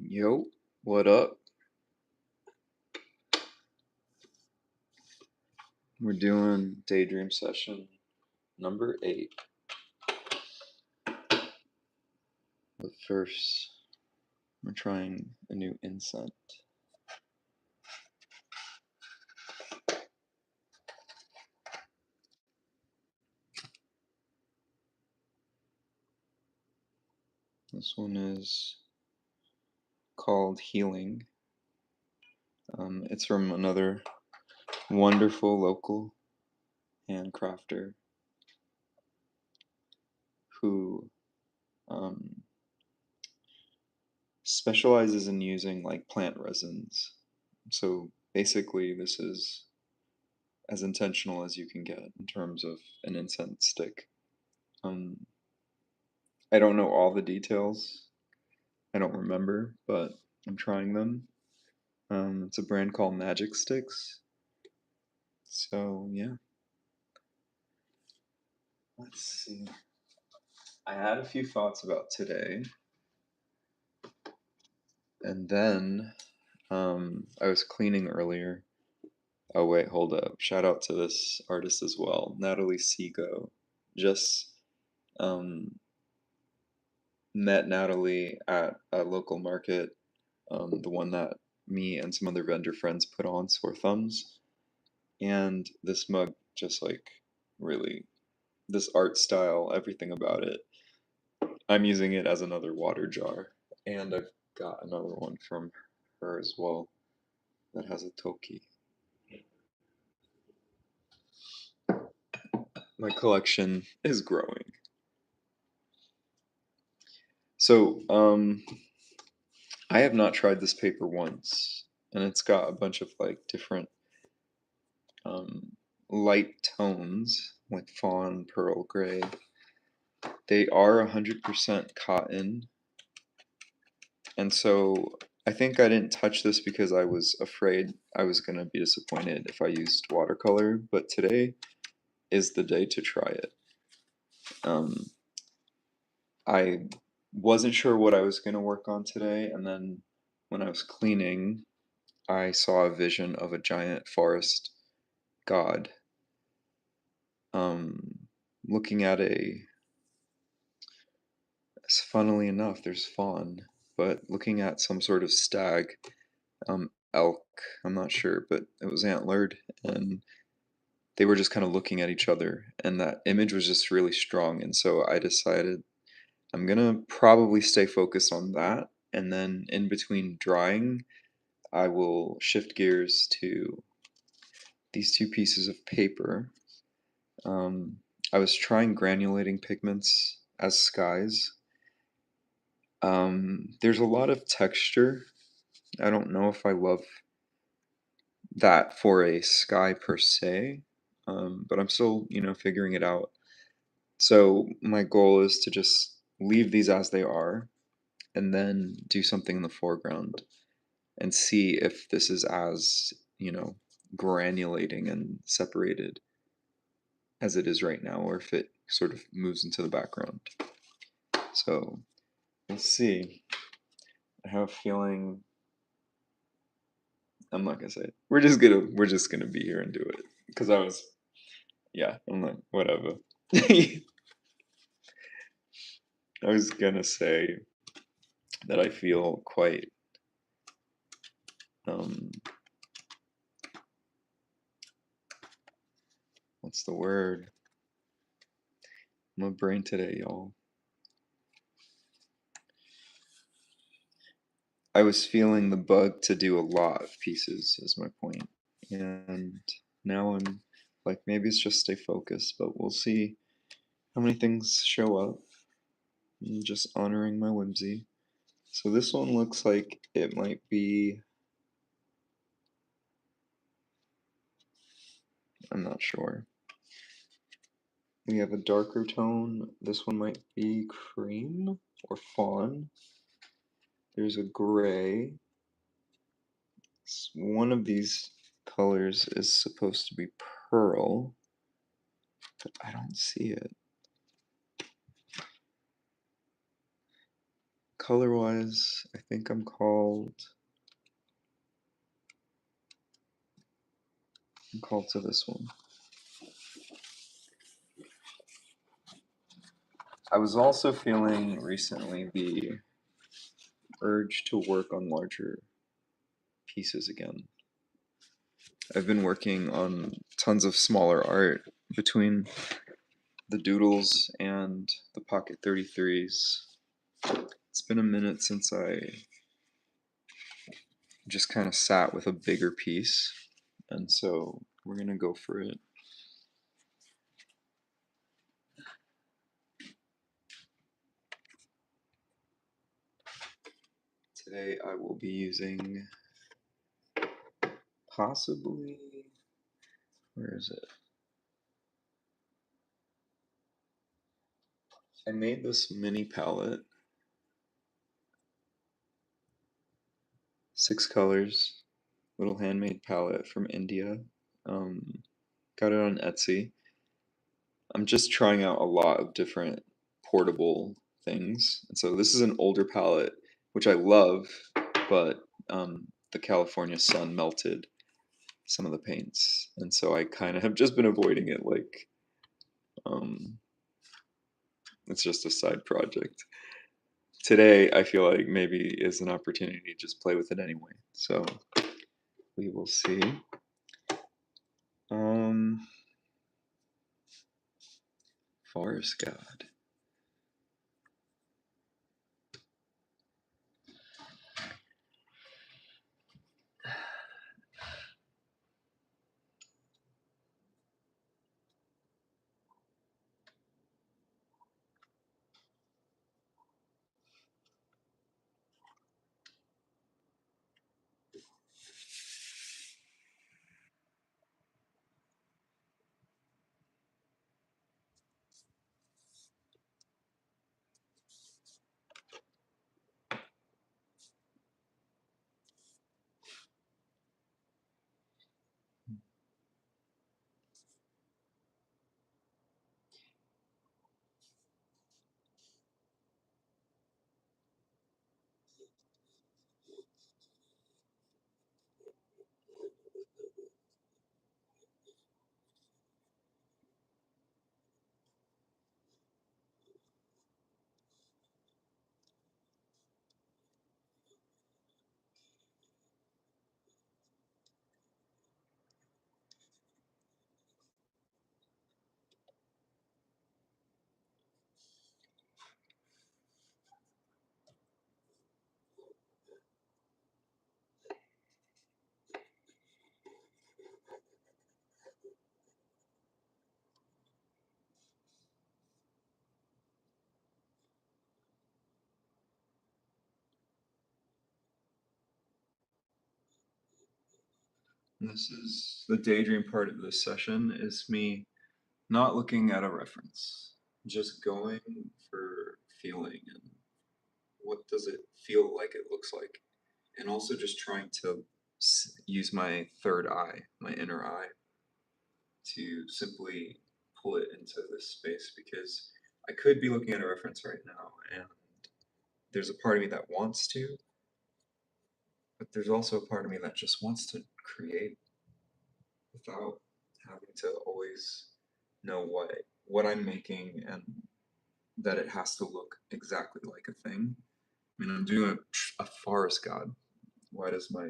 Yo, what up? We're doing Daydream session number 8. But first, we're trying a new incense. This one is called Healing. It's from another wonderful local handcrafter who specializes in using like plant resins. So basically, this is as intentional as you can get in terms of an incense stick. I don't know all the details. I don't remember, but I'm trying them. It's a brand called Magic Sticks. So yeah, let's see. I had a few thoughts about today, and then I was cleaning earlier. Oh wait, hold up. Shout out to this artist as well, Natalie Sego. Just um, met Natalie at a local market, the one that me and some other vendor friends put on, Sore Thumbs. And this mug just like really, this art style, everything about it. I'm using it as another water jar, and I've got another one from her as well that has a toki. My collection is growing. So I have not tried this paper once, and it's got a bunch of like different um, light tones like fawn, pearl, gray. They are 100% cotton, and so I think I didn't touch this because I was afraid I was going to be disappointed if I used watercolor, but today is the day to try it. I wasn't sure what I was going to work on today, and then when I was cleaning, I saw a vision of a giant forest god looking at funnily enough, there's fawn, but looking at some sort of stag, elk, I'm not sure, but it was antlered, and they were just kind of looking at each other, and that image was just really strong, and so I decided I'm gonna probably stay focused on that, and then in between drawing, I will shift gears to these two pieces of paper. I was trying granulating pigments as skies. There's a lot of texture. I don't know if I love that for a sky per se, but I'm still, figuring it out. So my goal is to just leave these as they are and then do something in the foreground and see if this is as, granulating and separated as it is right now, or if it sort of moves into the background. So we'll see. I have a feeling I'm not gonna say it. We're just gonna be here and do it. Because I'm like, whatever. I was gonna say that I feel quite um what's the word? My brain today, y'all. I was feeling the bug to do a lot of pieces is my point. And now I'm like, maybe it's just stay focused, but we'll see how many things show up. I'm just honoring my whimsy. So this one looks like it might be, I'm not sure. We have a darker tone. This one might be cream or fawn. There's a gray. One of these colors is supposed to be pearl, but I don't see it. color-wise, I think I'm called to this one. I was also feeling recently the urge to work on larger pieces again. I've been working on tons of smaller art between the doodles and the Pocket 33s. It's been a minute since I just kind of sat with a bigger piece, and so we're gonna go for it. Today I will be using possibly, where is it? I made this mini palette, 6 colors, little handmade palette from India. Got it on Etsy. I'm just trying out a lot of different portable things. And so this is an older palette, which I love, but the California sun melted some of the paints. And so I kind of have just been avoiding it, like, um, it's just a side project. Today, I feel like maybe is an opportunity to just play with it anyway. So we will see. Um, Forest God. This is the daydream part of this session is me not looking at a reference, just going for feeling and what does it feel like it looks like, and also just trying to use my third eye, my inner eye, to simply pull it into this space because I could be looking at a reference right now, and there's a part of me that wants to, but there's also a part of me that just wants to create without having to always know what I'm making and that it has to look exactly like a thing. I mean, I'm doing a forest god. Why does my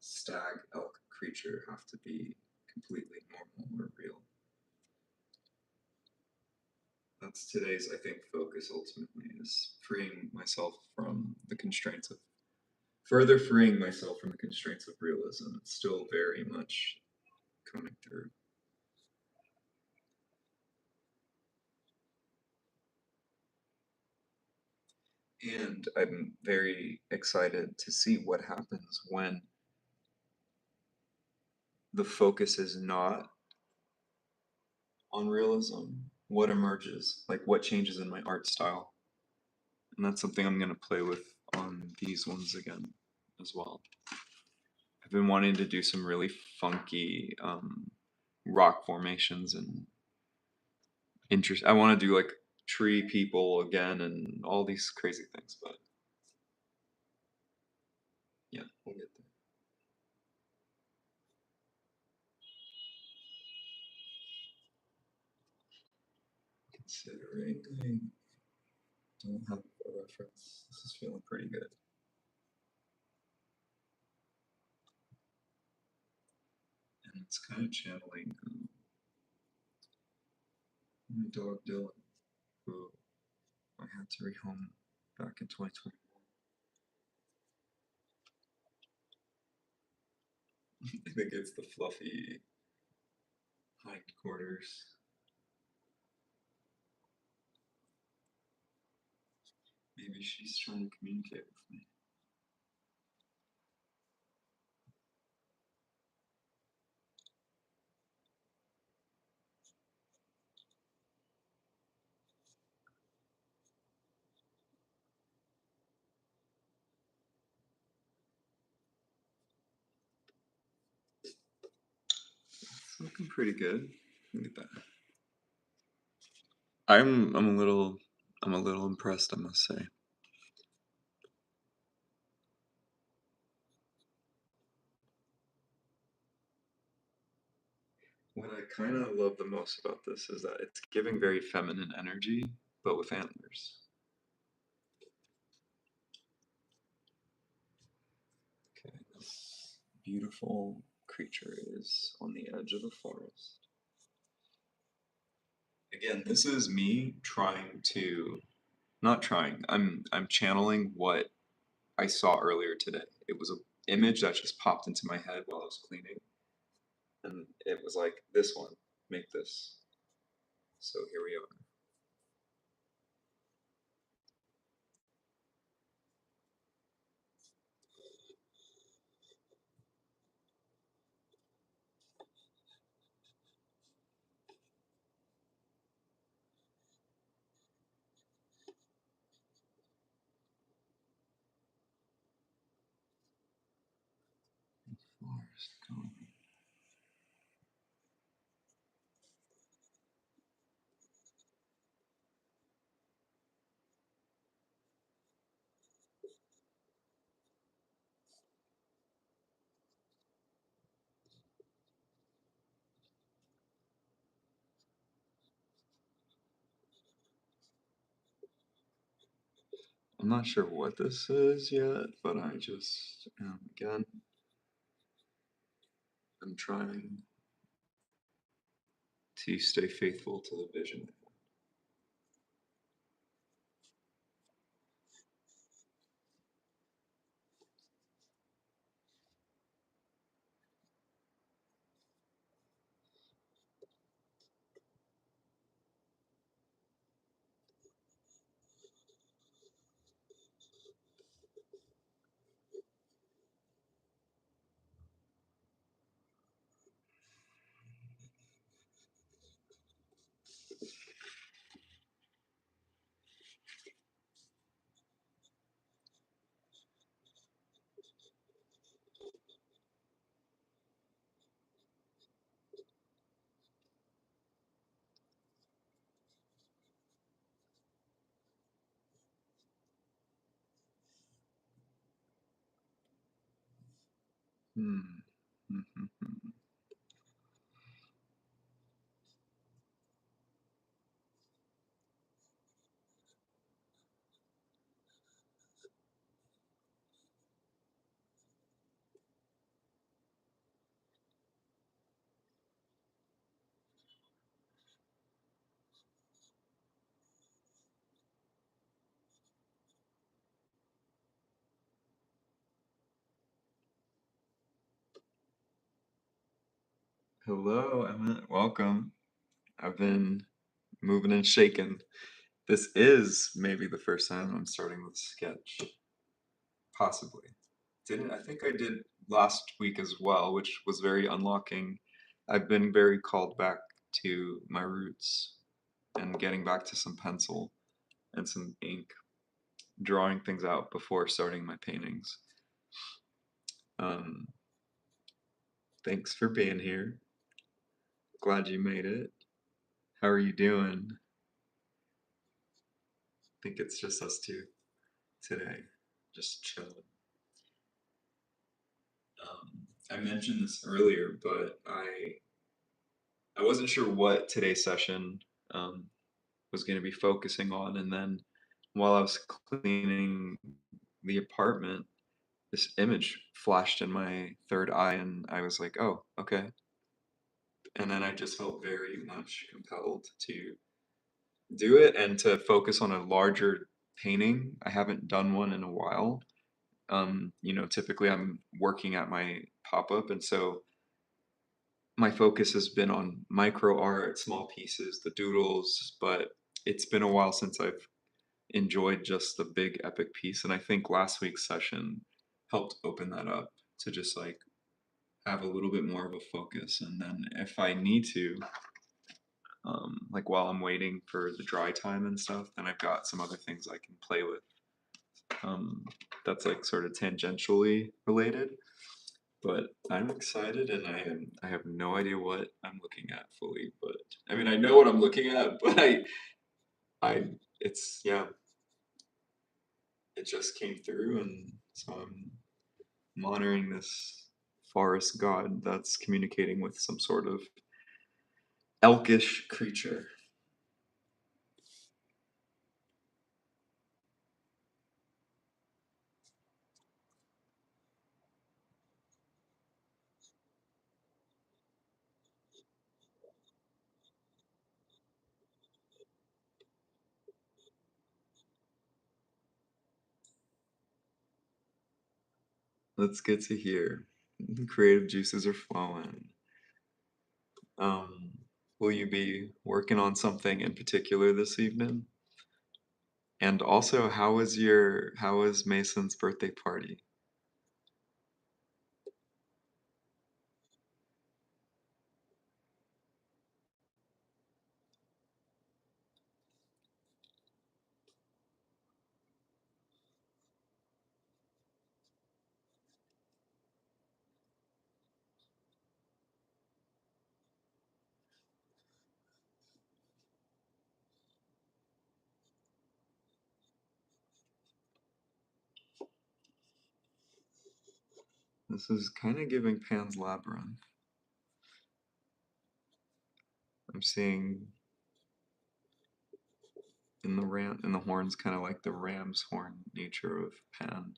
stag elk creature have to be completely normal or real? That's today's, I think, focus ultimately is freeing myself from the constraints of further freeing myself from the constraints of realism. It's still very much coming through. And I'm very excited to see what happens when the focus is not on realism. What emerges, like what changes in my art style. And that's something I'm going to play with on these ones again as well. I've been wanting to do some really funky rock formations and interest. I want to do like tree people again and all these crazy things, but Considering I don't have a reference, this is feeling pretty good. And it's kind of channeling my dog Dylan, who I had to rehome back in 2021. I think it's the fluffy hindquarters. Maybe she's trying to communicate with me. It's looking pretty good. Look at that. I'm a little impressed, I must say. What I kind of love the most about this is that it's giving very feminine energy, but with antlers. Okay, this beautiful creature is on the edge of the forest. Again, this is me trying to, not trying, I'm channeling what I saw earlier today. It was an image that just popped into my head while I was cleaning, and it was like, this one, make this. So here we are. Forest going. I'm not sure what this is yet, but I just, again, I'm trying to stay faithful to the vision. Hmm. Hello, Emmett. Welcome. I've been moving and shaking. This is maybe the first time I'm starting with sketch. Possibly. Didn't I think I did last week as well, which was very unlocking. I've been very called back to my roots and getting back to some pencil and some ink, drawing things out before starting my paintings. Um, Thanks for being here. Glad you made it. How are you doing? Think it's just us two today, just chilling. I mentioned this earlier, but I wasn't sure what today's session um, was going to be focusing on. And then while I was cleaning the apartment, this image flashed in my third eye, and I was like, oh, okay. And then I just felt very much compelled to do it and to focus on a larger painting. I haven't done one in a while. Typically I'm working at my pop-up, and so my focus has been on micro art, small pieces, the doodles, but it's been a while since I've enjoyed just the big epic piece, and I think last week's session helped open that up to just like have a little bit more of a focus. And then if I need to, like while I'm waiting for the dry time and stuff, then I've got some other things I can play with. That's like sort of tangentially related, but I'm excited, and I have no idea what I'm looking at fully, but I mean I know what I'm looking at, but I it's yeah, it just came through, and so I'm honoring this forest god that's communicating with some sort of elkish creature. That's good to hear. The creative juices are flowing. Um, will you be working on something in particular this evening? And also, how was Mason's birthday party? This is kind of giving Pan's Labyrinth. I'm seeing in the horns kind of like the ram's horn nature of Pan.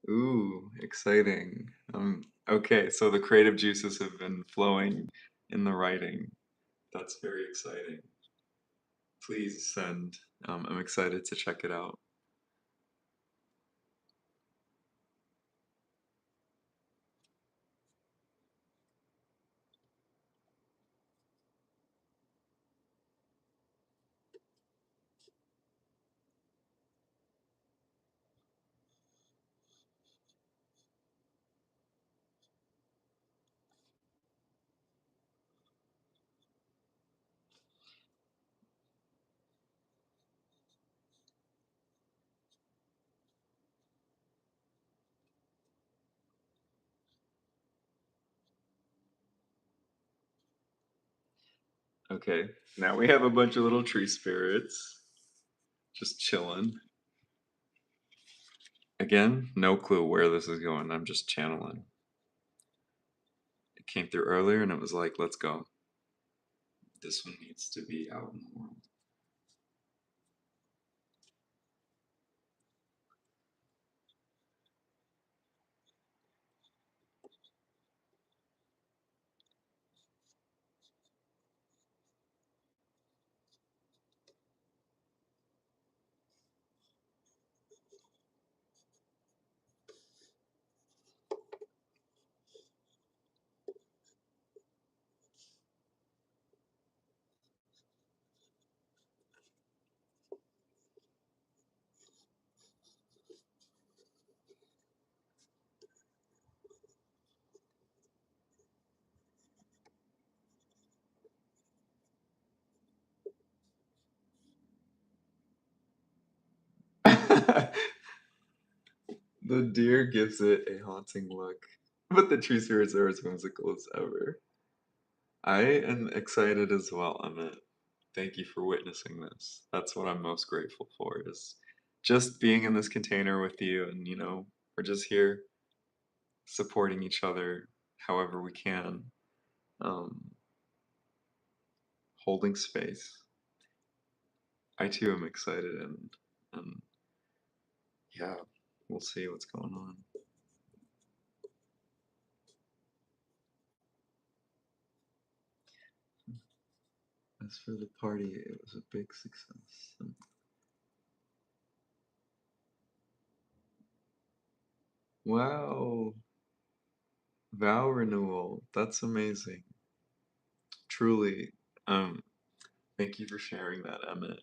Ooh, exciting. Okay, so the creative juices have been flowing in the writing. That's very exciting. Please send. I'm excited to check it out. Okay, now we have a bunch of little tree spirits just chilling. Again, no clue where this is going. I'm just channeling. It came through earlier and it was like, let's go. This one needs to be out in the world. The deer gives it a haunting look, but the tree spirits are as whimsical as ever. I am excited as well, Emmett. Thank you for witnessing this. That's what I'm most grateful for, is just being in this container with you, and we're just here supporting each other however we can, um, holding space. I too am excited, and yeah, we'll see what's going on. As for the party, it was a big success. Wow, vow renewal. That's amazing. Truly. Um, Thank you for sharing that, Emmett.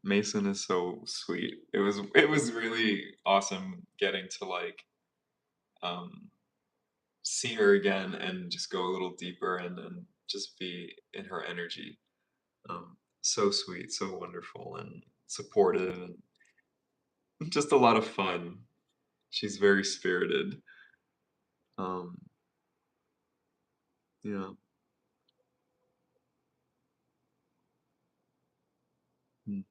Mason is so sweet. It was really awesome getting to um see her again and just go a little deeper and just be in her energy. So sweet, so wonderful and supportive and just a lot of fun. She's very spirited. Um, yeah. Mm.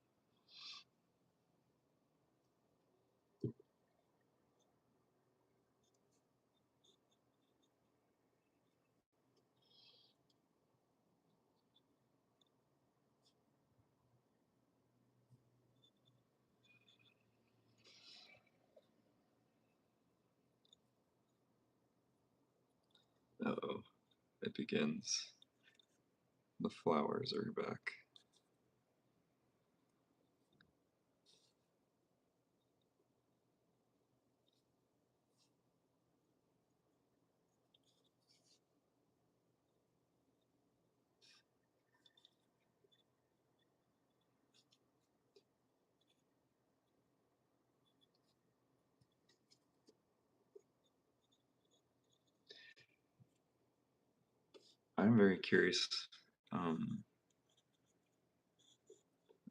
Uh-oh, it begins. The flowers are back. I'm very curious um,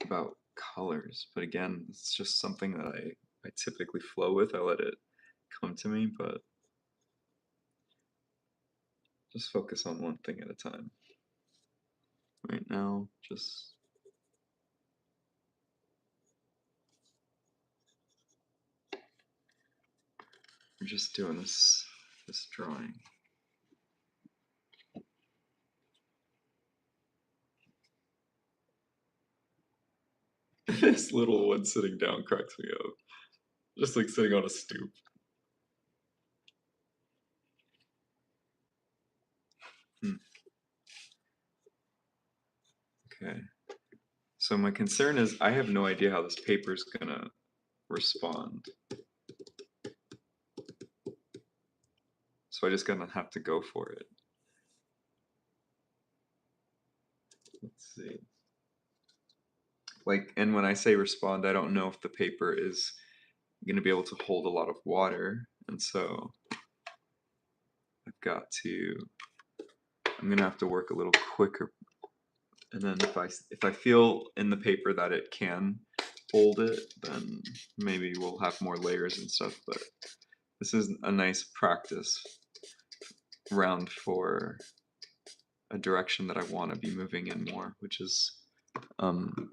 about colors, but again, it's just something that I typically flow with. I let it come to me, but just focus on one thing at a time. Right now, just we're just doing this drawing. This little one sitting down cracks me up. Just like sitting on a stoop. Hmm. Okay. So my concern is I have no idea how this paper's gonna respond. So I just gonna have to go for it. Let's see. Like, and when I say respond, I don't know if the paper is gonna be able to hold a lot of water, and so I've got to. I'm gonna have to work a little quicker, and then if I feel in the paper that it can hold it, then maybe we'll have more layers and stuff. But this is a nice practice round for a direction that I want to be moving in more, which is um,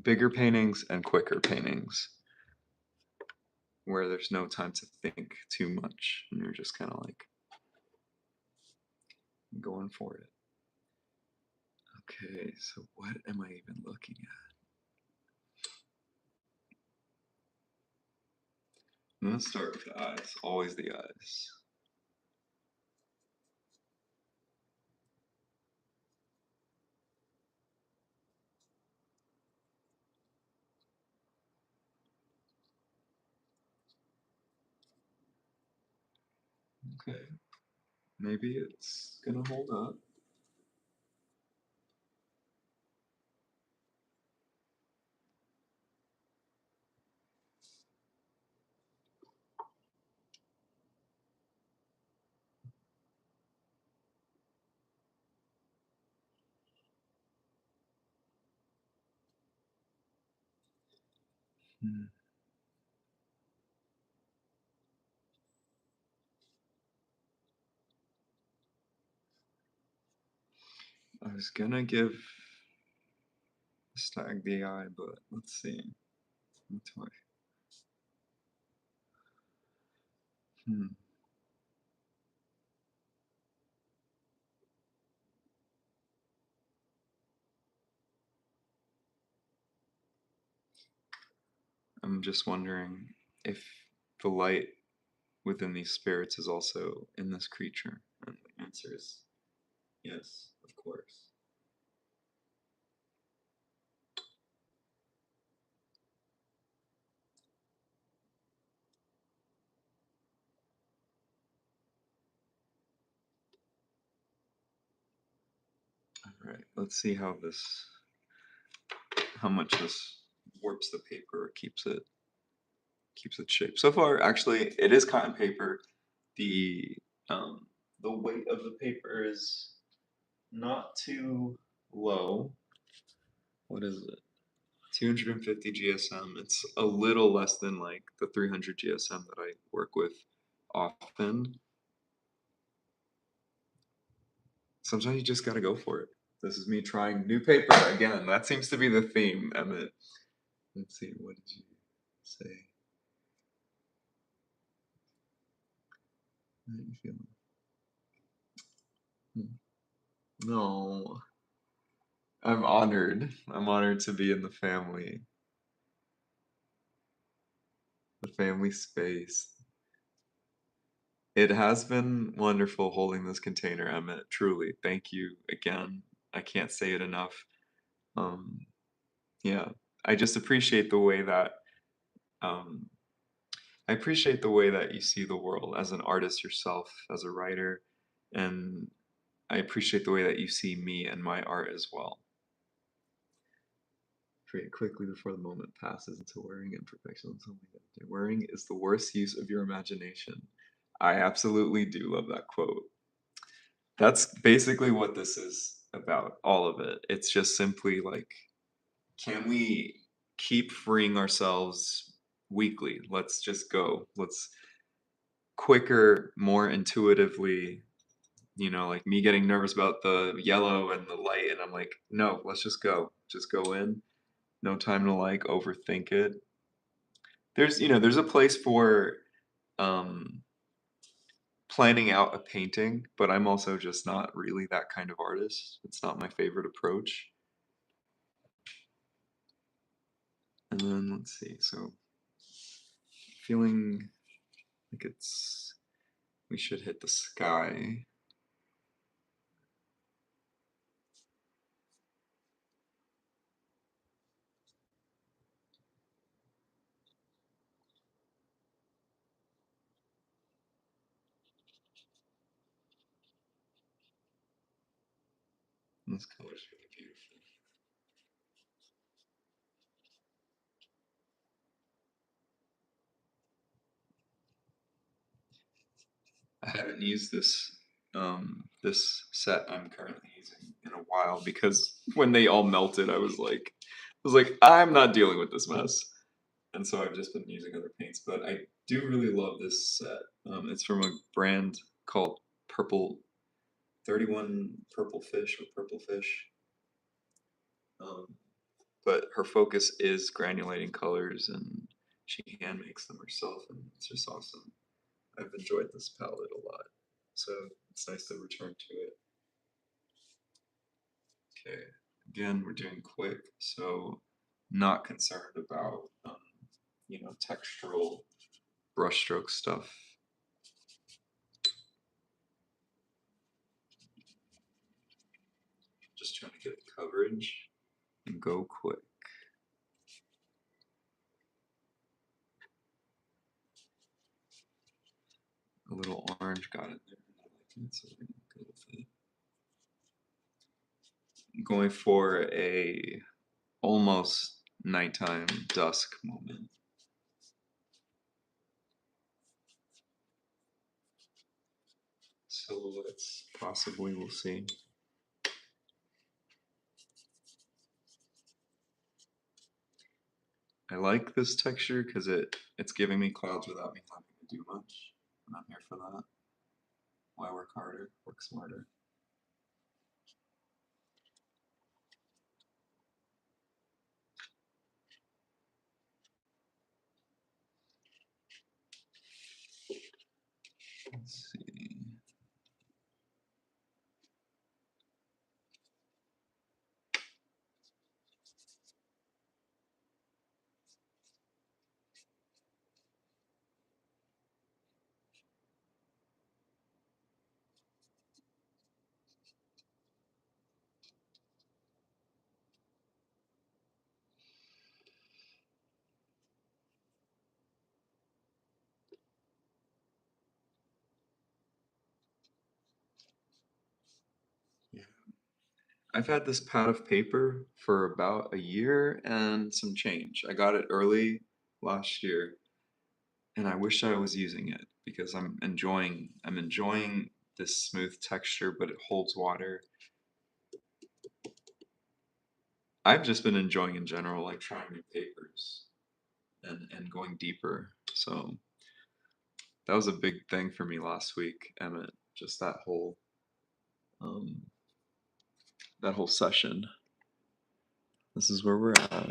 bigger paintings and quicker paintings, where there's no time to think too much, and you're just kind of like going for it. Okay, so what am I even looking at? I'm gonna start with the eyes, always the eyes. Okay, maybe it's gonna hold up. Hmm. I was gonna give Stag the eye, but let's see. What do Hmm. I'm just wondering if the light within these spirits is also in this creature. And the answer is yes, of course. All right, let's see how much this warps the paper, or keeps its shape. So far, actually, it is cotton paper. The um, the weight of the paper is not too low. What is it? 250 GSM. It's a little less than like the 300 GSM that I work with often. Sometimes you just gotta go for it. This is me trying new paper again. That seems to be the theme, Emmett. Let's see, what did you say? How are you feeling? Hmm. No. I'm honored. I'm honored to be in the family space. It has been wonderful holding this container, Emmett. Truly, thank you again. I can't say it enough. Um, yeah, I just appreciate the way that um, I appreciate the way that you see the world as an artist yourself, as a writer, and I appreciate the way that you see me and my art as well. Create quickly before the moment passes into wearing imperfection. Wearing is the worst use of your imagination. I absolutely do love that quote. That's basically what this is about, all of it. It's just simply like, can we keep freeing ourselves weekly? Let's just go. Let's quicker, more intuitively, like me getting nervous about the yellow and the light, and I'm like, no, let's just go. Just go in. No time to like overthink it. There's a place for um planning out a painting, but I'm also just not really that kind of artist. It's not my favorite approach. And then let's see. So feeling like we should hit the sky. This color's really beautiful. I haven't used this set I'm currently using in a while because when they all melted, I was like, I'm not dealing with this mess. And so I've just been using other paints, but I do really love this set. It's from a brand called Purple 31 Purple Fish or Purple Fish. Um, but her focus is granulating colors, and she hand makes them herself, and it's just awesome. I've enjoyed this palette a lot, so it's nice to return to it. Okay, again, we're doing quick, so not concerned about textural brushstroke stuff. Just trying to get the coverage and go quick. A little orange got it there. I like it, so we're gonna go with it. I'm going for a almost nighttime dusk moment. Silhouettes, possibly, we'll see. I like this texture because it's giving me clouds without me having to do much. And I'm here for that. Why work harder? Work smarter. Let's see. Yeah. I've had this pad of paper for about a year and some change. I got it early last year, and I wish I was using it because I'm enjoying this smooth texture, but it holds water. I've just been enjoying in general, like trying new papers and going deeper. So that was a big thing for me last week, Emmett. Just um that whole session. This is where we're at.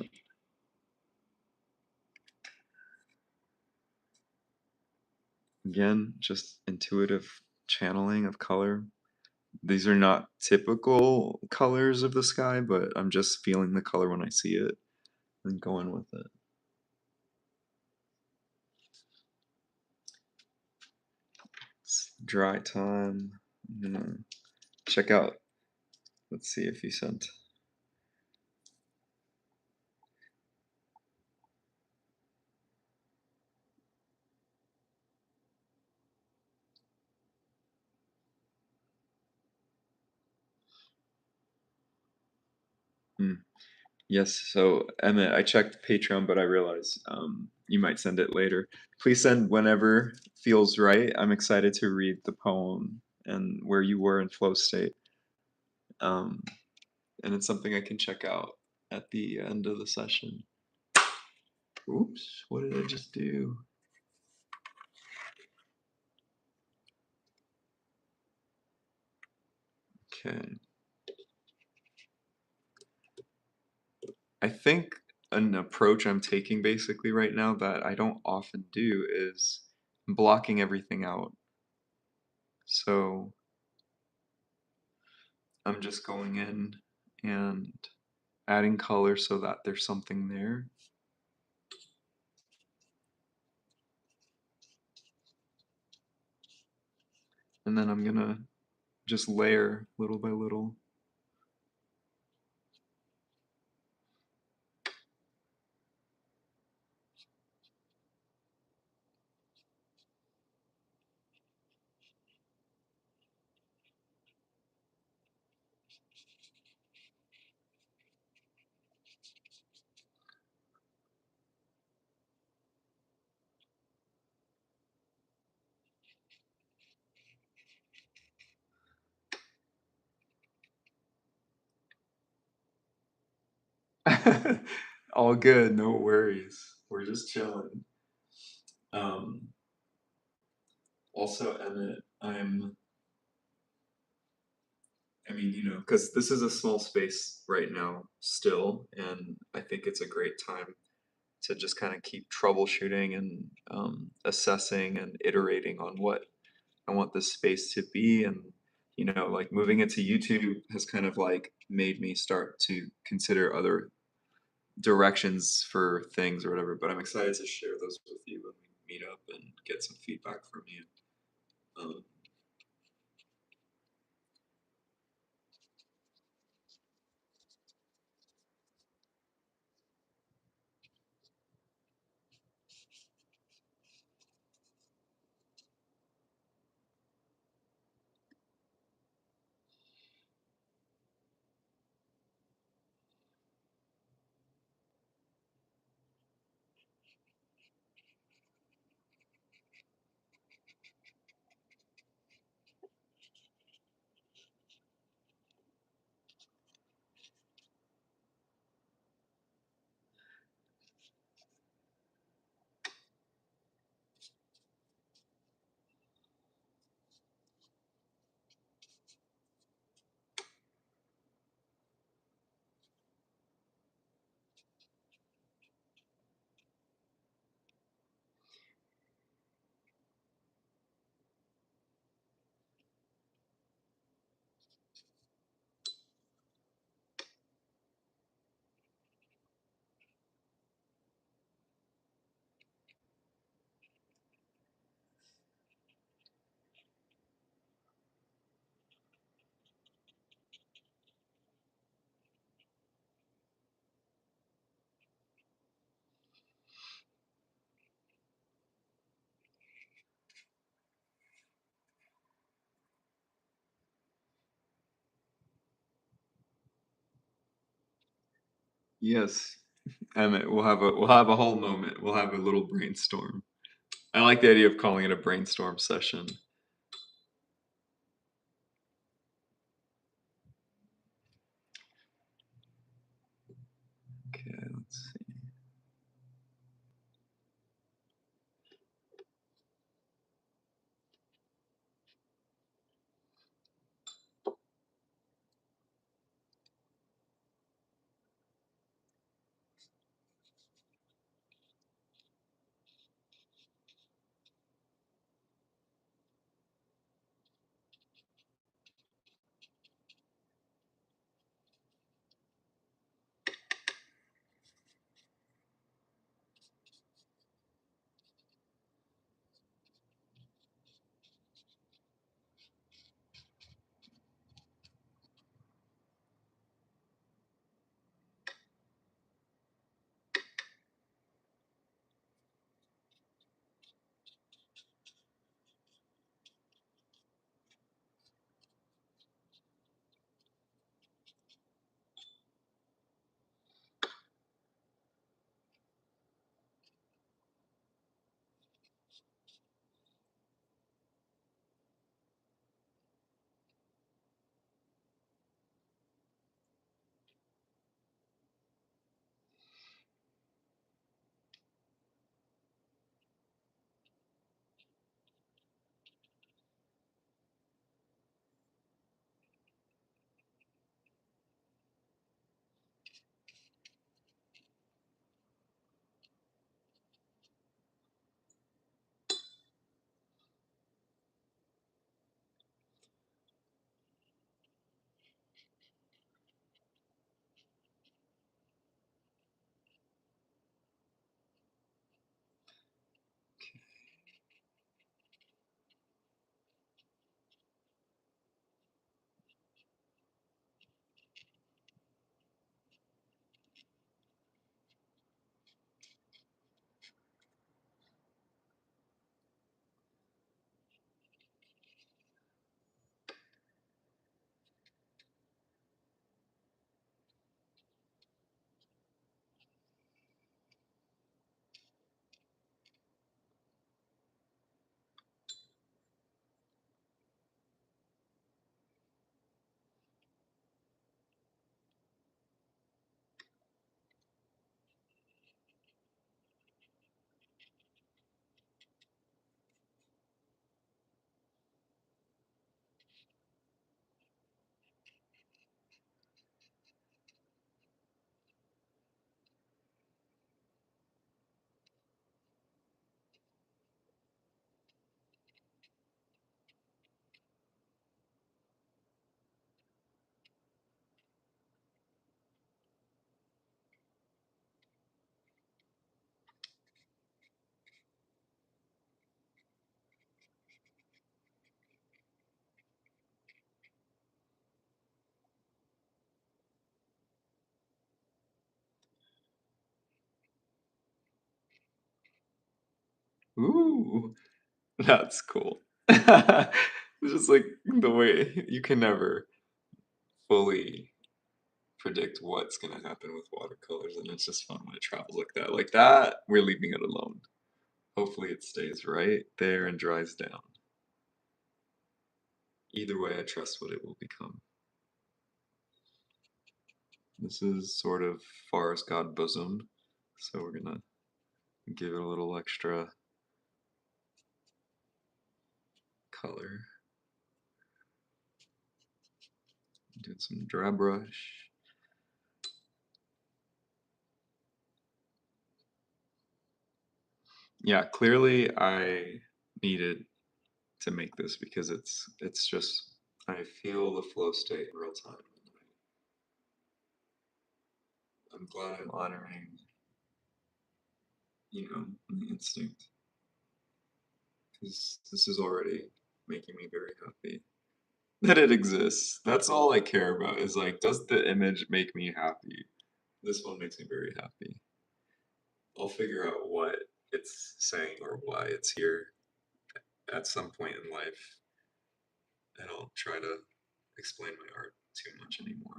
Again, just intuitive channeling of color. These are not typical colors of the sky, but I'm just feeling the color when I see it and going with it. It's dry time. I'm gonna check out. Let's see if he sent. Hmm. Yes, so Emmett, I checked Patreon, but I realize you might send it later. Please send whenever feels right. I'm excited to read the poem and where you were in flow state. Um, and it's something I can check out at the end of the session. Oops, what did I just do? Okay. I think an approach I'm taking basically right now that I don't often do is blocking everything out. So I'm just going in and adding color so that there's something there. And then I'm gonna just layer little by little. All good, no worries. We're just chilling. Um, Also, Emmett, I mean, because this is a small space right now still, and I think it's a great time to just kind of keep troubleshooting and assessing and iterating on what I want this space to be. And, like moving it to YouTube has kind of like made me start to consider other directions for things or whatever. But I'm excited to share those with you when we meet up and get some feedback from you. Um, Yes, Emmett, we'll have a whole moment. We'll have a little brainstorm. I like the idea of calling it a brainstorm session. Okay, let's see. Ooh, that's cool. It's just like the way you can never fully predict what's gonna happen with watercolors, and it's just fun when it travels like that. Like that, we're leaving it alone. Hopefully it stays right there and dries down. Either way, I trust what it will become. This is sort of Forest God Bosom, so we're gonna give it a little extra color. Do some dry brush. Yeah, clearly I needed to make this because it's just I feel the flow state in real time. I'm glad I'm honoring, the instinct because this is already making me very happy that it exists. That's all I care about is like, does the image make me happy? This one makes me very happy. I'll figure out what it's saying or why it's here at some point in life. I don't try to explain my art too much anymore.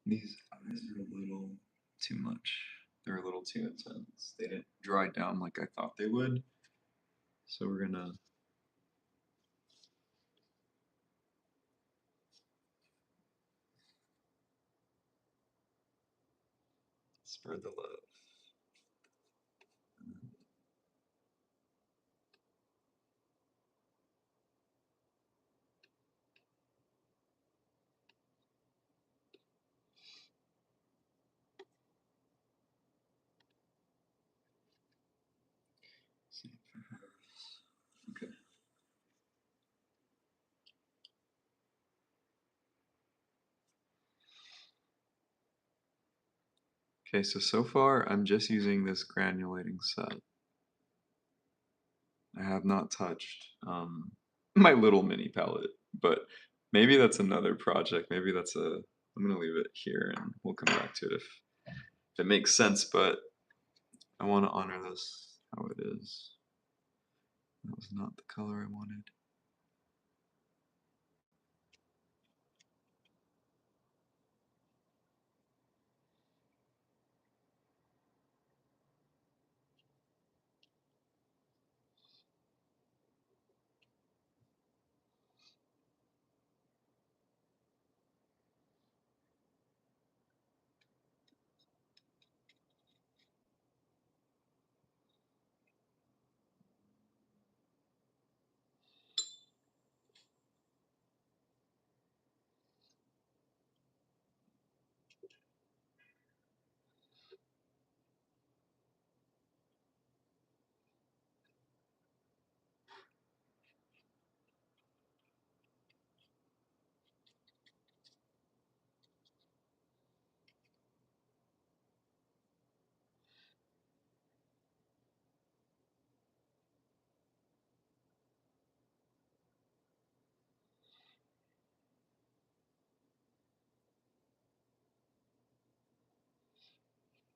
These eyes are a little too much. They're a little too intense. They didn't dry down like I thought they would. So we're gonna spread the love. Same for hers. Okay. Okay, so far I'm just using this granulating set. I have not touched my little mini palette, but maybe that's another project. Maybe that's a. I'm gonna leave it here and we'll come back to it if it makes sense. But I want to honor this how it is. That was not the color I wanted.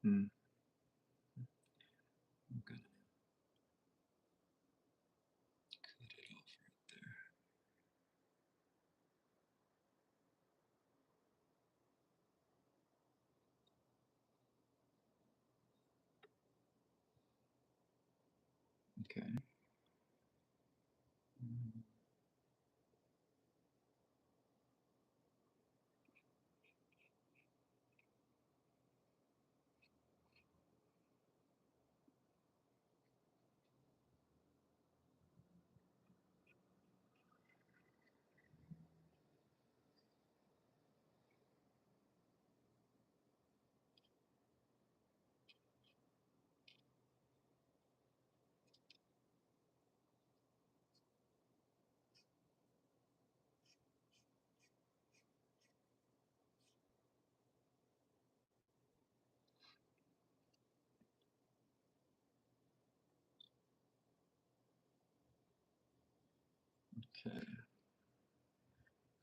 Hmm. I'm gonna cut it off right there. Okay. Mm, okay.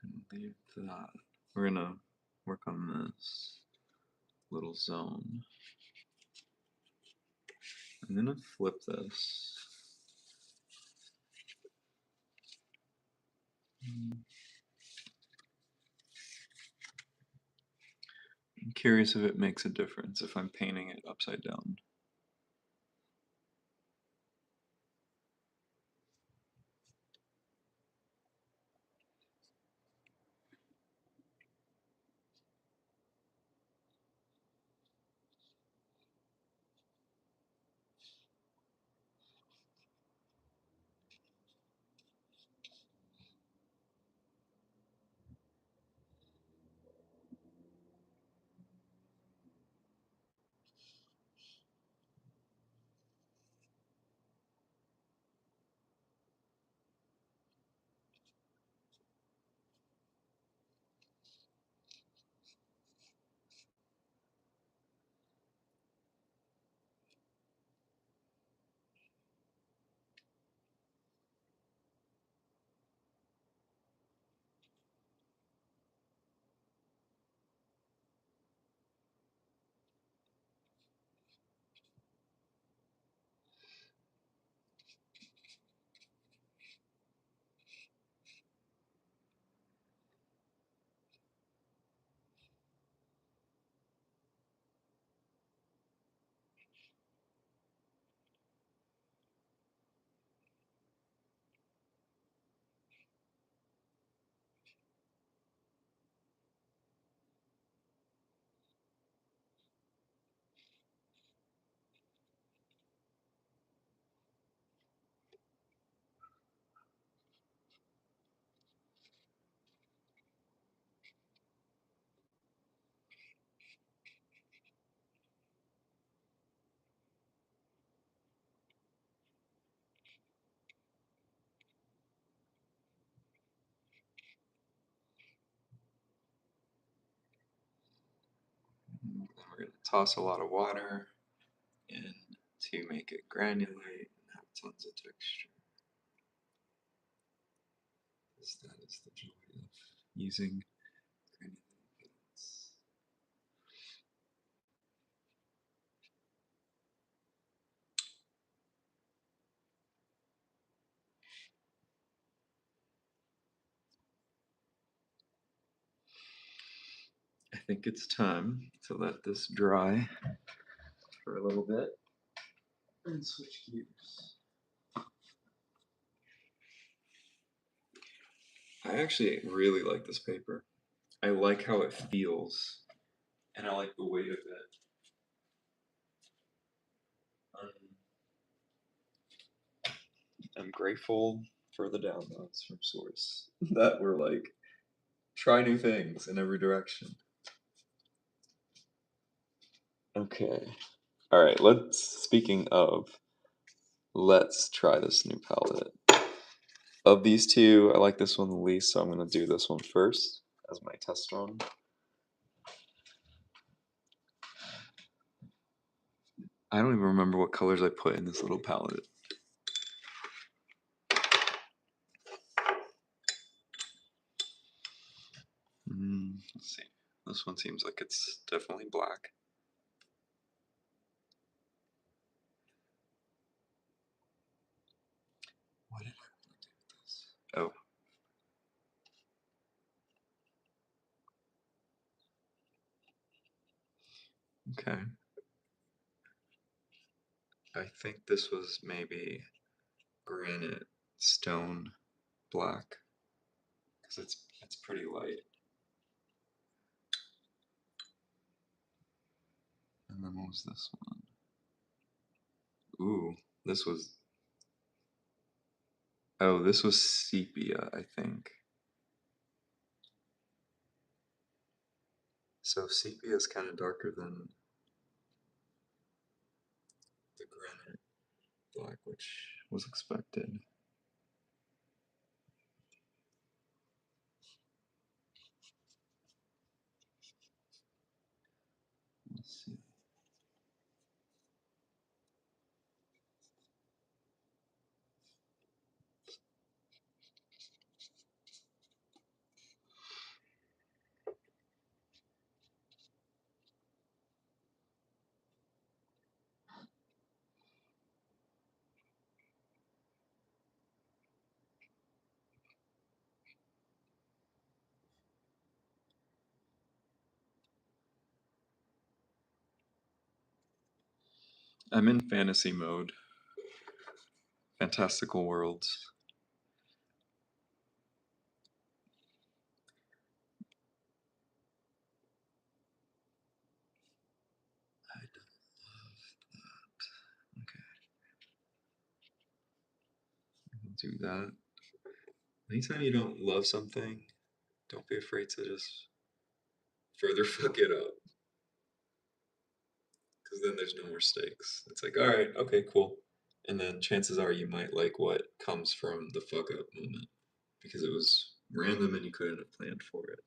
Gonna leave that. We're gonna work on this little zone. I'm gonna flip this. I'm curious if it makes a difference if I'm painting it upside down. we're going to toss a lot of water in to make it granulate and have tons of texture. Because that is the joy of using granulated paints. I think it's time to let this dry for a little bit and switch gears. I actually really like this paper. I like how it feels, and I like the weight of it. I'm grateful for the downloads from Source that were like, try new things in every direction. Okay. All right, speaking of, let's try this new palette. Of these two, I like this one the least, so I'm going to do this one first as my test run. I don't even remember what colors I put in this little palette. Let's see. This one seems like it's definitely black. What did I want to do with this? Oh. Okay. I think this was maybe granite stone black because it's pretty light. And then what was this one? Ooh, this was. Oh, this was sepia, I think. So sepia is kind of darker than the granite black, which was expected. Let's see. I'm in fantasy mode. Fantastical worlds. I don't love that. Okay. I'll do that. Anytime you don't love something, don't be afraid to just further fuck it up. Because then there's no more stakes. It's like, alright, okay, cool. And then chances are you might like what comes from the fuck up moment. Because it was random and you couldn't have planned for it.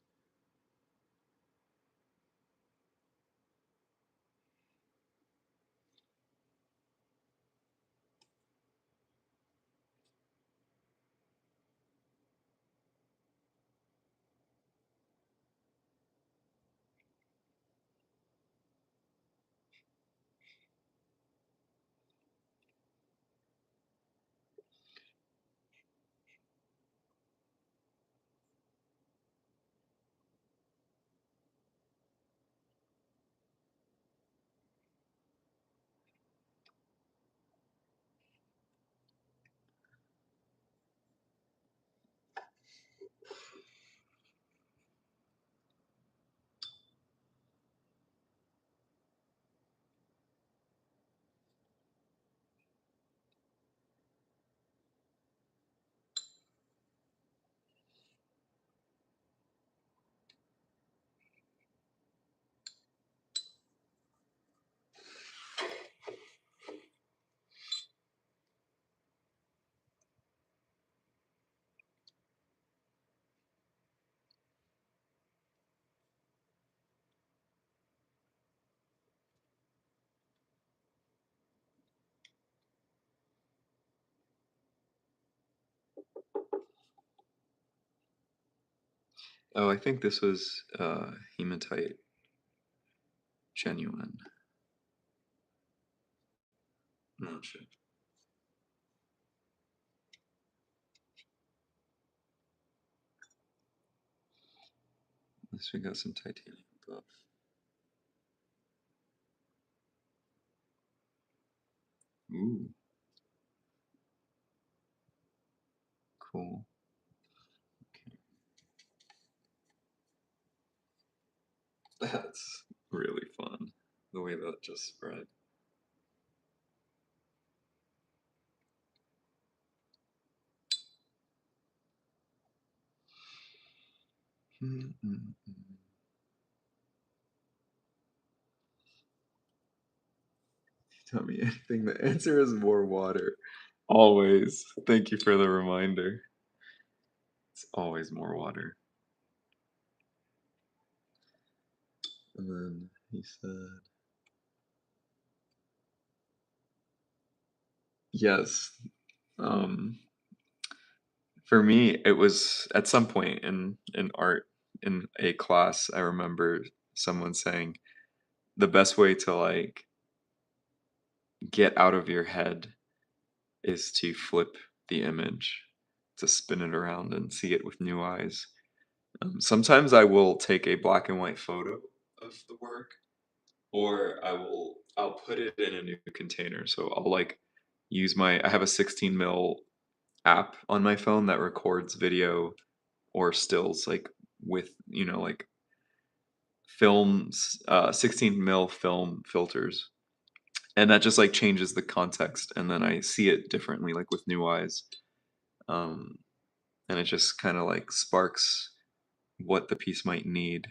Oh, I think this was hematite genuine. I'm not sure. Unless we got some titanium buff. Ooh, cool. That's really fun. The way that just spread. Mm-mm-mm. Tell me anything. The answer is more water. Always. Thank you for the reminder. It's always more water. And then he said, yes. Um, for me, it was at some point in art in a class, I remember someone saying the best way to like get out of your head is to flip the image, to spin it around and see it with new eyes. Sometimes I will take a black and white photo of the work, or I'll put it in a new container. So I'll like use my I have a 16 mil app on my phone that records video or stills like with like films 16 mil film filters, and that just like changes the context, and then I see it differently like with new eyes. um and it just kind of like sparks what the piece might need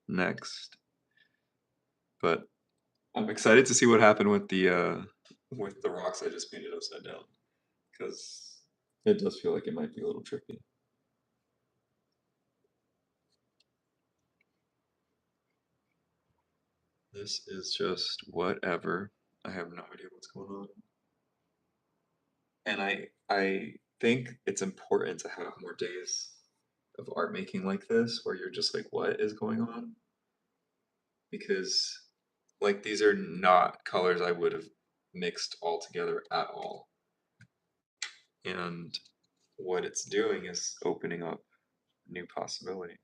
next. But I'm excited to see what happened with the rocks I just painted upside down, because it does feel like it might be a little tricky. This is just whatever. I have no idea what's going on. And I think it's important to have more days of art making like this where you're just like, what is going on? Because like these are not colors I would have mixed all together at all. And what it's doing is opening up new possibilities.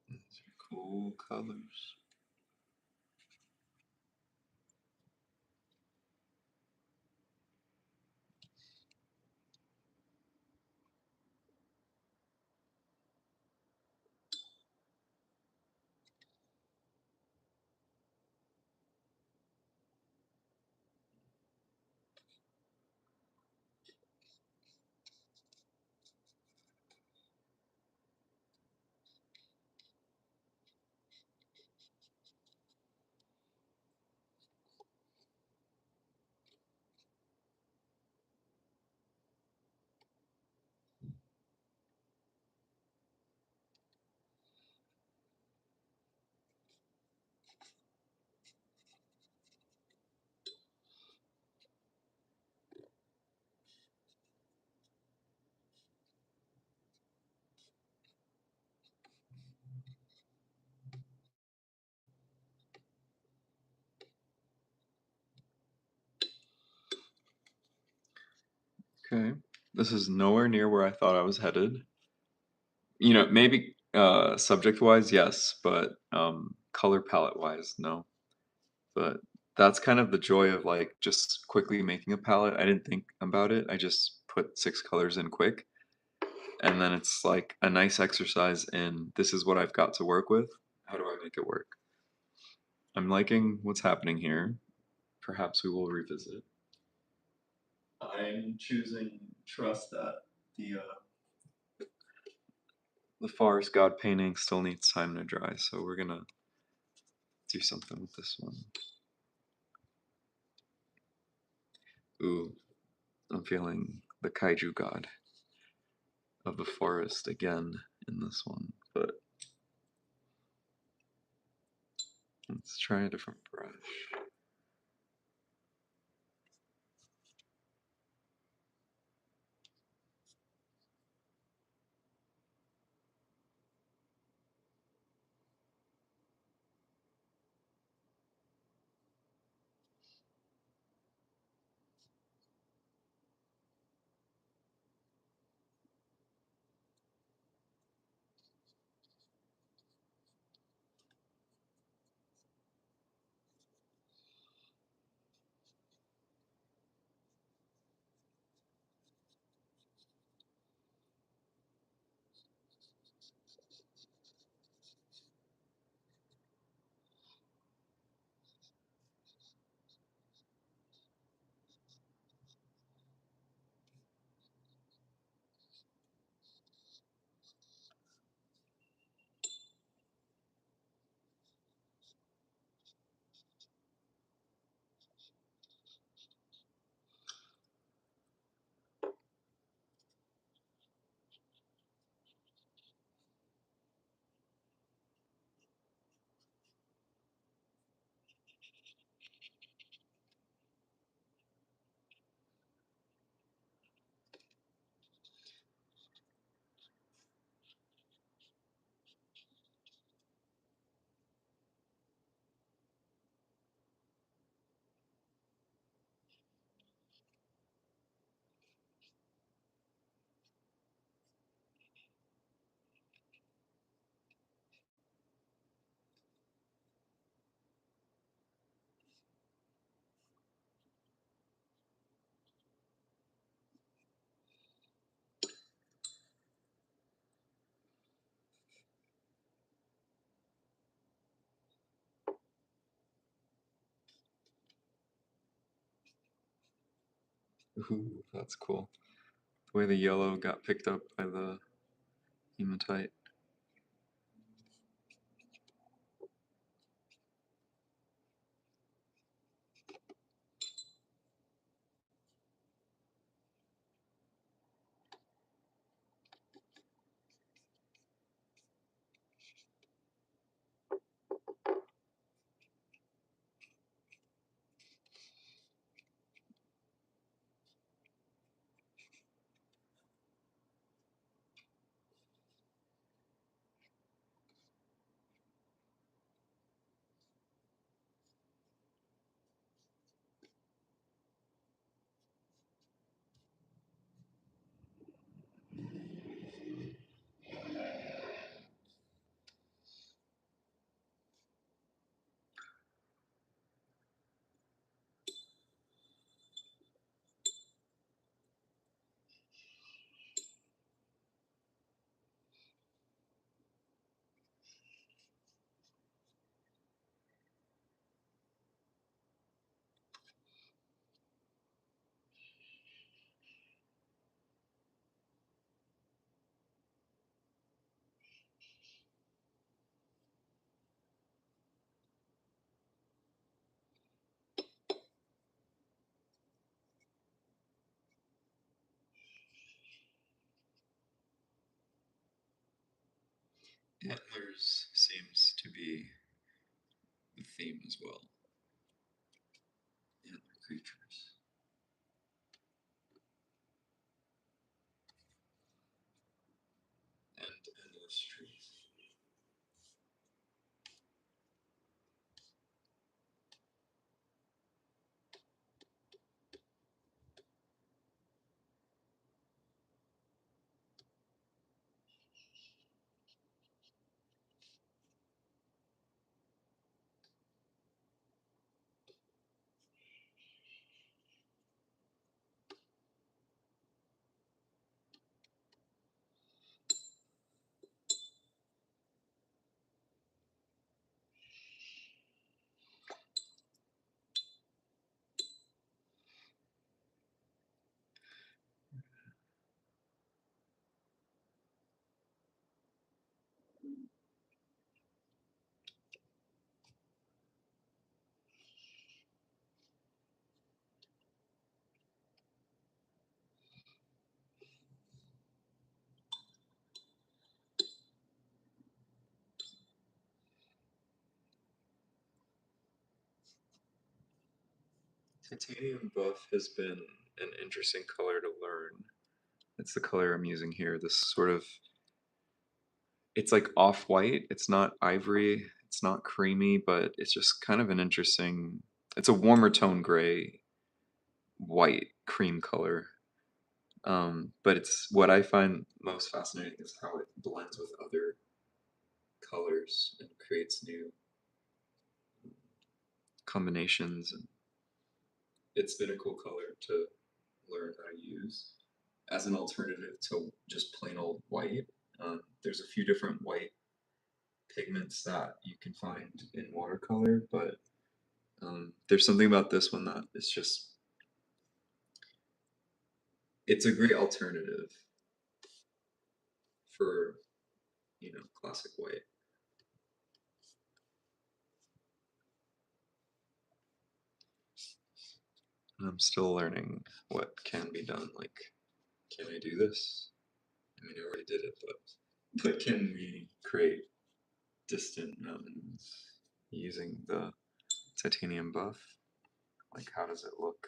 These are cool colors. Okay. This is nowhere near where I thought I was headed. Maybe subject wise, yes, but color palette wise, no. But that's kind of the joy of like just quickly making a palette. I didn't think about it. I just put 6 colors in quick, and then it's like a nice exercise in this is what I've got to work with. How do I make it work? I'm liking what's happening here. Perhaps we will revisit. I'm choosing trust that the forest god painting still needs time to dry, so we're gonna do something with this one. Ooh, I'm feeling the kaiju god of the forest again in this one, but let's try a different brush. Ooh, that's cool. The way the yellow got picked up by the hematite. Antlers seems to be the theme as well. Antler creatures. And endless trees. Titanium buff has been an interesting color to learn. It's the color I'm using here. This sort of, it's like off-white. It's not ivory. It's not creamy, but it's just kind of an interesting, it's a warmer tone gray, white, cream color. But it's what I find most fascinating is how it blends with other colors and creates new combinations. And it's been a cool color to learn how to use as an alternative to just plain old white. There's a few different white pigments that you can find in watercolor, but there's something about this one that is just, it's a great alternative for, classic white. And I'm still learning what can be done. Like, can I do this? I mean, I already did it, but can we create distant mountains using the titanium buff? Like, how does it look?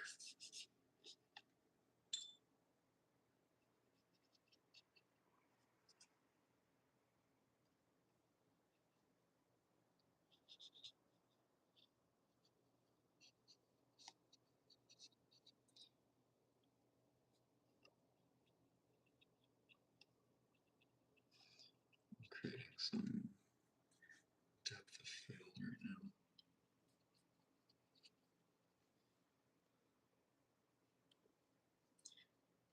I'm creating some depth of field right now.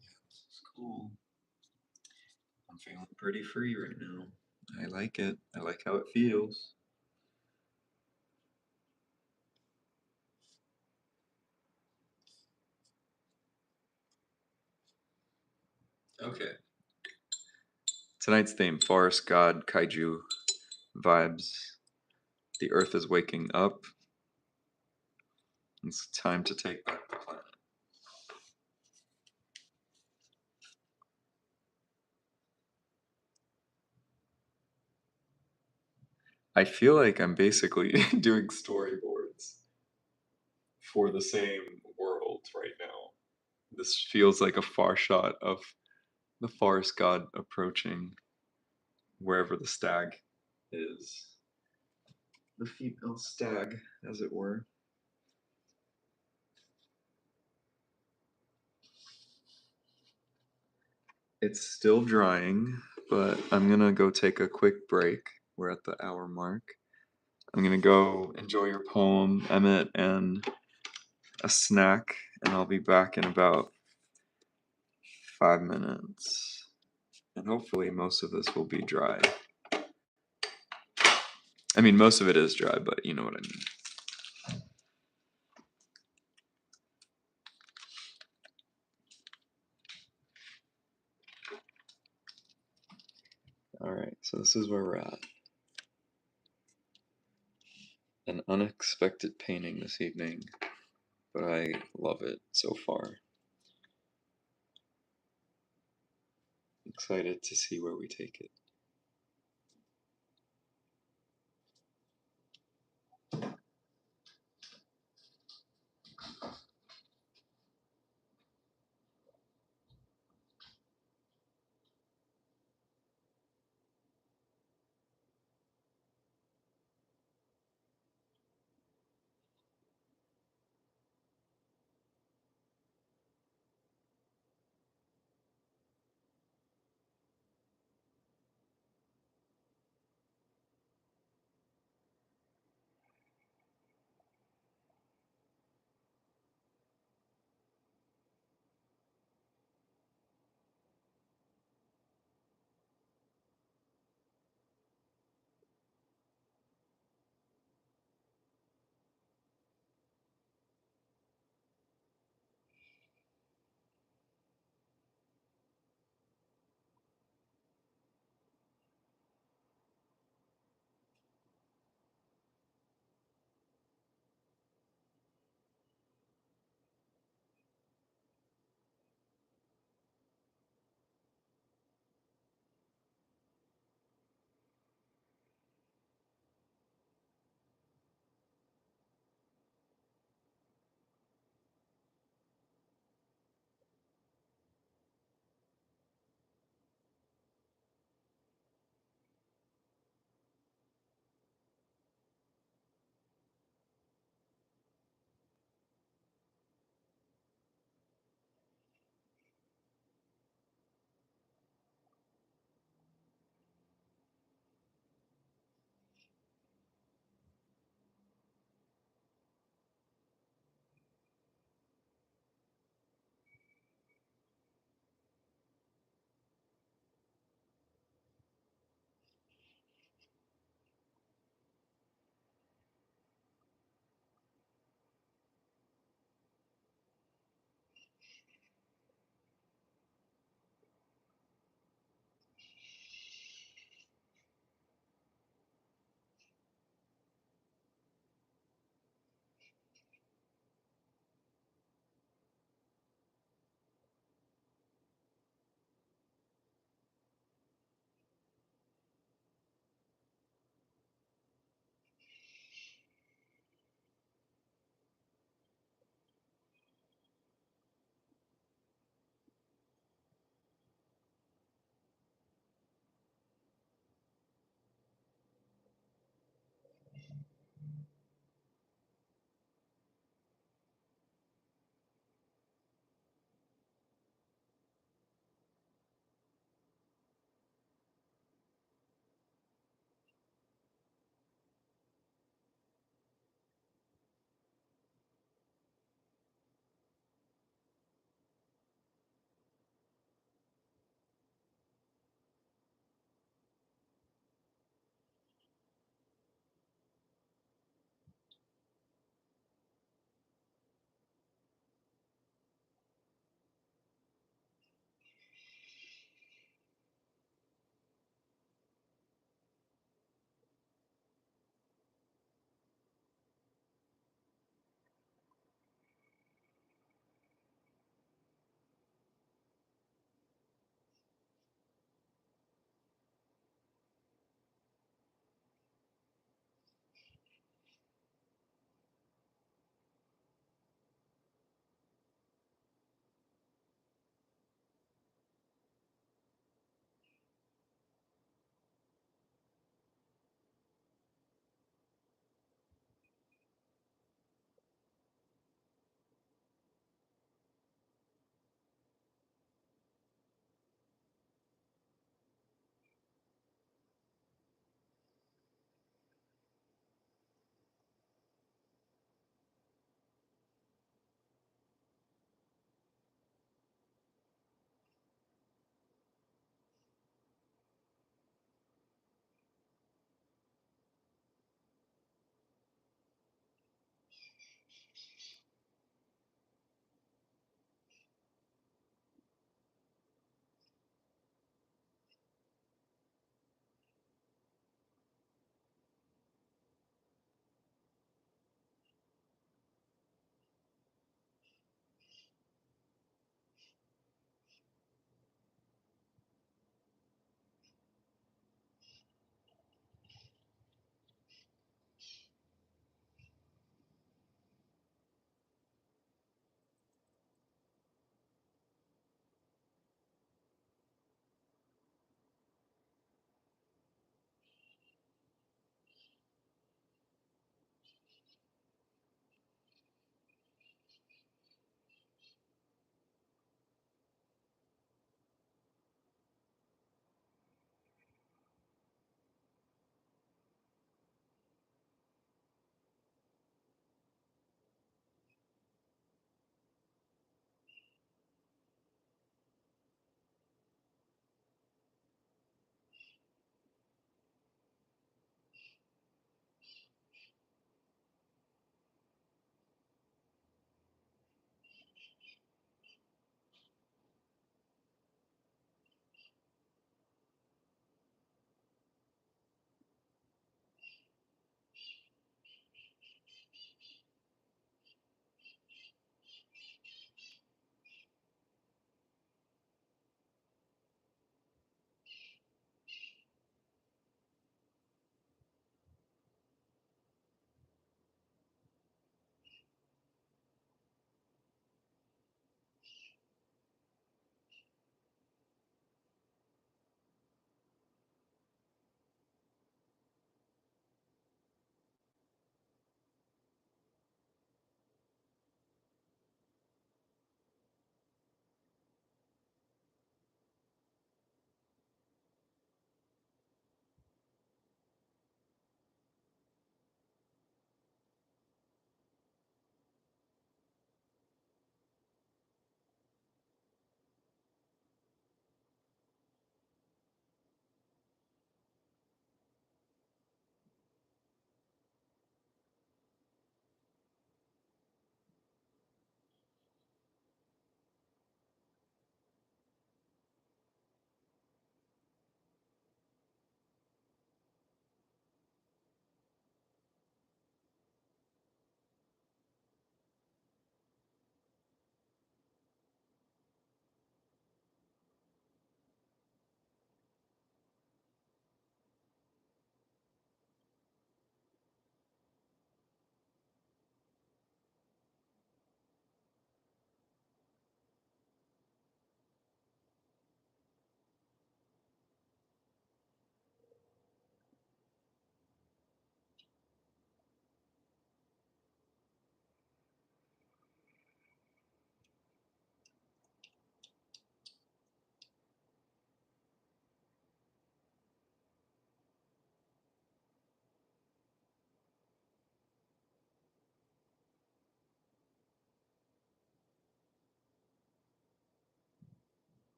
Yeah, this is cool. I'm feeling pretty free right now. I like it. I like how it feels. Okay. Tonight's theme, forest god kaiju vibes. The earth is waking up. It's time to take back the planet. I feel like I'm basically doing storyboards for the same world right now. This feels like a far shot of the forest god approaching wherever the stag is. The female stag, as it were. It's still drying, but I'm gonna go take a quick break. We're at the hour mark. I'm gonna go enjoy your poem, Emmett, and a snack, and I'll be back in about 5 minutes. And hopefully, most of this will be dry. I mean, most of it is dry, but you know what I mean. Alright, so this is where we're at. An unexpected painting this evening, but I love it so far. Excited to see where we take it.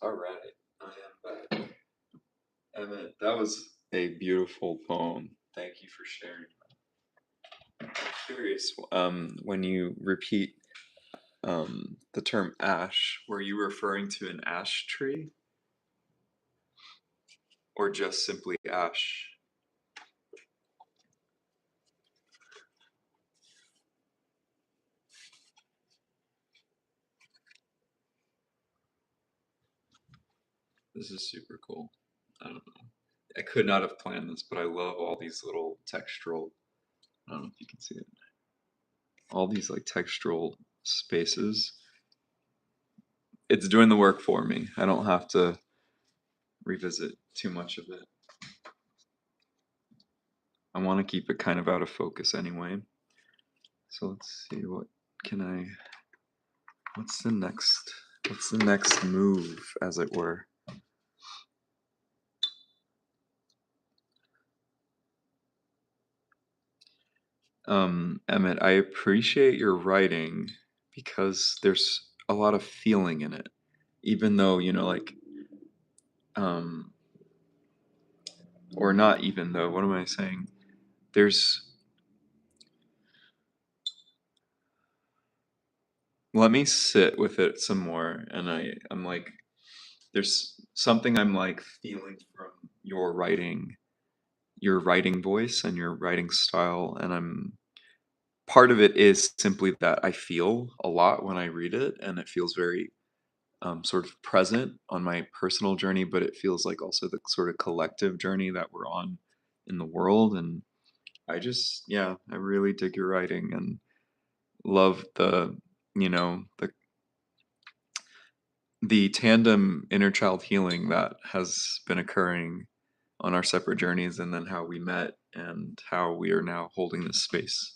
All right, I am back. Emmett, that was a beautiful poem. Thank you for sharing. I'm curious, when you repeat the term ash, were you referring to an ash tree or just simply ash? This is super cool. I don't know. I could not have planned this, but I love all these little textural. I don't know if you can see it. All these like textural spaces. It's doing the work for me. I don't have to revisit too much of it. I want to keep it kind of out of focus anyway. So let's see, can I what's the next move, as it were? Emmett, I appreciate your writing because there's a lot of feeling in it. Even though, like um or not even though, what am I saying? There's Let me sit with it some more, and I'm like, there's something I'm like feeling from your writing voice and your writing style, and I'm part of it is simply that I feel a lot when I read it, and it feels very sort of present on my personal journey, but it feels like also the sort of collective journey that we're on in the world. And yeah, I really dig your writing and love the tandem inner child healing that has been occurring on our separate journeys, and then how we met and how we are now holding this space.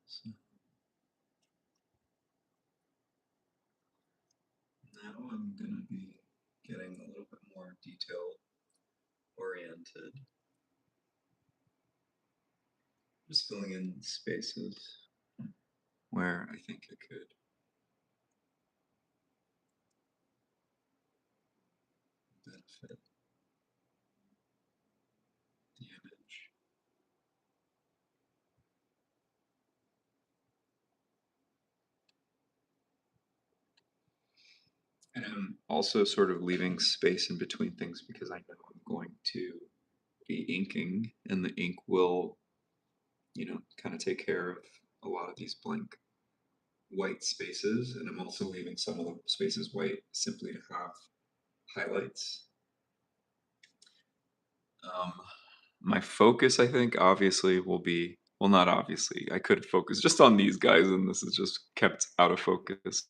So now I'm going to be getting a little bit more detail oriented, just filling in spaces where I think it could benefit the image. And I'm also sort of leaving space in between things because I know I'm going to be inking, and the ink will, kind of take care of a lot of these blank white spaces. And I'm also leaving some of the spaces white simply to have highlights. Um, my focus, I think, obviously will be, well, not obviously. I could focus just on these guys, and this is just kept out of focus.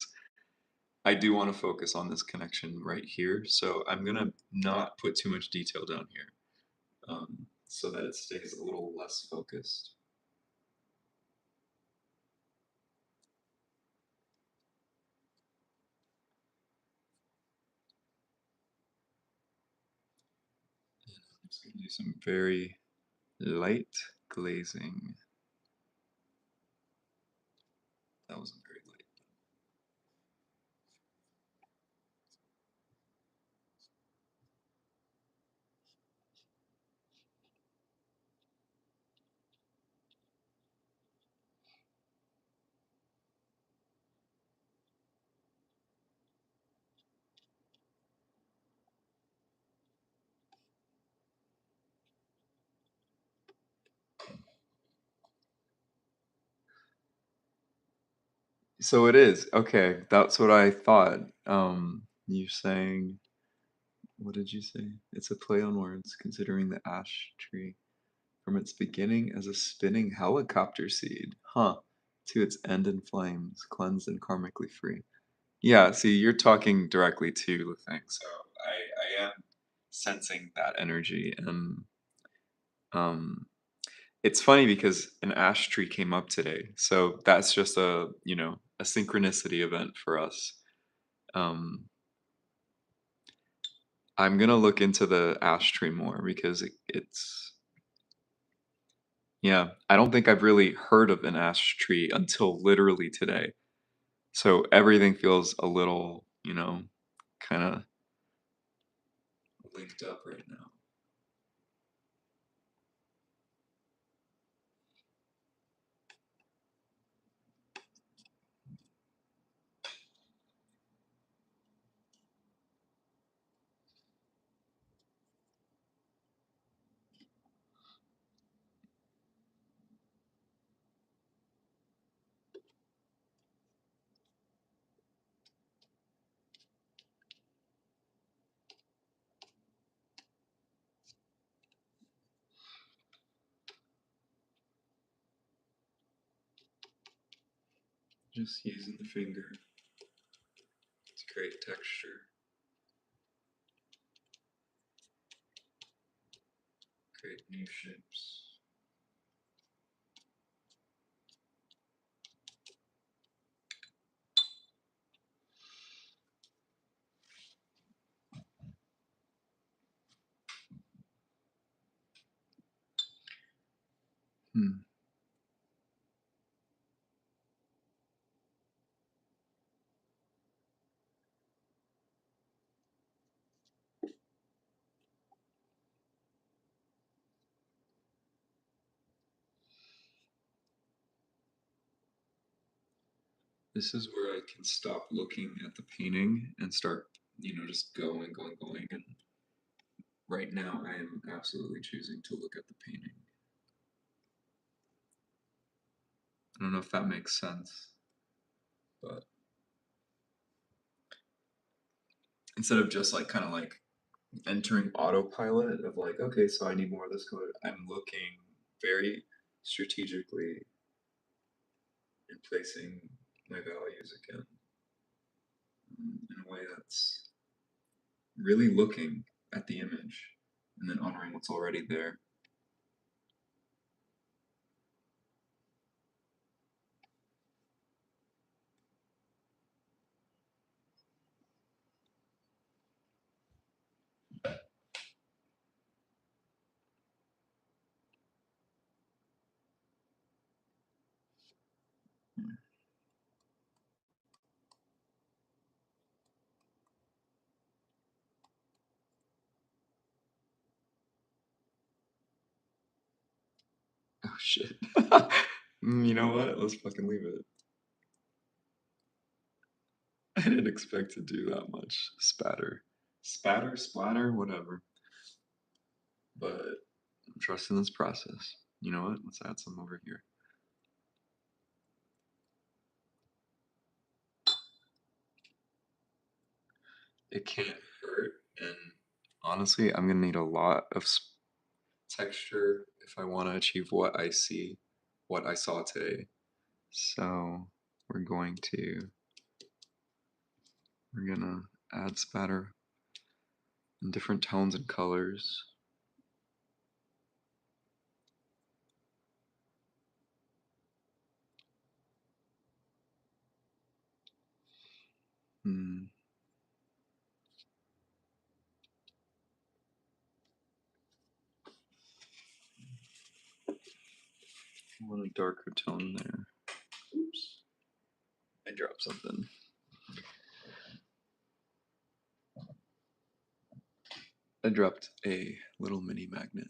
I do want to focus on this connection right here, so I'm gonna not put too much detail down here, so that it stays a little less focused. I'm just gonna do some very light glazing. That wasn't very light. So it is. Okay, that's what I thought. You're saying, what did you say? It's a play on words, considering the ash tree from its beginning as a spinning helicopter seed, huh, to its end in flames, cleansed and karmically free. Yeah, see, you're talking directly to the thing, so I am sensing that energy, and um, It's funny because an ash tree came up today, so that's just a, a synchronicity event for us. Um, I'm gonna look into the ash tree more because it's yeah, I don't think I've really heard of an ash tree until literally today. So everything feels a little, kind of linked up right now. Just using the finger to create texture, create new shapes. Hmm. This is where I can stop looking at the painting and start, just going, going, going. And right now, I am absolutely choosing to look at the painting. I don't know if that makes sense, but instead of just like kind of like entering autopilot of like, okay, so I need more of this color, I'm looking very strategically and placing my values again in a way that's really looking at the image and then honoring what's already there. Oh shit. You know what? Let's fucking leave it. I didn't expect to do that much spatter. Spatter, splatter, whatever. But I'm trusting this process. You know what? Let's add some over here. It can't hurt, and honestly, I'm gonna need a lot of texture if I want to achieve what I see, what I saw today. So we're going to we're gonna add spatter in different tones and colors. Hmm. I want a darker tone there. Oops. I dropped something. I dropped a little mini magnet.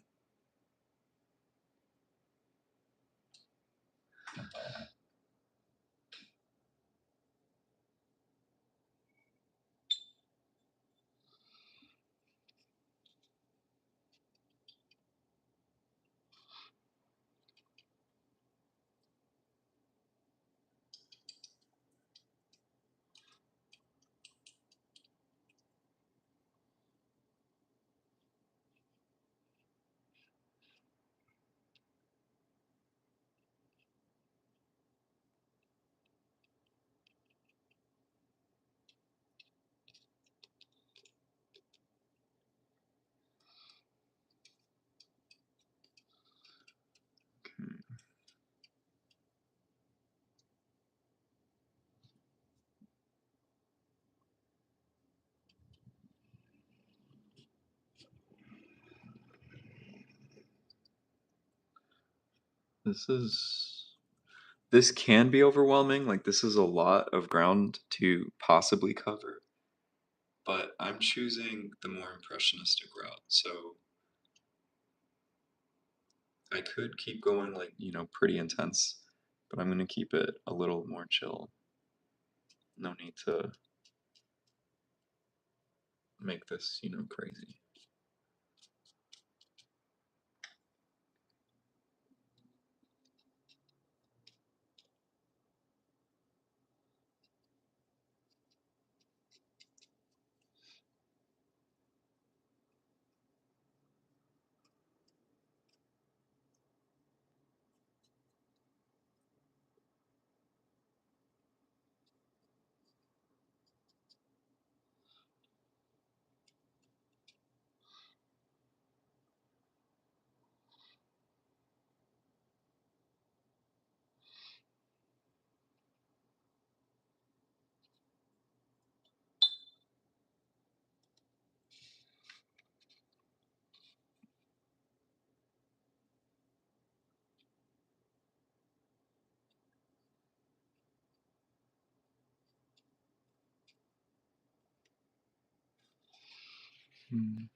This is this can be overwhelming. Like this is a lot of ground to possibly cover, but I'm choosing the more impressionistic route. So I could keep going like, pretty intense, but I'm gonna keep it a little more chill. No need to make this, crazy. Hmm.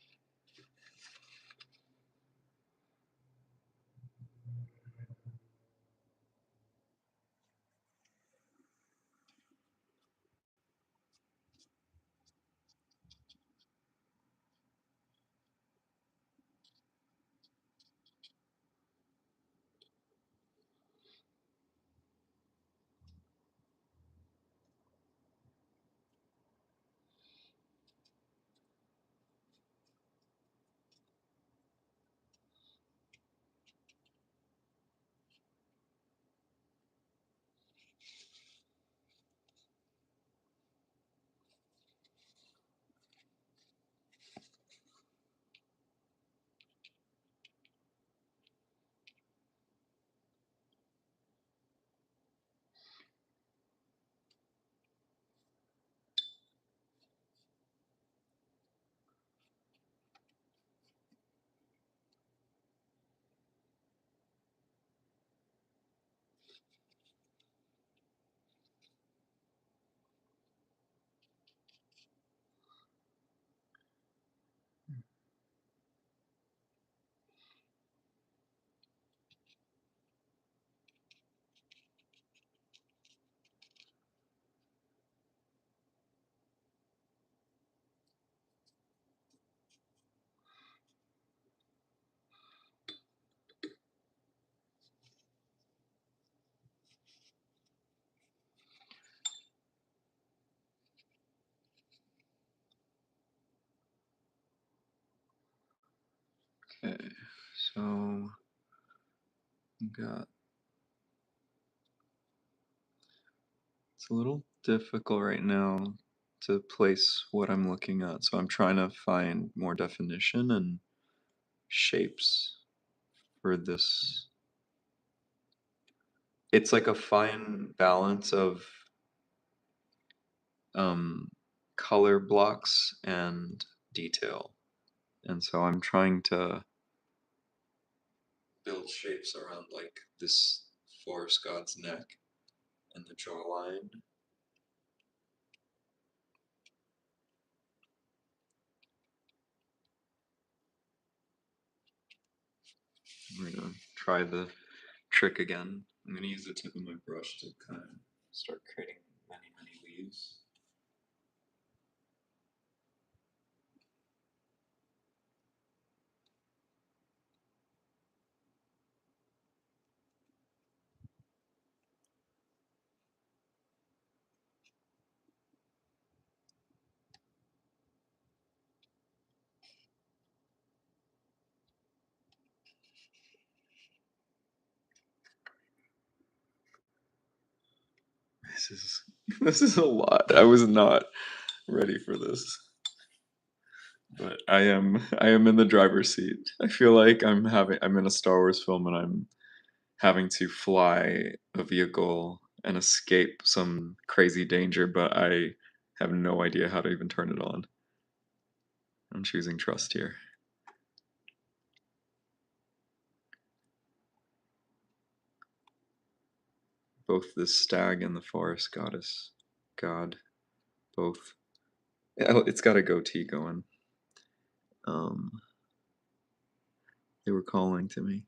Okay, so got it's a little difficult right now to place what I'm looking at, so I'm trying to find more definition and shapes for this. It's like a fine balance of um, color blocks and detail. And so I'm trying to build shapes around like this forest god's neck and the jawline. We're gonna try the trick again. I'm gonna use the tip of my brush to kind of start creating many, many leaves. This is this is a lot. I was not ready for this. But I am in the driver's seat. I feel like I'm in a Star Wars film and I'm having to fly a vehicle and escape some crazy danger, but I have no idea how to even turn it on. I'm choosing trust here. both the stag and the forest goddess, god, both. Oh, it's got a goatee going. Um, they were calling to me.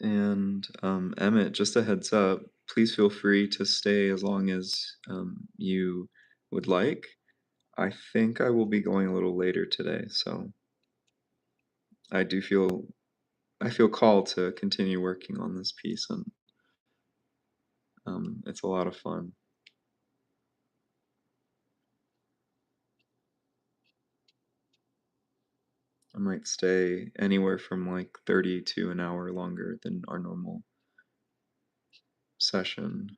And Emmett, just a heads up, please feel free to stay as long as you would like. I think I will be going a little later today, so I do feel called to continue working on this piece, and it's a lot of fun. I might stay anywhere from like 30 to an hour longer than our normal session.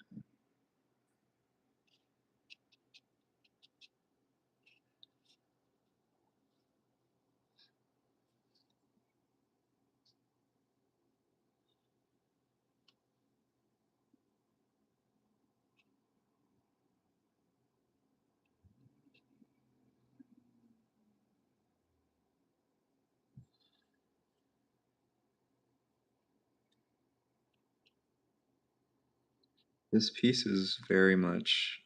This piece is very much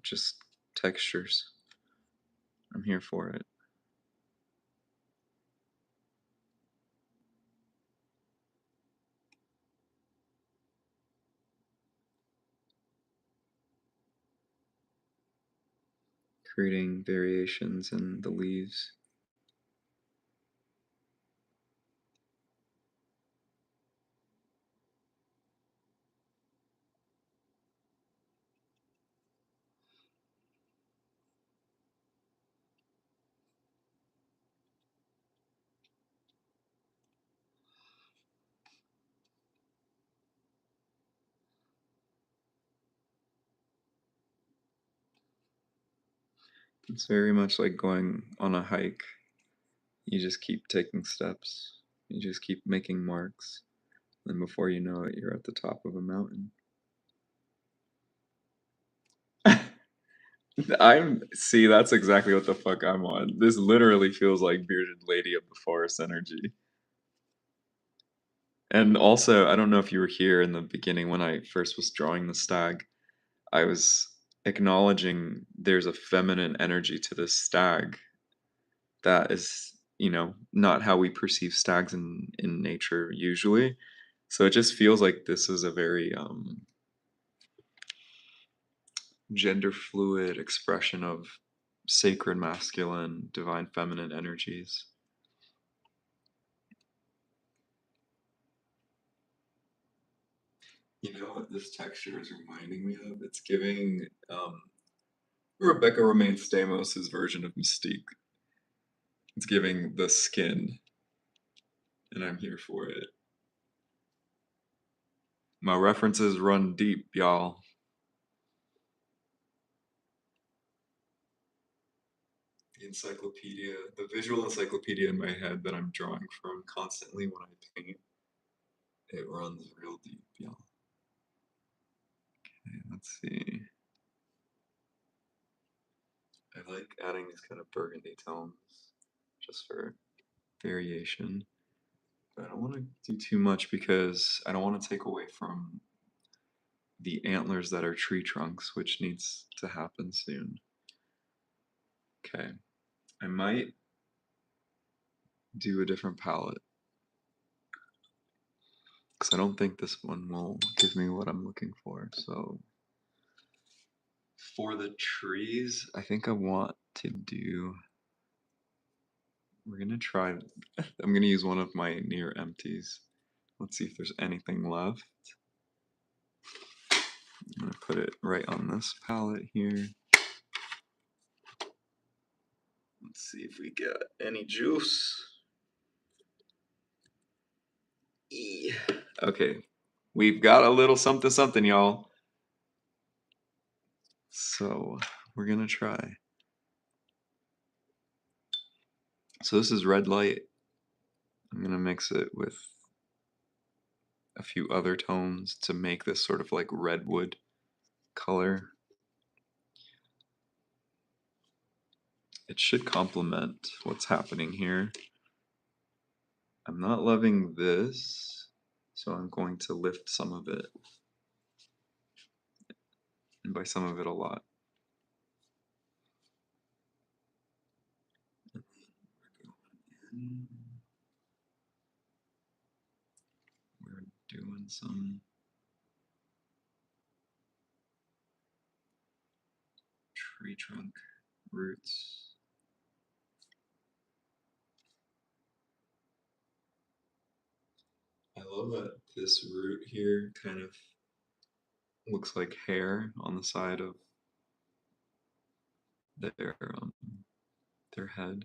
just textures. I'm here for it. Creating variations in the leaves. It's very much like going on a hike. You just keep taking steps. You just keep making marks. And before you know it, you're at the top of a mountain. See, that's exactly what the fuck I'm on. This literally feels like Bearded Lady of the Forest energy. And also, I don't know if you were here in the beginning when I first was drawing the stag. I was acknowledging there's a feminine energy to this stag that is, not how we perceive stags in nature usually. So it just feels like this is a very gender fluid expression of sacred masculine, divine feminine energies. You know what this texture is reminding me of? It's giving Rebecca Romaine Stamos' version of Mystique. It's giving the skin, and I'm here for it. My references run deep, y'all. The encyclopedia, the visual encyclopedia in my head that I'm drawing from constantly when I paint, it runs real deep, y'all. Okay, let's see. I like adding these kind of burgundy tones just for variation. But I don't want to do too much because I don't want to take away from the antlers that are tree trunks, which needs to happen soon. Okay, I might do a different palette because I don't think this one will give me what I'm looking for. So for the trees, I think I want to do. We're gonna try. I'm gonna use one of my near empties. Let's see if there's anything left. I'm gonna put it right on this palette here. Let's see if we get any juice. Okay, we've got a little something something, y'all. So we're gonna try. So this is red light. I'm gonna mix it with a few other tones to make this sort of like redwood color. It should complement what's happening here. I'm not loving this, so I'm going to lift some of it. And by some of it, a lot. And then we're doing some tree trunk roots. I love that this root here kind of looks like hair on the side of their head.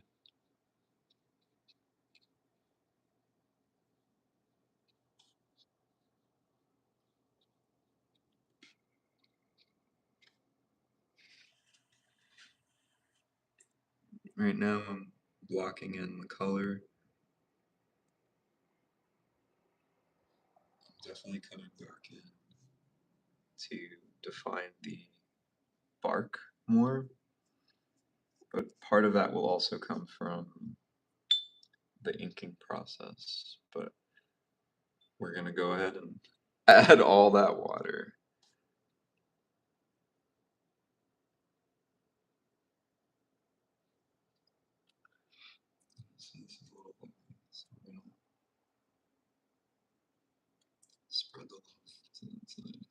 Right now I'm blocking in the color. I'm definitely coming back in to define the bark more, but part of that will also come from the inking process. But we're gonna go ahead and add all that water. So this is a little bit, so I'm gonna spread the love to that side.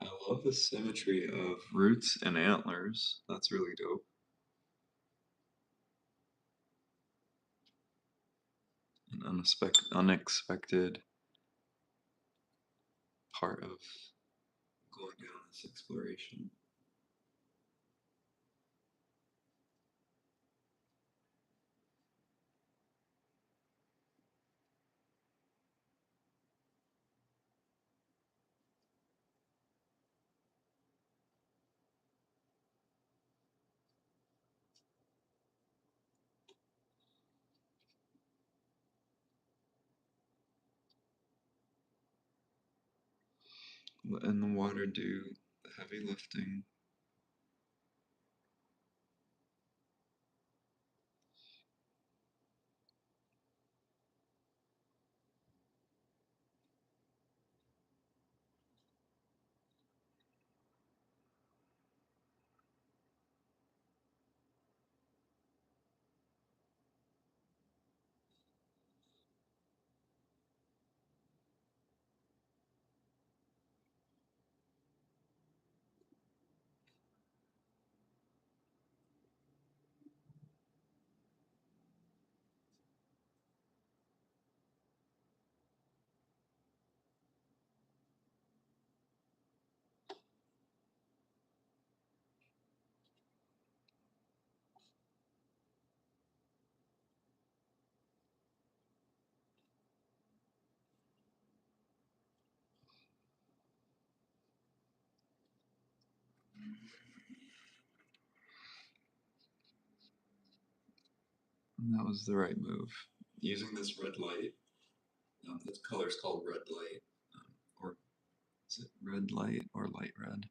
I love the symmetry of roots and antlers. That's really dope. An unexpected part of going down this exploration. Letting the water do the heavy lifting. And that was the right move. Using this red light, this color is called red light, or is it red light or light red?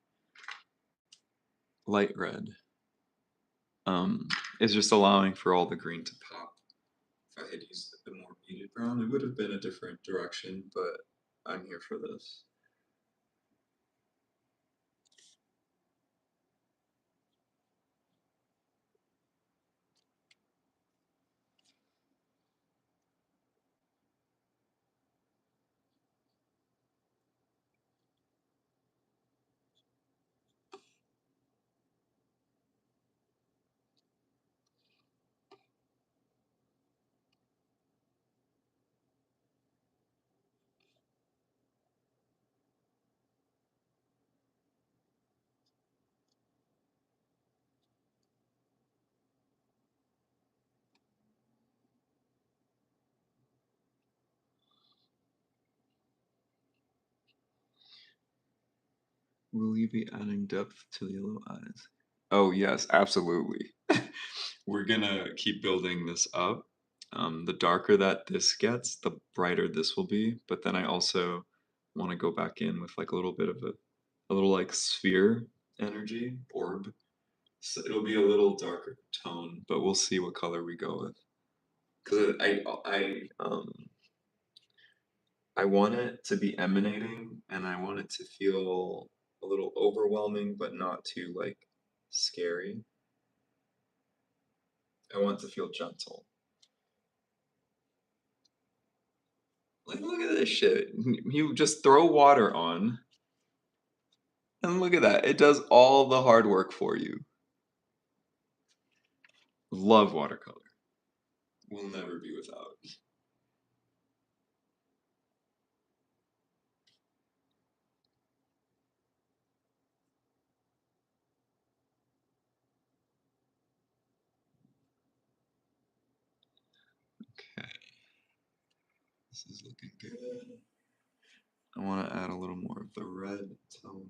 Light red. Is just allowing for all the green to pop. If I had used a more muted brown, it would have been a different direction, but I'm here for this. Will you be adding depth to the yellow eyes? Oh, yes, absolutely. We're gonna keep building this up. The darker that this gets, the brighter this will be. But then I also want to go back in with like a little bit of a little like sphere energy, orb. So it'll be a little darker tone, but we'll see what color we go with. Because I want it to be emanating, and I want it to feel a little overwhelming, but not too like scary. I want it to feel gentle. Like, look at this shit. You just throw water on, and look at that. It does all the hard work for you. Love watercolor. Will never be without. Okay, this is looking good. I want to add a little more of the red tone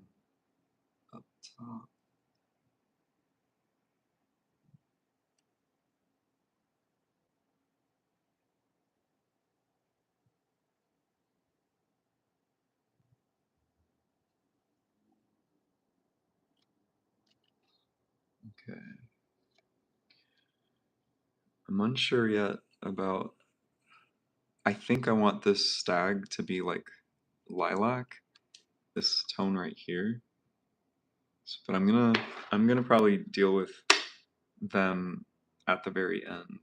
up top. Okay. I'm unsure yet about. I think I want this stag to be like lilac, this tone right here. But I'm gonna probably deal with them at the very end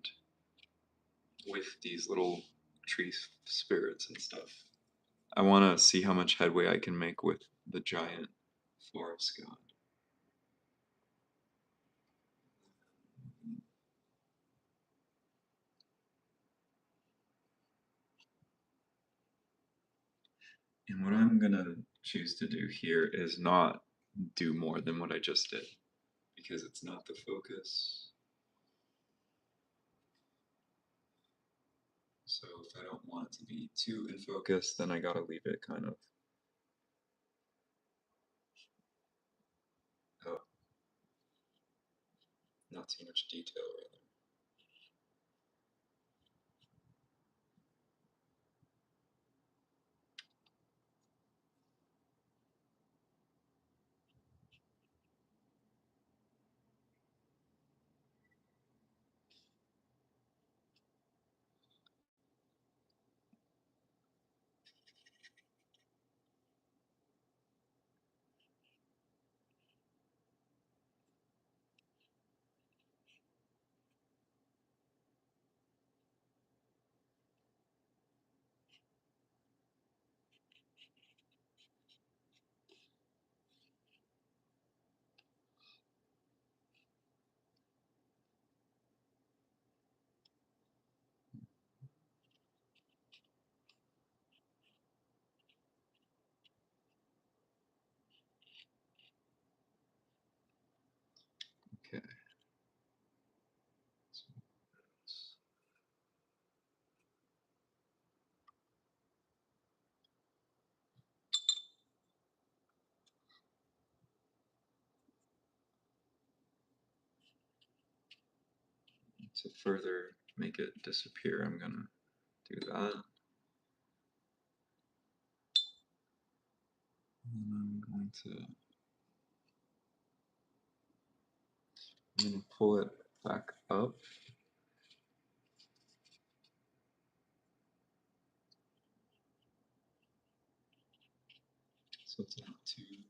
with these little tree spirits and stuff. I want to see how much headway I can make with the giant forest god. And what I'm gonna choose to do here is not do more than what I just did because it's not the focus. So if I don't want it to be too in focus, then I gotta leave it kind of not too much detail rather. Okay. To further make it disappear, I'm gonna do that. And I'm gonna pull it back up. So it's not too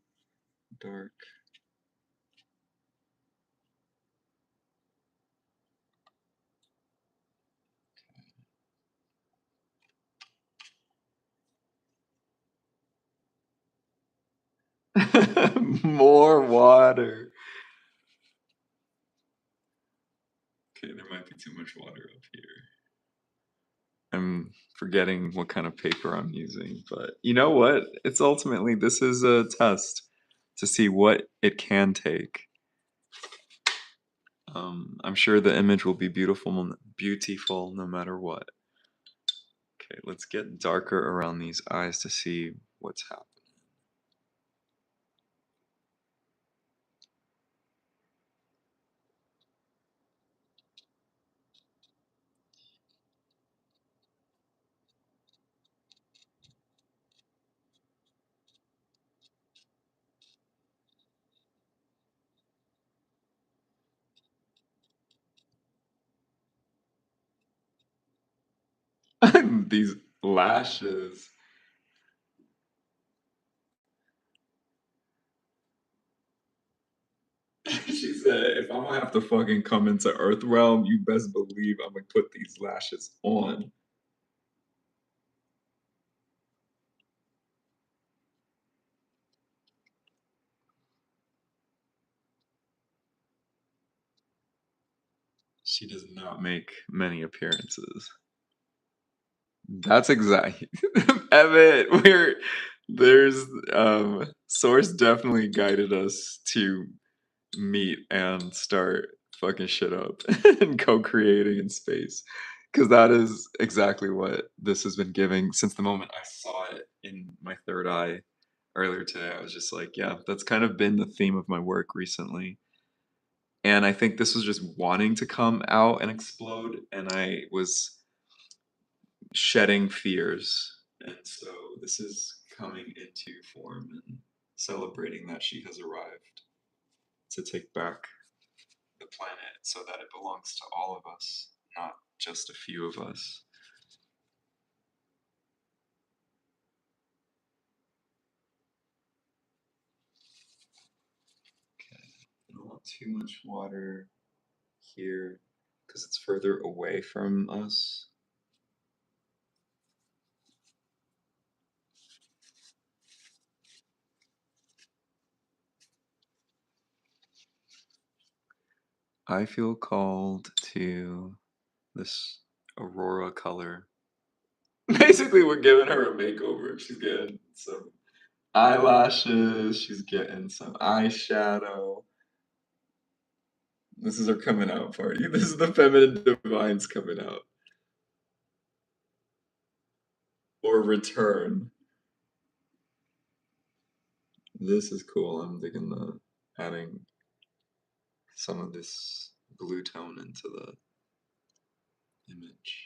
dark. More water. Okay, there might be too much water up here. I'm forgetting what kind of paper I'm using, but you know what? It's ultimately this is a test to see what it can take. I'm sure the image will be beautiful no matter what. Okay, let's get darker around these eyes to see what's happening. These lashes. She said, if I'm gonna have to fucking come into Earthrealm, you best believe I'm gonna put these lashes on. She does not make many appearances. That's exactly Emmett, there's Source definitely guided us to meet and start fucking shit up and co-creating in space. Because that is exactly what this has been giving since the moment I saw it in my third eye earlier today. I was just like, yeah, that's kind of been the theme of my work recently. And I think this was just wanting to come out and explode, and I was shedding fears. And so this is coming into form and celebrating that she has arrived to take back the planet so that it belongs to all of us, not just a few of us. Okay. I don't want too much water here because it's further away from us. I feel called to this Aurora color. Basically, we're giving her a makeover. She's getting some eyelashes, she's getting some eyeshadow. This is her coming out party. This is the feminine divines coming out. Or return. This is cool. I'm digging the adding some of this blue tone into the image.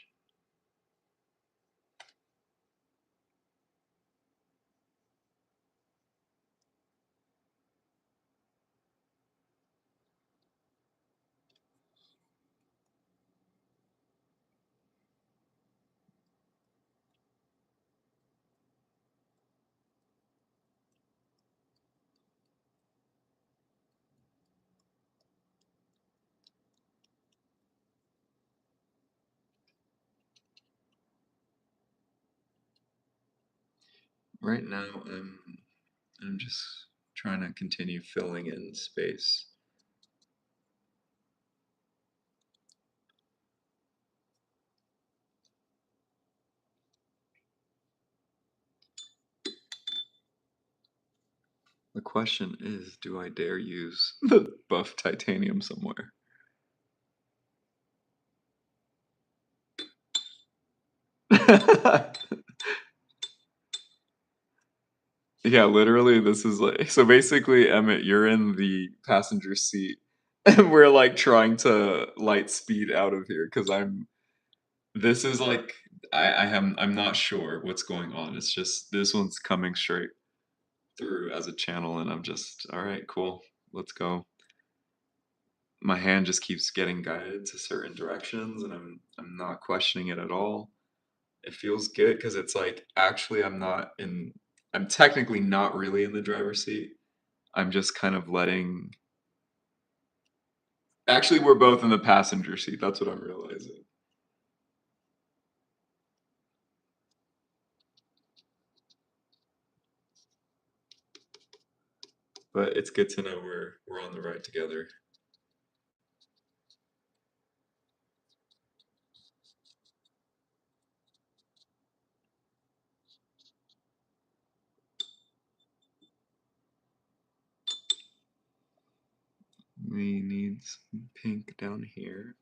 Right now, I'm just trying to continue filling in space. The question is, do I dare use the buff titanium somewhere? Yeah, literally, this is like so basically, Emmett, you're in the passenger seat, and we're like trying to light speed out of here because I'm. This is like I'm not sure what's going on. It's just this one's coming straight through as a channel, and I'm just all right, cool, let's go. My hand just keeps getting guided to certain directions, and I'm not questioning it at all. It feels good because it's like actually I'm not in. I'm technically not really in the driver's seat. I'm just kind of letting. Actually, we're both in the passenger seat. That's what I'm realizing. But it's good to know we're on the ride together. We need some pink down here.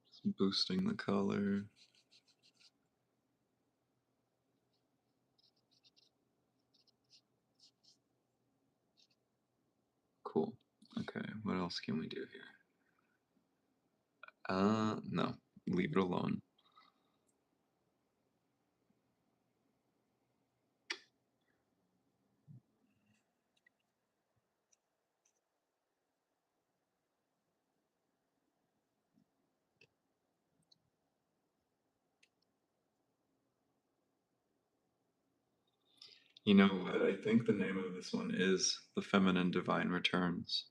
Some boosting the color. Cool. Okay, what else can we do here? No. Leave it alone. You know what? I think the name of this one is The Feminine Divine Returns.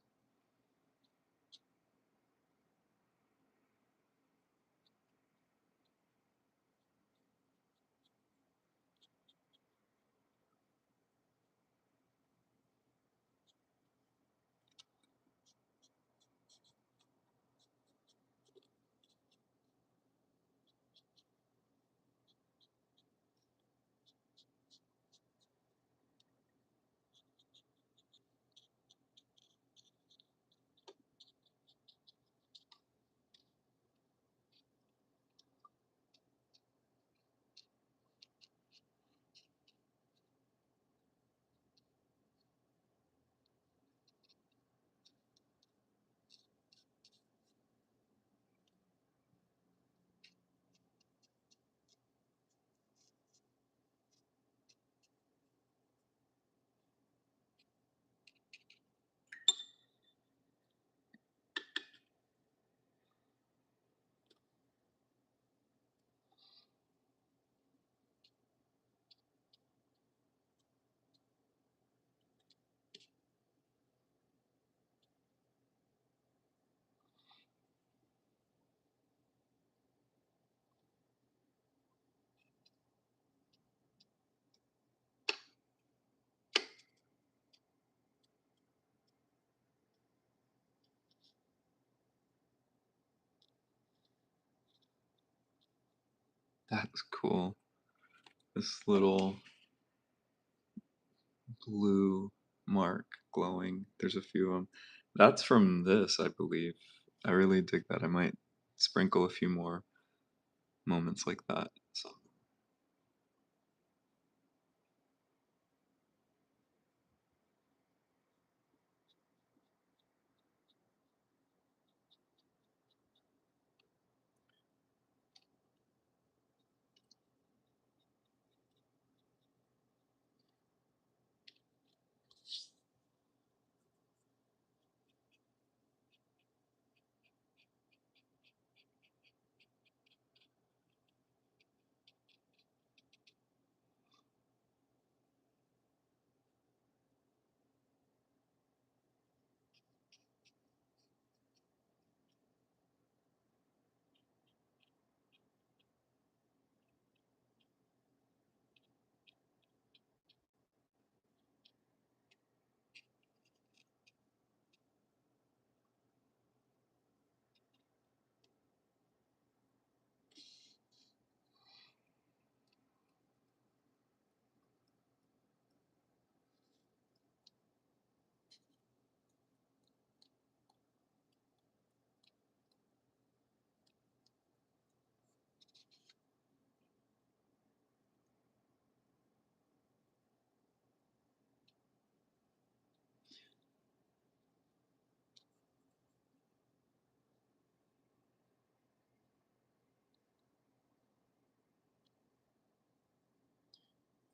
That's cool. This little blue mark glowing. There's a few of them. That's from this, I believe. I really dig that. I might sprinkle a few more moments like that. So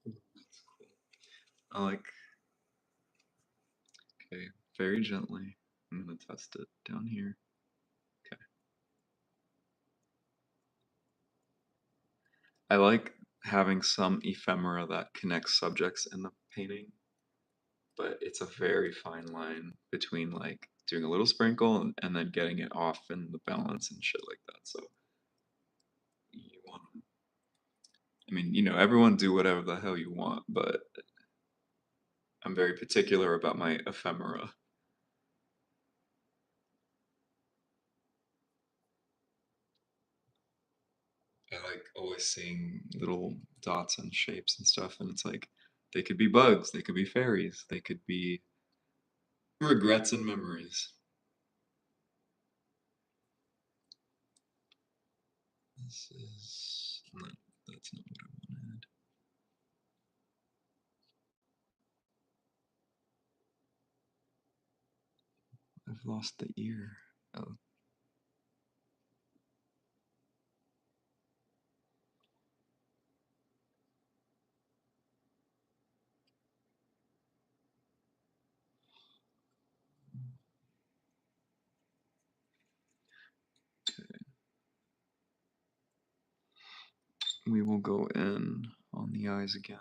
that's cool. I like, okay, very gently. I'm gonna test it down here. Okay. I like having some ephemera that connects subjects in the painting, but it's a very fine line between like doing a little sprinkle and then getting it off in the balance and shit like that. So you want, I mean, everyone do whatever the hell you want, but I'm very particular about my ephemera. I like always seeing little dots and shapes and stuff, and it's like they could be bugs, they could be fairies, they could be regrets and memories. This is not, that's not what I wanted. I've lost the ear. Oh, we will go in on the eyes again.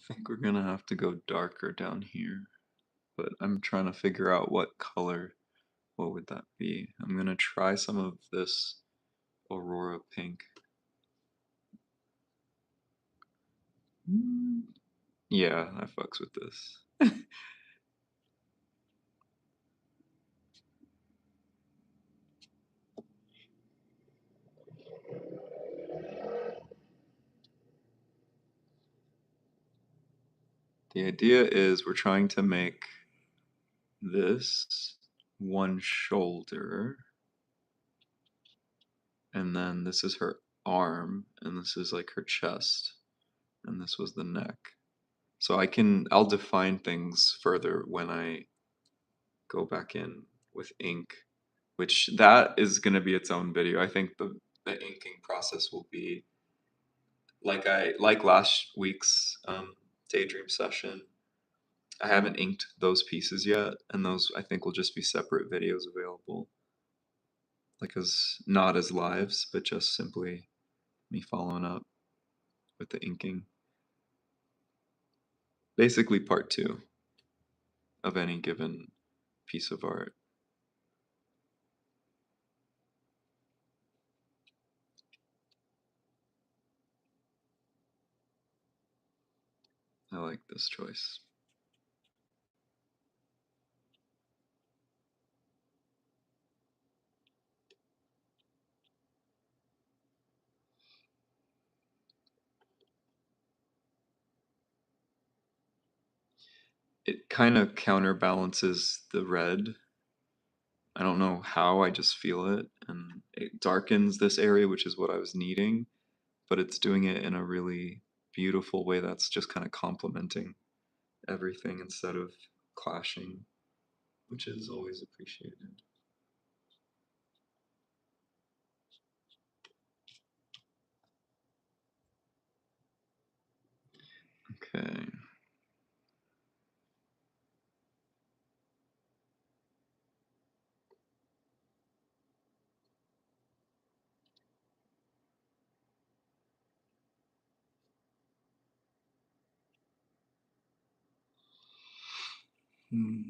think we're gonna have to go darker down here, but I'm trying to figure out what color. What would that be? I'm gonna try some of this Aurora pink. Mm, yeah, I fucks with this. The idea is we're trying to make this one shoulder, and then this is her arm, and this is like her chest, and this was the neck. So I'll define things further when I go back in with ink, which that is going to be its own video. I think the inking process will be like last week's Daydream session. I haven't inked those pieces yet, and those I think will just be separate videos available, like as not as lives, but just simply me following up with the inking. Basically, part two of any given piece of art. I like this choice. It kind of counterbalances the red. I don't know how, I just feel it. And it darkens this area, which is what I was needing, but it's doing it in a really beautiful way that's just kind of complementing everything instead of clashing, which is always appreciated. Okay. Hmm.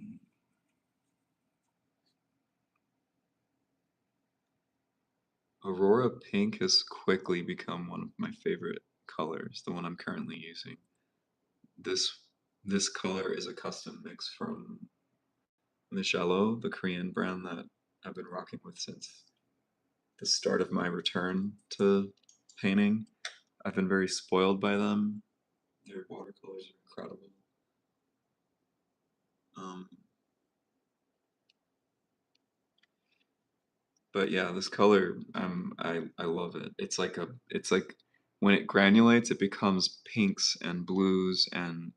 Aurora Pink has quickly become one of my favorite colors, the one I'm currently using. This this color is a custom mix from Mijello, the Korean brand that I've been rocking with since the start of my return to painting. I've been very spoiled by them. Their watercolors are incredible. Um, but yeah, this color, I love it. It's like when it granulates, it becomes pinks and blues and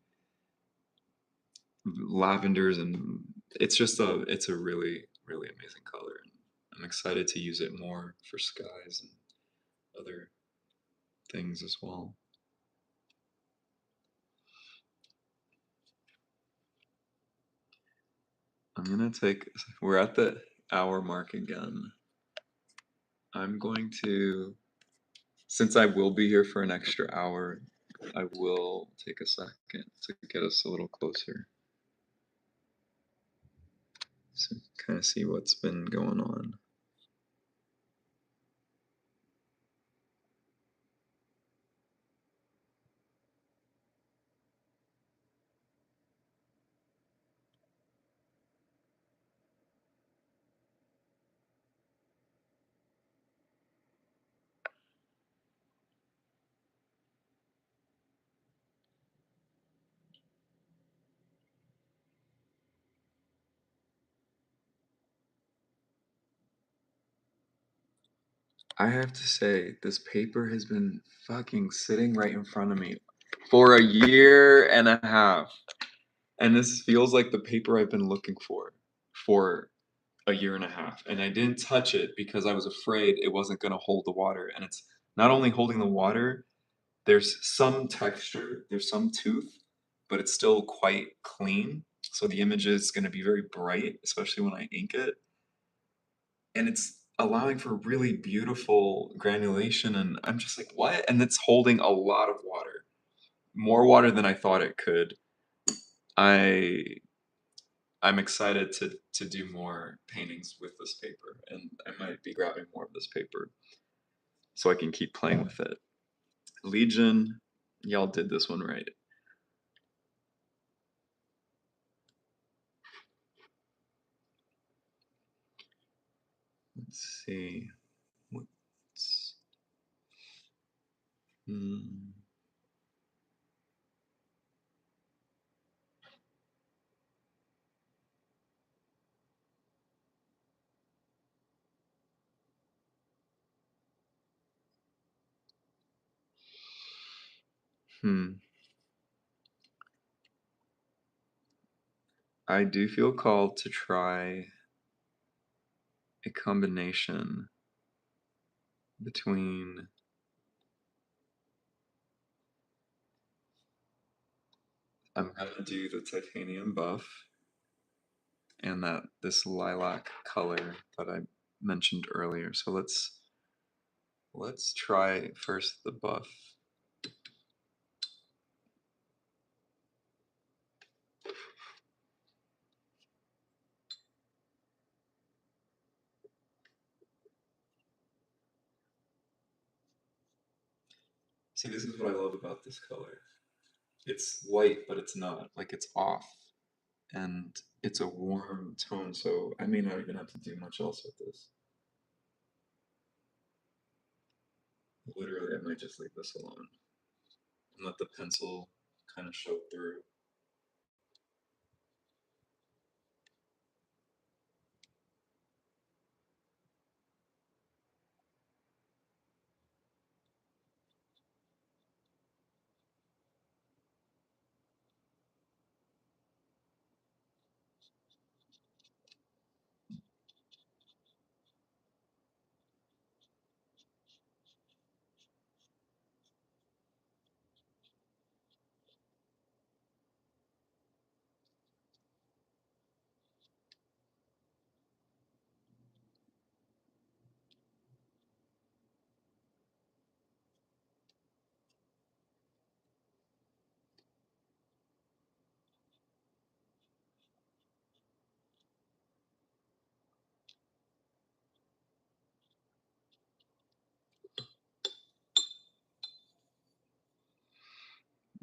lavenders, and it's a really amazing color. And I'm excited to use it more for skies and other things as well. I'm gonna take. We're at the hour mark again. I'm going to, since I will be here for an extra hour, I will take a second to get us a little closer. So kind of see what's been going on. I have to say, this paper has been fucking sitting right in front of me for a year and a half. And this feels like the paper I've been looking for a year and a half. And I didn't touch it because I was afraid it wasn't going to hold the water. And it's not only holding the water, there's some texture, there's some tooth, but it's still quite clean. So the image is going to be very bright, especially when I ink it. And it's allowing for really beautiful granulation. And I'm just like, what? And it's holding a lot of water. more water than I thought it could. I I'm excited to do more paintings with this paper, and I might be grabbing more of this paper so I can keep playing with it. Legion, y'all did this one right. Let's see. What's hmm. Hmm. I do feel called to try a combination between I'm gonna do the titanium buff and that this lilac color that I mentioned earlier. So let's try first the buff. See, this is what I love about this color. It's white, but it's not. Like it's off. And it's a warm tone, so I may not even have to do much else with this. Literally, I might just leave this alone and let the pencil kind of show through.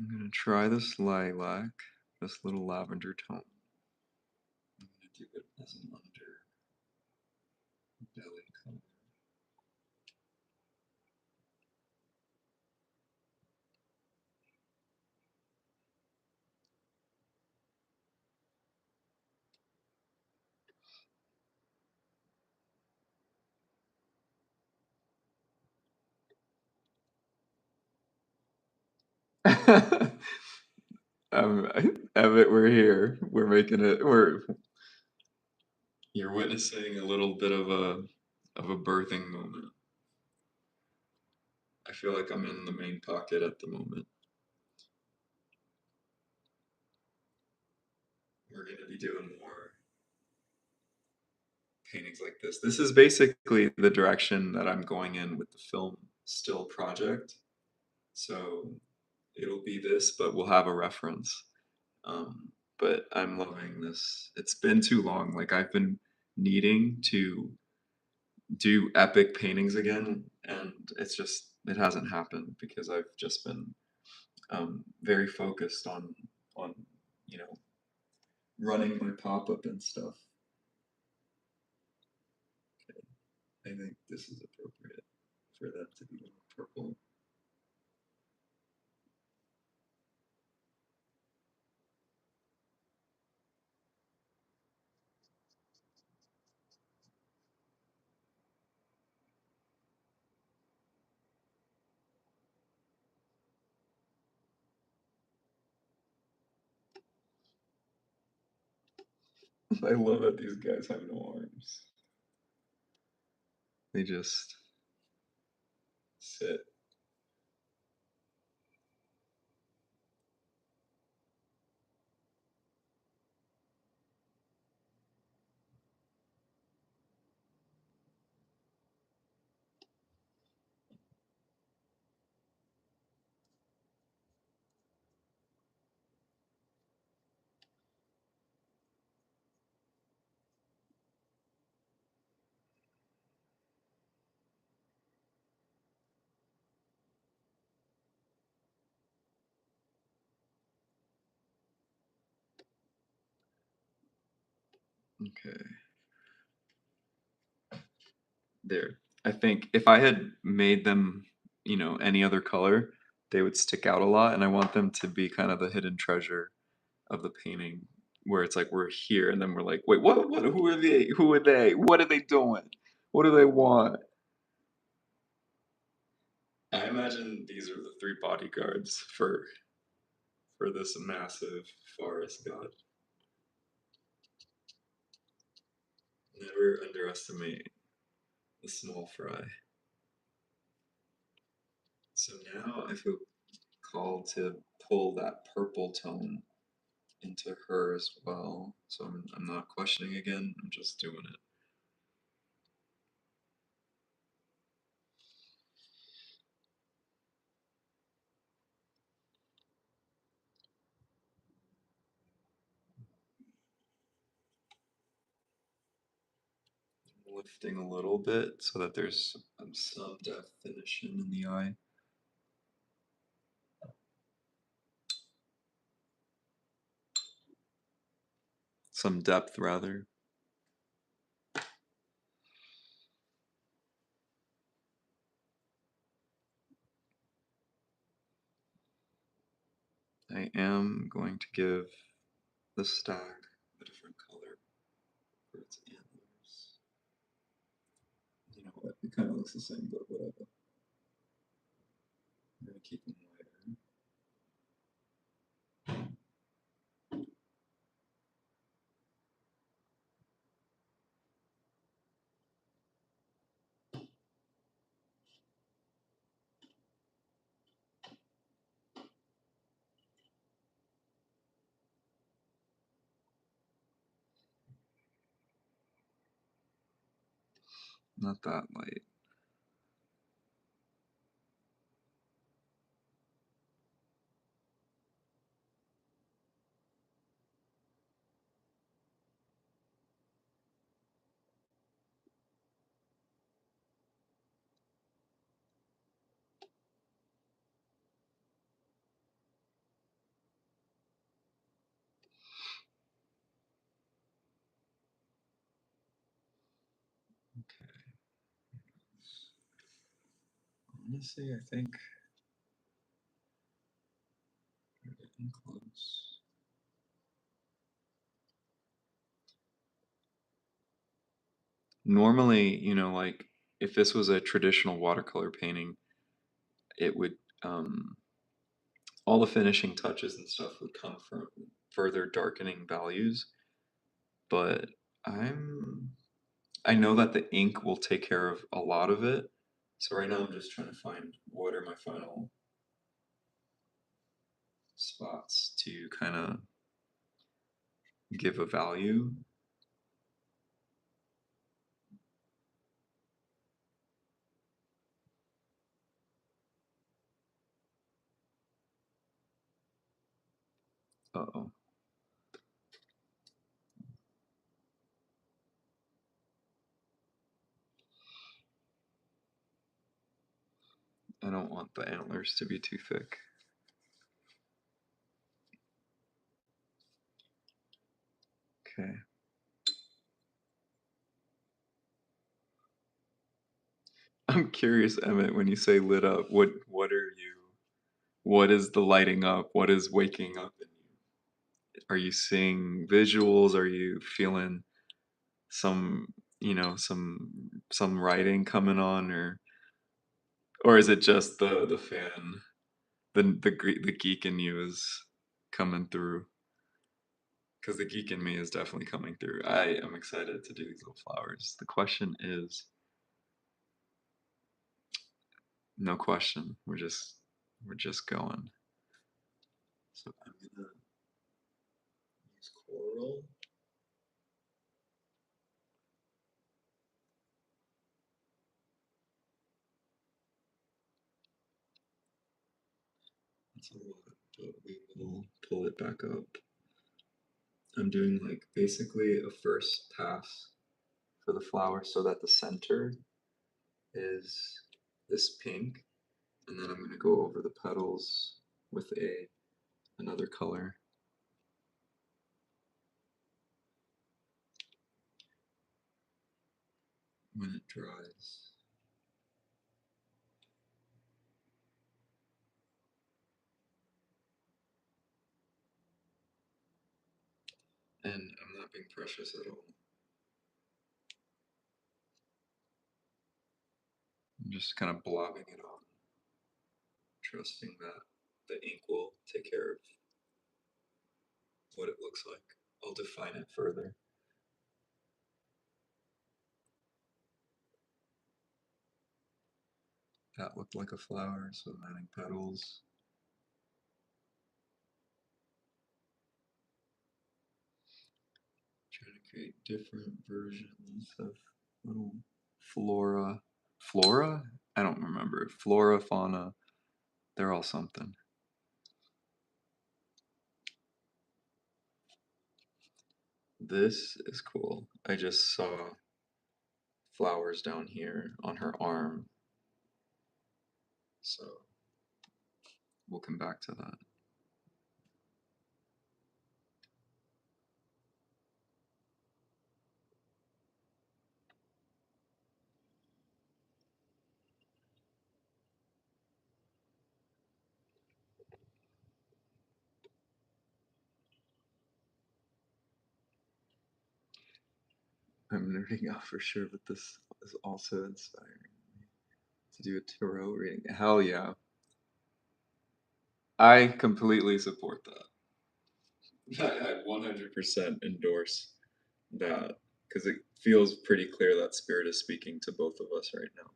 I'm gonna try this lilac, this little lavender tone. I'm gonna do it as an underbelly color. Emmett, we're here. We're making it. You're witnessing a little bit of a birthing moment. I feel like I'm in the main pocket at the moment. We're gonna be doing more paintings like this. This is basically the direction that I'm going in with the film still project. So it'll be this, but we'll have a reference. But I'm loving this. It's been too long. Like I've been needing to do epic paintings again, and it hasn't happened because I've just been very focused on you know running my pop up and stuff. I think this is appropriate for that to be purple. I love that these guys have no arms. They just sit. Okay. There. I think if I had made them, any other color, they would stick out a lot, and I want them to be kind of the hidden treasure of the painting, where it's like we're here, and then we're like, wait, what? What? Who are they? Who are they? What are they doing? What do they want? I imagine these are the three bodyguards for this massive forest god. Never underestimate the small fry. So now I feel called to pull that purple tone into her as well. So I'm not questioning again, I'm just doing it. Lifting a little bit so that there's some definition in the eye. Some depth, rather. I am going to give the stag a different color for its antlers. You know what? It kind of looks the same, but whatever. I'm going to keep them lighter. Not that light. Okay. Honestly, I think we're getting close. Normally, like if this was a traditional watercolor painting, it would all the finishing touches and stuff would come from further darkening values, but I'm I know that the ink will take care of a lot of it. So right now I'm just trying to find what are my final spots to kind of give a value. Uh-oh. I don't want the antlers to be too thick. Okay. I'm curious, Emmett, when you say lit up, what is the lighting up? What is waking up in you? Are you seeing visuals? Are you feeling some, some writing coming on, or is it just the fan, the geek in you is coming through? Because the geek in me is definitely coming through. I am excited to do these little flowers. The question is, no question. We're just going. So I'm gonna use coral. That's a lot, but we will pull it back up. I'm doing like basically a first pass for the flower so that the center is this pink, and then I'm going to go over the petals with another color. when it dries. And I'm not being precious at all. I'm just kind of blobbing it on, trusting that the ink will take care of what it looks like. I'll define it further. That looked like a flower, so I'm adding petals. Trying to create different versions of little flora. Flora? I don't remember. Flora, fauna, they're all something. This is cool. I just saw flowers down here on her arm, so we'll come back to that. I'm nerding out for sure, but this is also inspiring me to do a tarot reading. Hell yeah. I completely support that. I 100% endorse that because it feels pretty clear that spirit is speaking to both of us right now.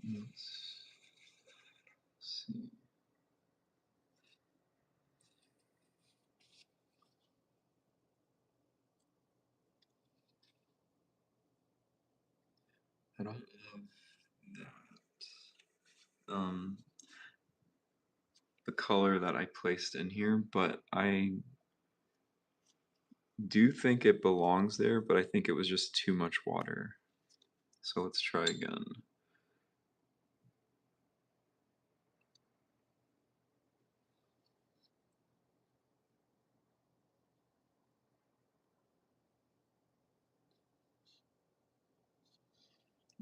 Let's see. I don't have that. The color that I placed in here, but I do think it belongs there, but I think it was just too much water. So let's try again.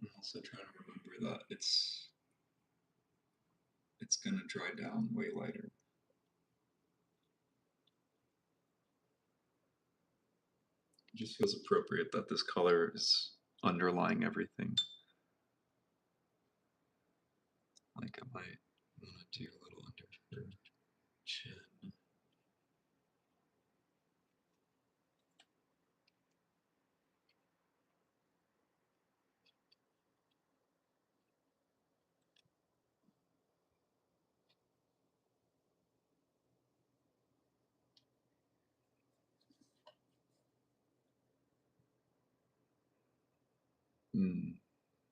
I'm also trying to remember that it's gonna dry down way lighter. It just feels appropriate that this color is underlying everything. Like I might want to do a little under her chin.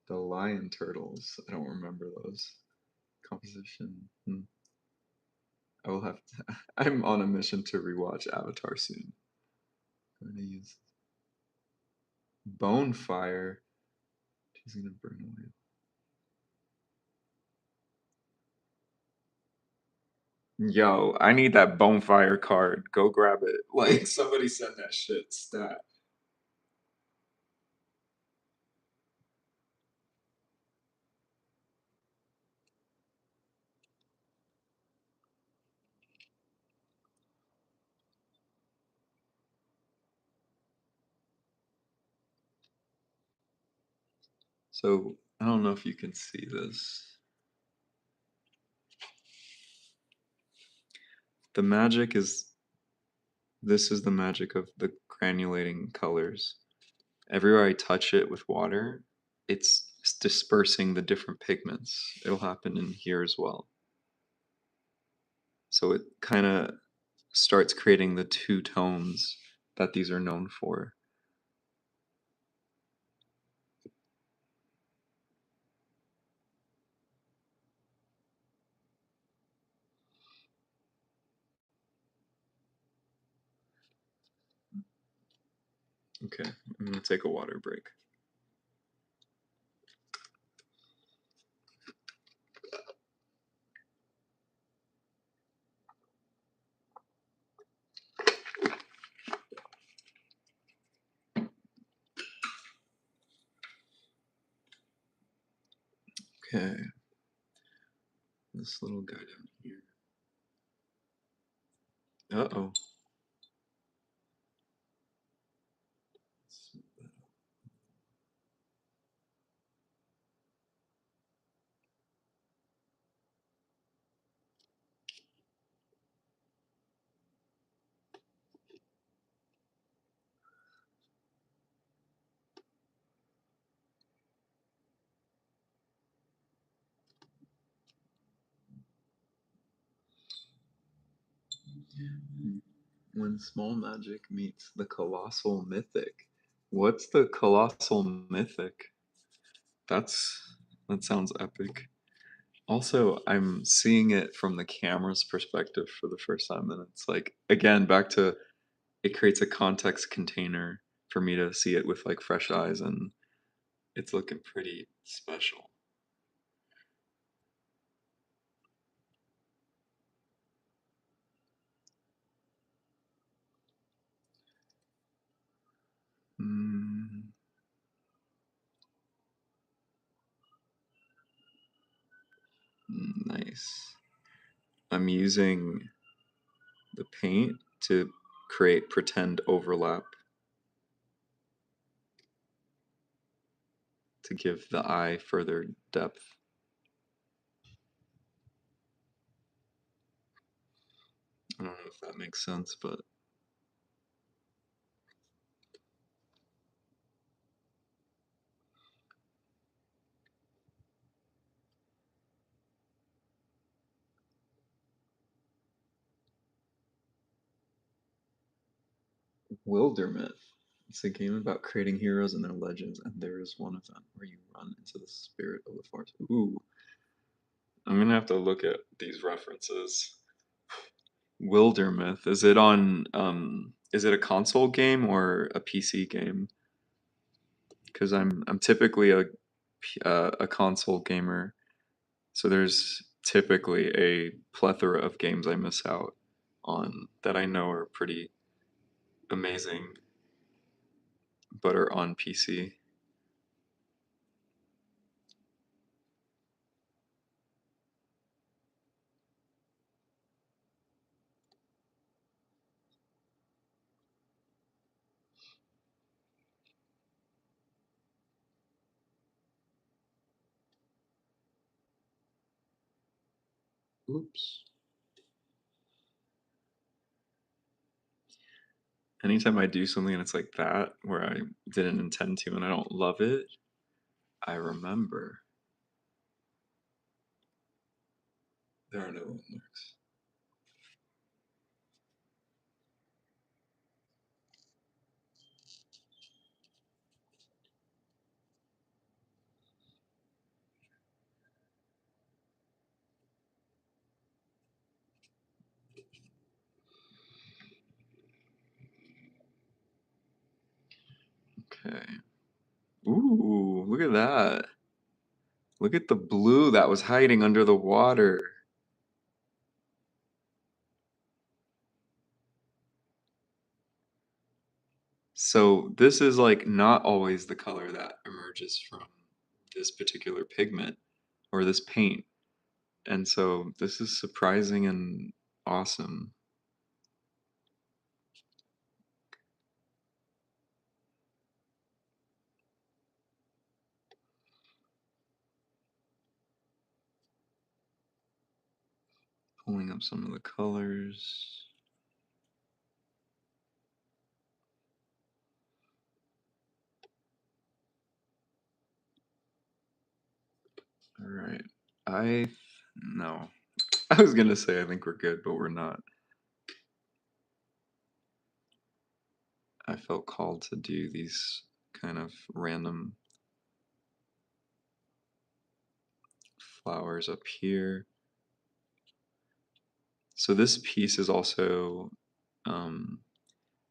The lion turtles. I don't remember those. Composition. I will have to. I'm on a mission to rewatch Avatar soon. I'm gonna use Bonefire. She's gonna burn away. Yo, I need that Bonefire card. Go grab it. Like, somebody send that shit stat. So, I don't know if you can see this. The magic is this is the magic of the granulating colors. Everywhere I touch it with water, it's dispersing the different pigments. It'll happen in here as well. So it kind of starts creating the two tones that these are known for. Okay, I'm gonna take a water break. Okay, this little guy down here. Uh-oh. When small magic meets the colossal mythic. What's the colossal mythic? That sounds epic. Also, I'm seeing it from the camera's perspective for the first time, and it's like again back to it creates a context container for me to see it with like fresh eyes, and it's looking pretty special. Mm, nice. I'm using the paint to create pretend overlap to give the eye further depth. I don't know if that makes sense, but Wildermyth. It's a game about creating heroes and their legends, and there is one event where you run into the spirit of the forest. Ooh, I'm gonna have to look at these references. Wildermyth. Is it on? Is it a console game or a PC game? Because I'm typically a console gamer, so there's typically a plethora of games I miss out on that I know are pretty amazing, but are on PC. Oops. Anytime I do something and it's like that, where I didn't intend to and I don't love it, I remember there are no landmarks. Okay. Ooh, look at that. Look at the blue that was hiding under the water. So this is like not always the color that emerges from this particular pigment or this paint. And so this is surprising and awesome. Pulling up some of the colors. All right. I no. I was gonna say I think we're good, but we're not. I felt called to do these kind of random flowers up here. So this piece is also, um,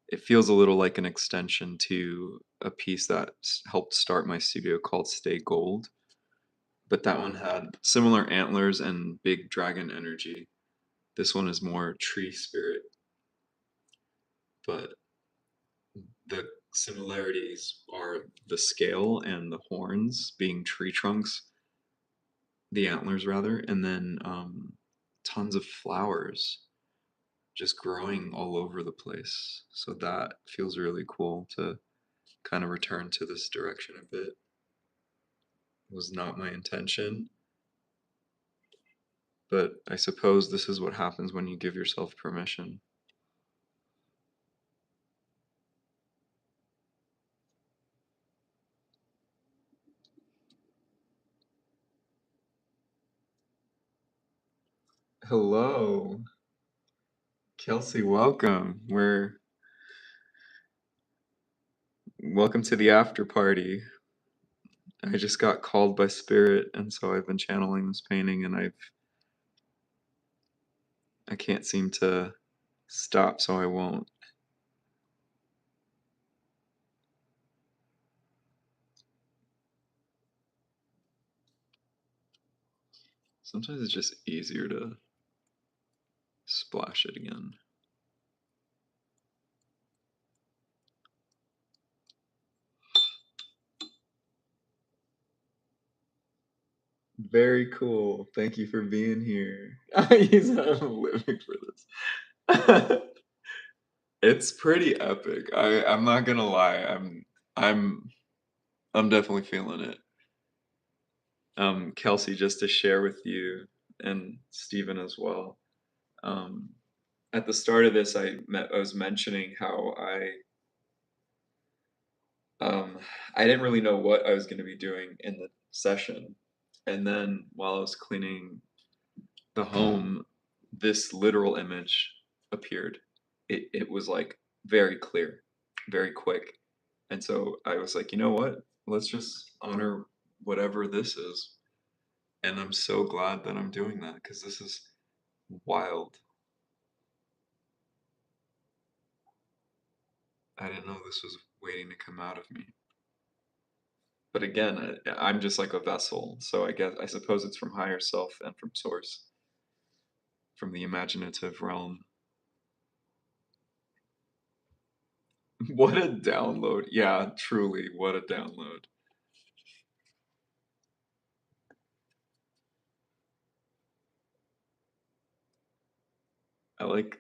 it feels a little like an extension to a piece that helped start my studio called Stay Gold. But that one had similar antlers and big dragon energy. This one is more tree spirit, but the similarities are the scale and the horns being tree trunks, the antlers rather, and then tons of flowers just growing all over the place. So that feels really cool to kind of return to this direction a bit. It was not my intention, but I suppose this is what happens when you give yourself permission. Hello, Kelsey, welcome. Welcome to the after party. I just got called by spirit, and so I've been channeling this painting, and I can't seem to stop, so I won't. Sometimes it's just easier to splash it again. Very cool. Thank you for being here. He's living for this. It's pretty epic. I'm not gonna lie. I'm I'm definitely feeling it. Kelsey, just to share with you and Stephen as well. Um, at the start of this, I was mentioning how um, I didn't really know what I was going to be doing in the session, and then while I was cleaning the home, this literal image appeared. It was like very clear, very quick, and so I was like, you know what? Let's just honor whatever this is, and I'm so glad that I'm doing that because this is wild. I didn't know this was waiting to come out of me. But again, I'm just like a vessel, so I suppose it's from higher self and from source, from the imaginative realm. What a download. Yeah, truly, what a download. I like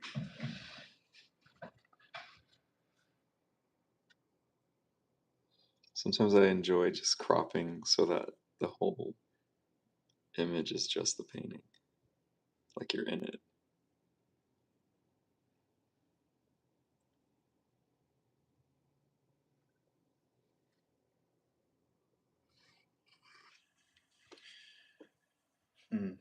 sometimes I enjoy just cropping so that the whole image is just the painting, like you're in it. Hmm.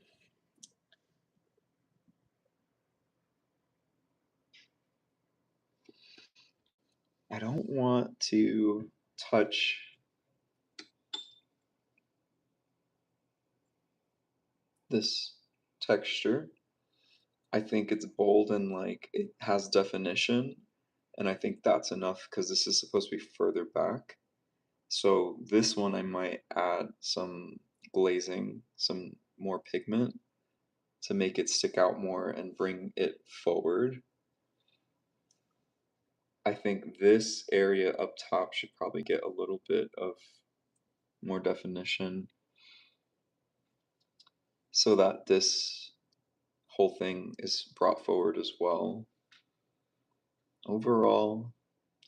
I don't want to touch this texture. I think it's bold and like it has definition, and I think that's enough because this is supposed to be further back. So this one I might add some glazing, some more pigment to make it stick out more and bring it forward. I think this area up top should probably get a little bit of more definition so that this whole thing is brought forward as well. Overall,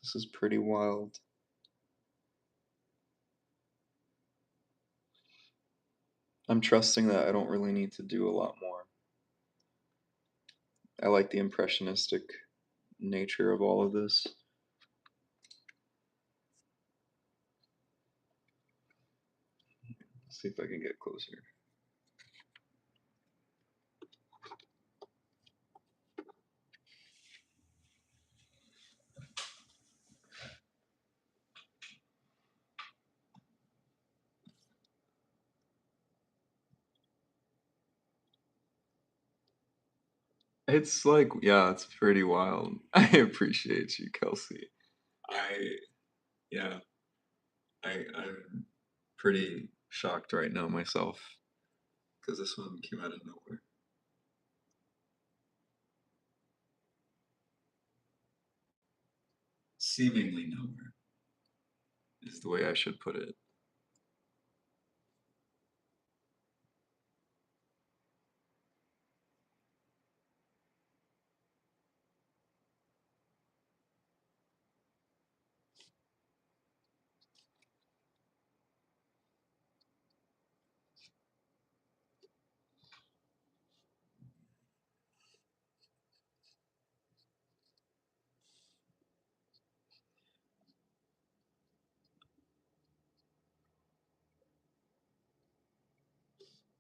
this is pretty wild. I'm trusting that I don't really need to do a lot more. I like the impressionistic nature of all of this. Let's see if I can get closer. It's like, yeah, it's pretty wild. I appreciate you, Kelsey. I, yeah, I'm pretty shocked right now myself because this one came out of nowhere. Seemingly nowhere is the way I should put it.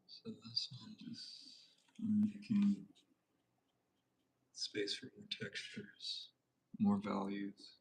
So this one just making space for more textures, more values.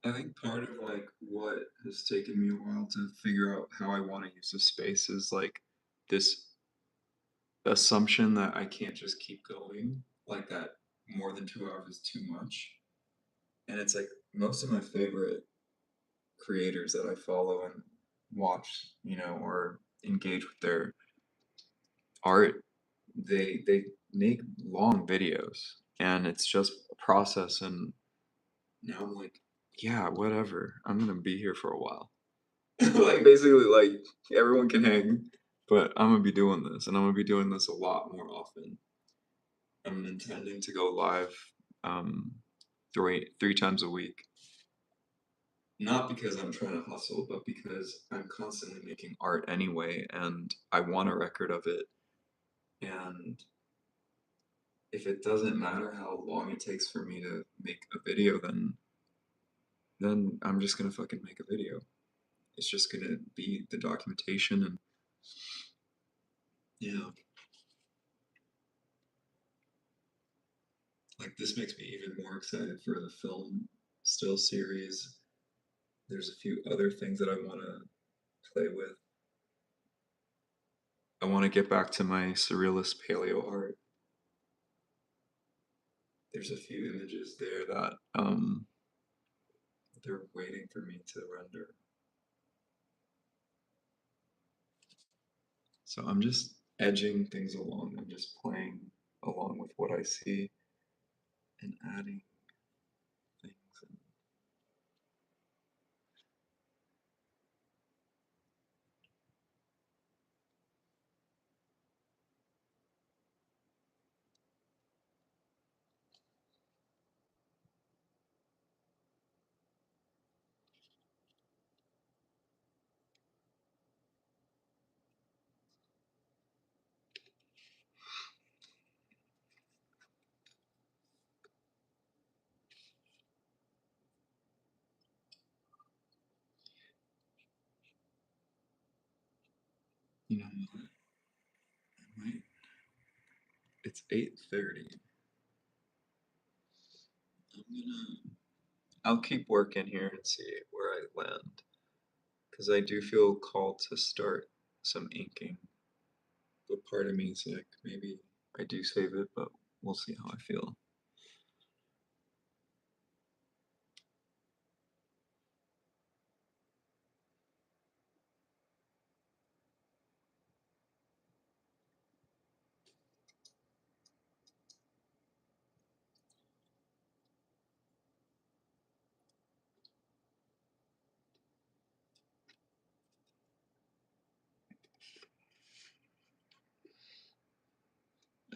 I think part of like what has taken me a while to figure out how I want to use the space is like this assumption that I can't just keep going, like that more than 2 hours is too much. And it's like most of my favorite creators that I follow and watch, or engage with their art, they make long videos and it's just a process and now I'm like, yeah, whatever. I'm gonna be here for a while. Like basically like everyone can hang, but I'm gonna be doing this and I'm gonna be doing this a lot more often. I'm intending to go live um three times a week. Not because I'm trying to hustle, but because I'm constantly making art anyway and I want a record of it. And if it doesn't matter how long it takes for me to make a video, then I'm just gonna fucking make a video. It's just gonna be the documentation and yeah. Like this makes me even more excited for the film still series. There's a few other things that I wanna play with. I wanna get back to my surrealist paleo art. There's a few images there that they're waiting for me to render. So I'm just edging things along. I'm just playing along with what I see and adding things. And, you know, I might, it's 8:30. I'll keep working here and see where I land. Because I do feel called to start some inking. But part of me is like, maybe I do save it, but we'll see how I feel.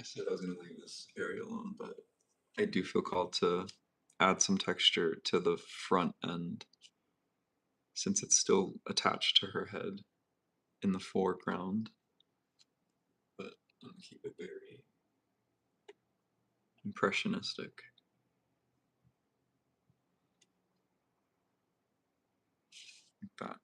I said I was gonna leave this area alone, but I do feel called to add some texture to the front end since it's still attached to her head in the foreground, but keep it very impressionistic. Like that.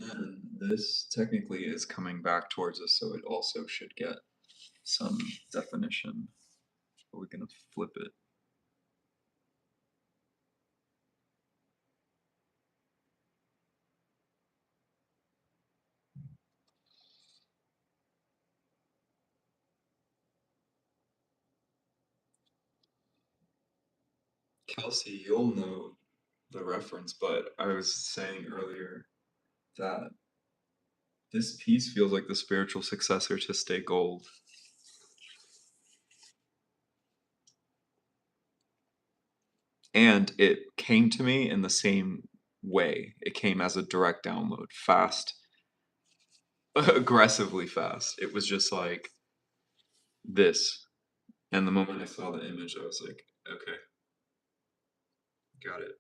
And then this technically is coming back towards us, so it also should get some definition. But we're gonna flip it. Kelsey, you'll know the reference, but I was saying earlier that this piece feels like the spiritual successor to Stay Gold. And it came to me in the same way. It came as a direct download, fast, aggressively fast. It was just like this. And the moment I saw the image, I was like, okay, got it.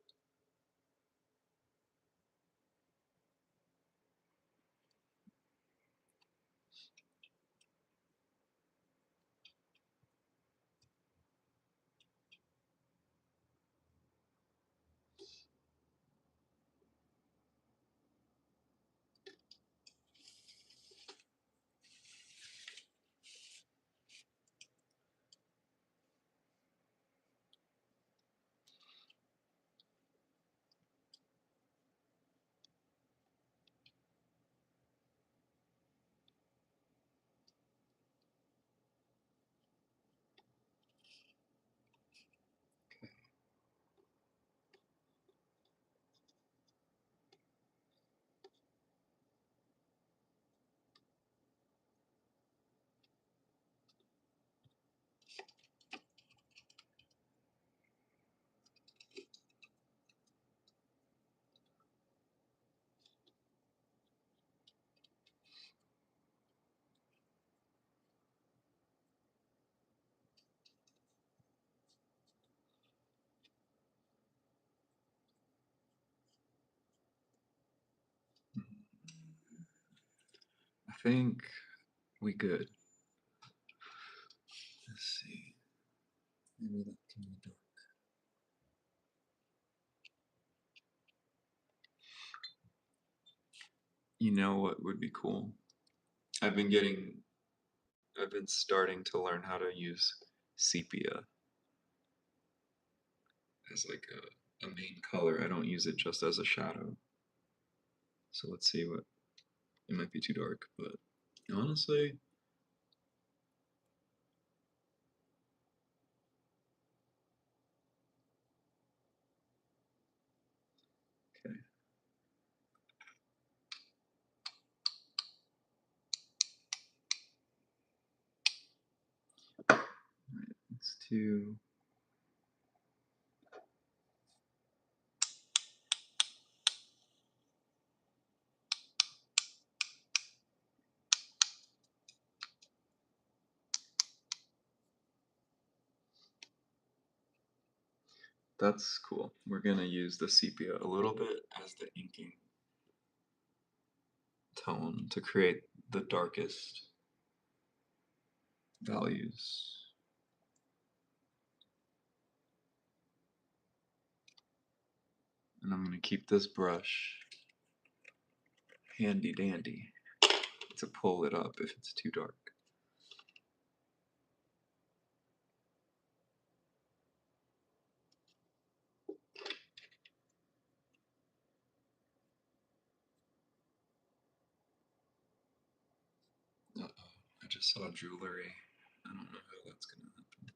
I think we good. Let's see. Maybe that can be dark. You know what would be cool? I've been getting, I've been starting to learn how to use sepia as like a main color. I don't use it just as a shadow. So let's see what, it might be too dark, but honestly, okay. Alright, let's do, that's cool. We're gonna use the sepia a little bit as the inking tone to create the darkest values. And I'm gonna keep this brush handy dandy to pull it up if it's too dark. Uh-oh, I just saw jewelry. I don't know how that's gonna happen.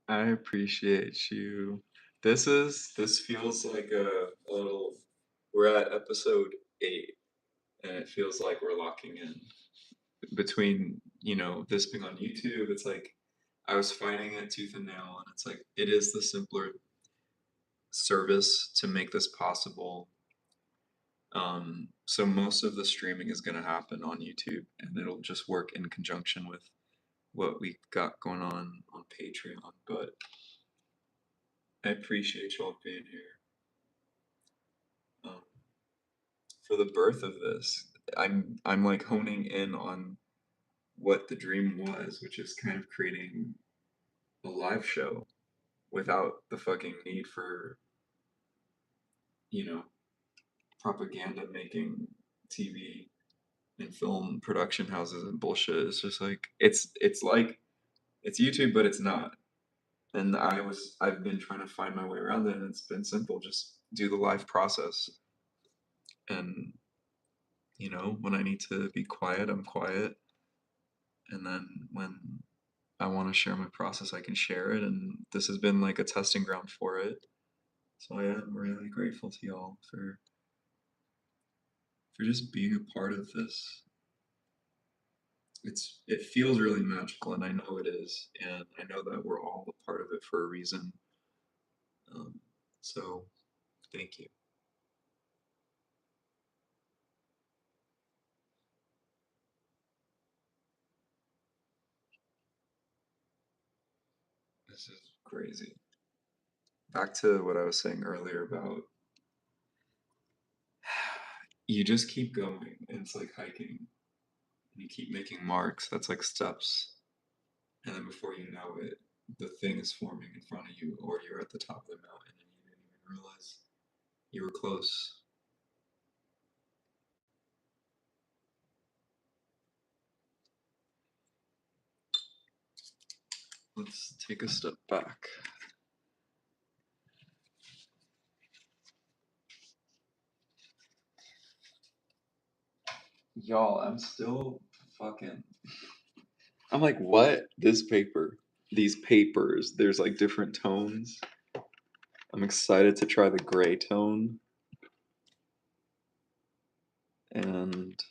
I appreciate you. This feels like a little. We're at episode 8, and it feels like we're locking in. Between, this being on YouTube, it's like I was fighting it tooth and nail, and it's like it is the simpler service to make this possible. So most of the streaming is going to happen on YouTube, and it'll just work in conjunction with what we got going on Patreon. But I appreciate y'all being here. Um, for the birth of this, I'm like honing in on what the dream was, which is kind of creating a live show without the fucking need for, you know, propaganda making TV and film production houses and bullshit. It's just like it's like it's YouTube, but it's not. And I've been trying to find my way around it, and it's been simple. Just do the live process, and when I need to be quiet, I'm quiet, and then when I want to share my process, I can share it, and this has been like a testing ground for it. So I am really grateful to y'all for just being a part of this. It feels really magical, and I know it is, and I know that we're all a part of it for a reason. Um, so thank you. This is crazy. Back to what I was saying earlier about you just keep going, and it's like hiking, and you keep making marks. That's like steps, and then before you know it, the thing is forming in front of you, or you're at the top of the mountain, and you didn't even realize you were close. Let's take a step back. Y'all, I'm still fucking. I'm like, what? This paper. These papers. There's like different tones. I'm excited to try the gray tone. And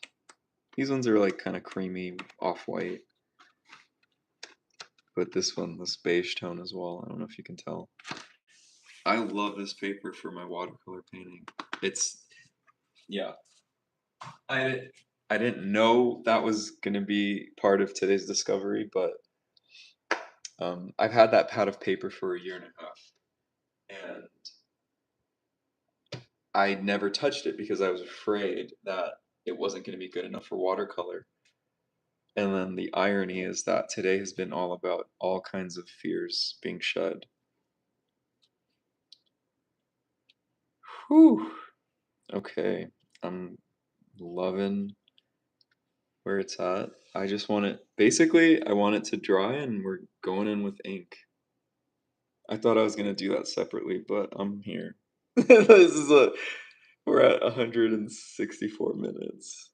these ones are like kind of creamy, off white. But this one, this beige tone as well. I don't know if you can tell. I love this paper for my watercolor painting. It's, yeah. I, I didn't know that was going to be part of today's discovery, but I've had that pad of paper for a year and a half. And I never touched it because I was afraid that it wasn't going to be good enough for watercolor. And then the irony is that today has been all about all kinds of fears being shed. Whew. Okay. I'm loving where it's at. I just want it, basically, I want it to dry and we're going in with ink. I thought I was going to do that separately, but I'm here. We're at 164 minutes.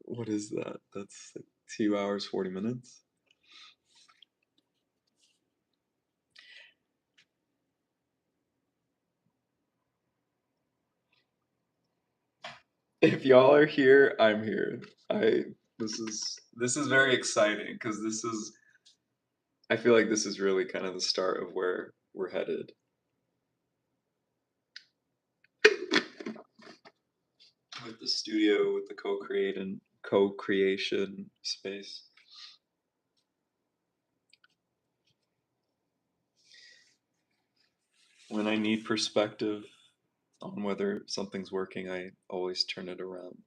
What is that? That's like 2 hours, 40 minutes. If y'all are here, I'm here. I this is very exciting because I feel like this is really kind of the start of where we're headed with the studio, with the co-creation space. When I need perspective on whether something's working, I always turn it around.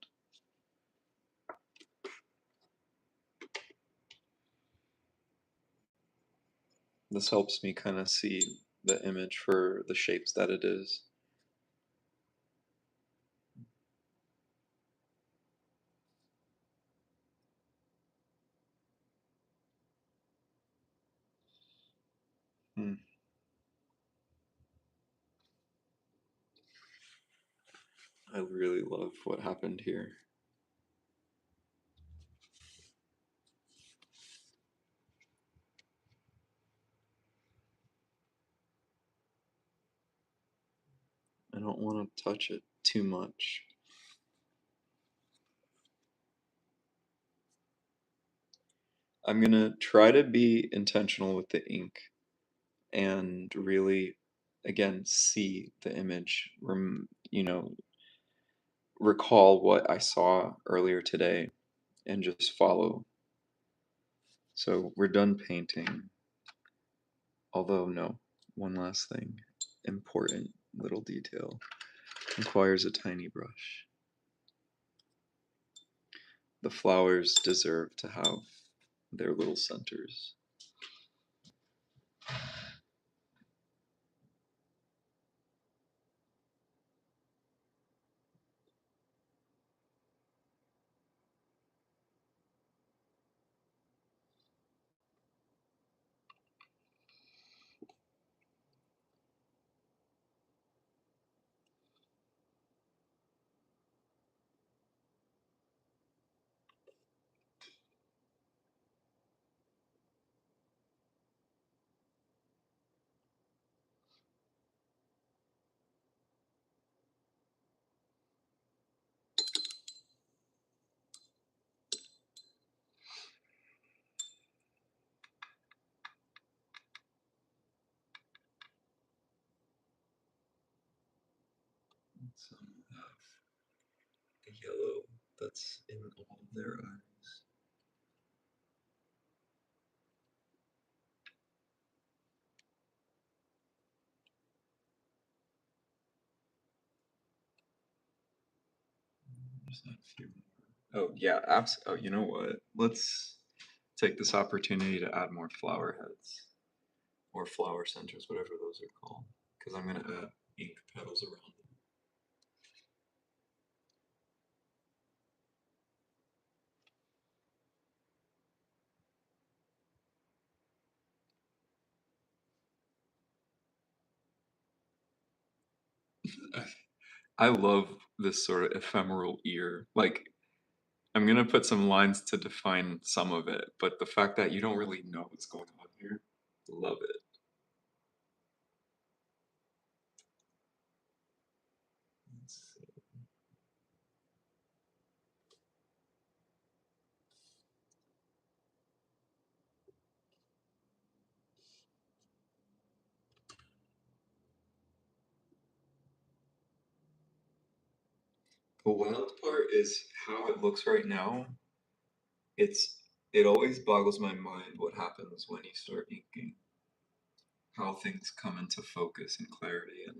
This helps me kind of see the image for the shapes that it is. Hmm. I really love what happened here. don't want to touch it too much. I'm gonna try to be intentional with the ink and really, again, see the image, recall what I saw earlier today and just follow. So we're done painting. Although, no, one last thing. Important little detail. Requires a tiny brush. The flowers deserve to have their little centers. Some have the yellow that's in all of their eyes. There's not a few more. Oh yeah, oh, you know what? Let's take this opportunity to add more flower heads or flower centers, whatever those are called, because I'm gonna add ink petals around them. I love this sort of ephemeral ear. Like, I'm gonna put some lines to define some of it, but the fact that you don't really know what's going on here, love it. Let's see. The wild part is how it looks right now. It always boggles my mind what happens when you start inking, how things come into focus and clarity, and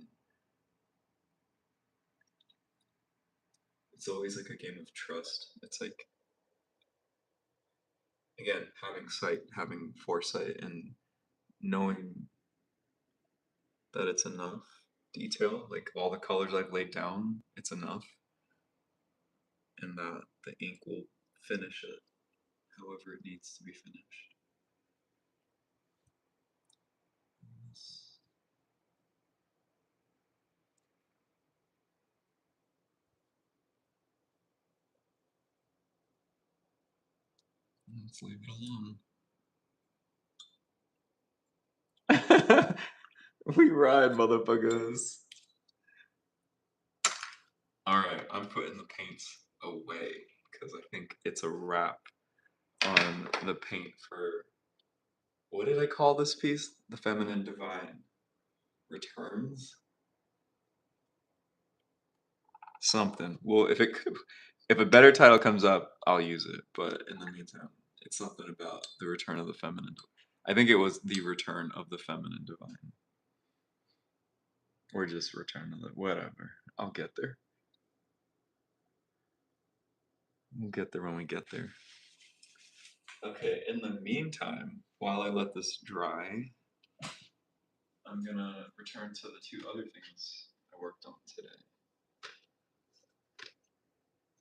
it's always like a game of trust. It's like, again, having sight, having foresight, and knowing that it's enough detail, like all the colors I've laid down, it's enough, and that the ink will finish it however it needs to be finished. Let's leave it alone. We ride, motherfuckers. Alright, I'm putting the paints away because I think it's a wrap on the paint for, what did I call this piece? The Feminine Divine Returns? Something. Well, if a better title comes up, I'll use it. But in the meantime, it's something about the return of the feminine. I think it was the return of the feminine divine, or just return of the whatever. I'll get there. We'll get there when we get there. Okay. In the meantime, while I let this dry, I'm gonna return to the two other things I worked on today.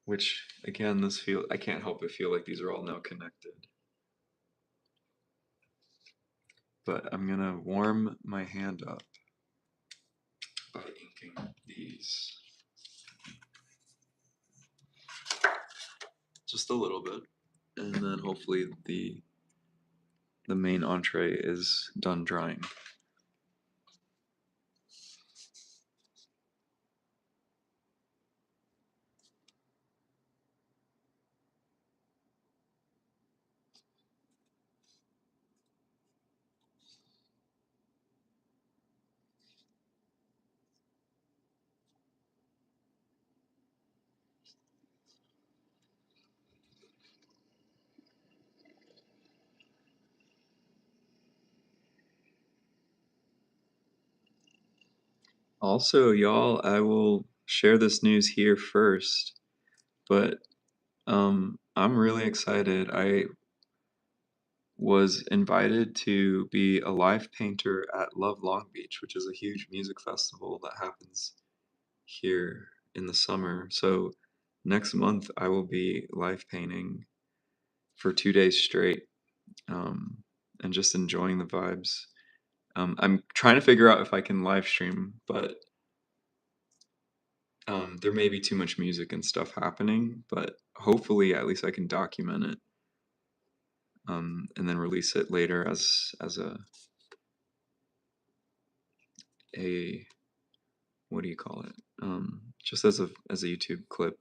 Which again, I can't help but feel like these are all now connected. But I'm gonna warm my hand up by inking these just a little bit, and then hopefully the main entree is done drying. Also, y'all, I will share this news here first, but I'm really excited. I was invited to be a live painter at Love Long Beach, which is a huge music festival that happens here in the summer. So next month I will be live painting for 2 days straight, um, and just enjoying the vibes. I'm trying to figure out if I can live stream, but there may be too much music and stuff happening. But hopefully, at least I can document it, and then release it later as a what do you call it? Just as a YouTube clip.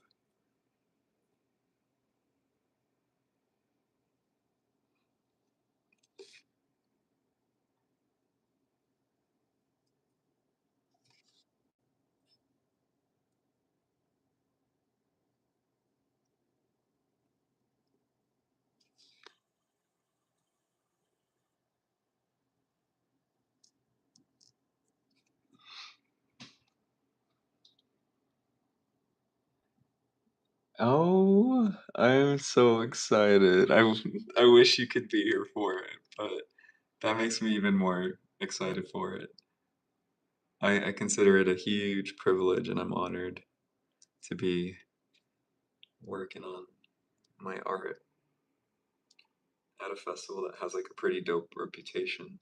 Oh, I'm so excited. I wish you could be here for it, but that makes me even more excited for it. I consider it a huge privilege, and I'm honored to be working on my art at a festival that has like a pretty dope reputation.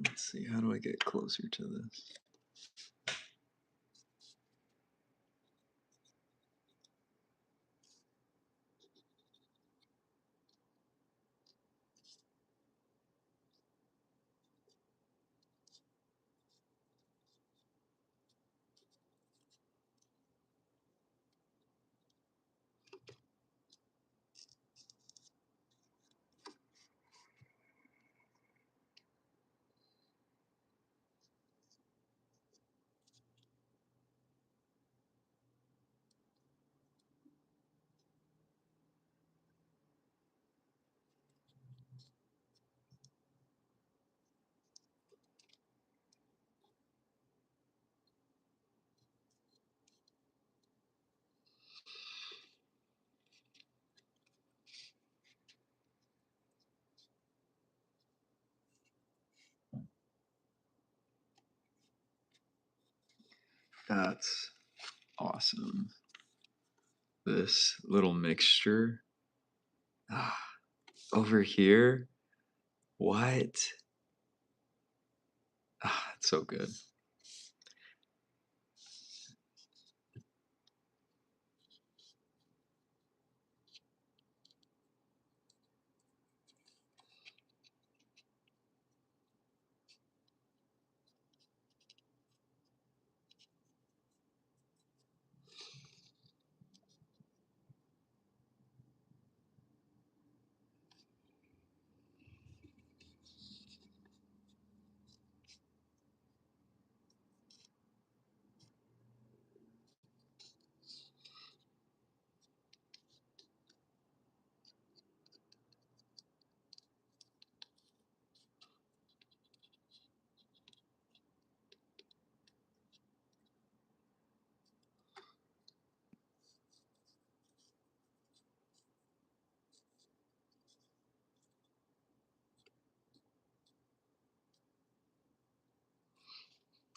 Let's see, how do I get closer to this? That's awesome. This little mixture. Ah, over here. What? Ah, it's so good.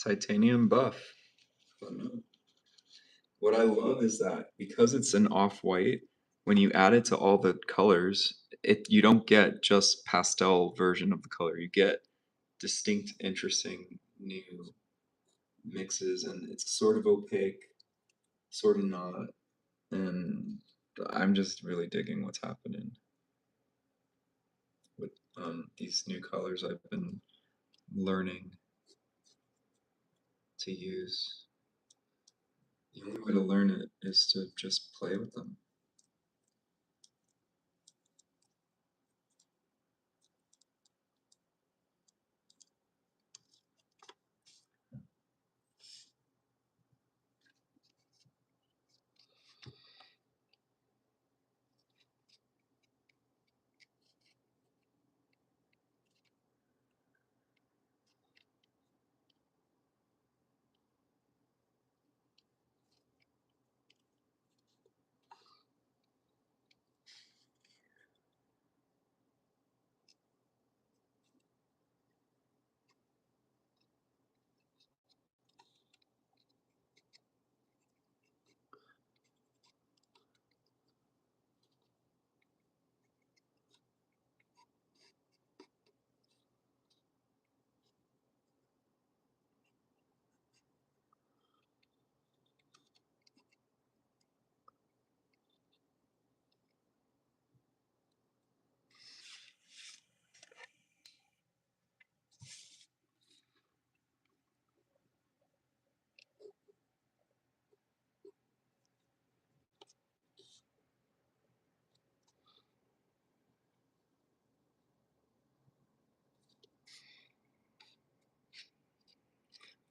Titanium buff. Oh, no. What I love is that because it's an off-white, when you add it to all the colors, it you don't get just pastel version of the color. You get distinct, interesting new mixes, and it's sort of opaque, sort of not. And I'm just really digging what's happening with these new colors I've been learning to use. The only way to learn it is to just play with them.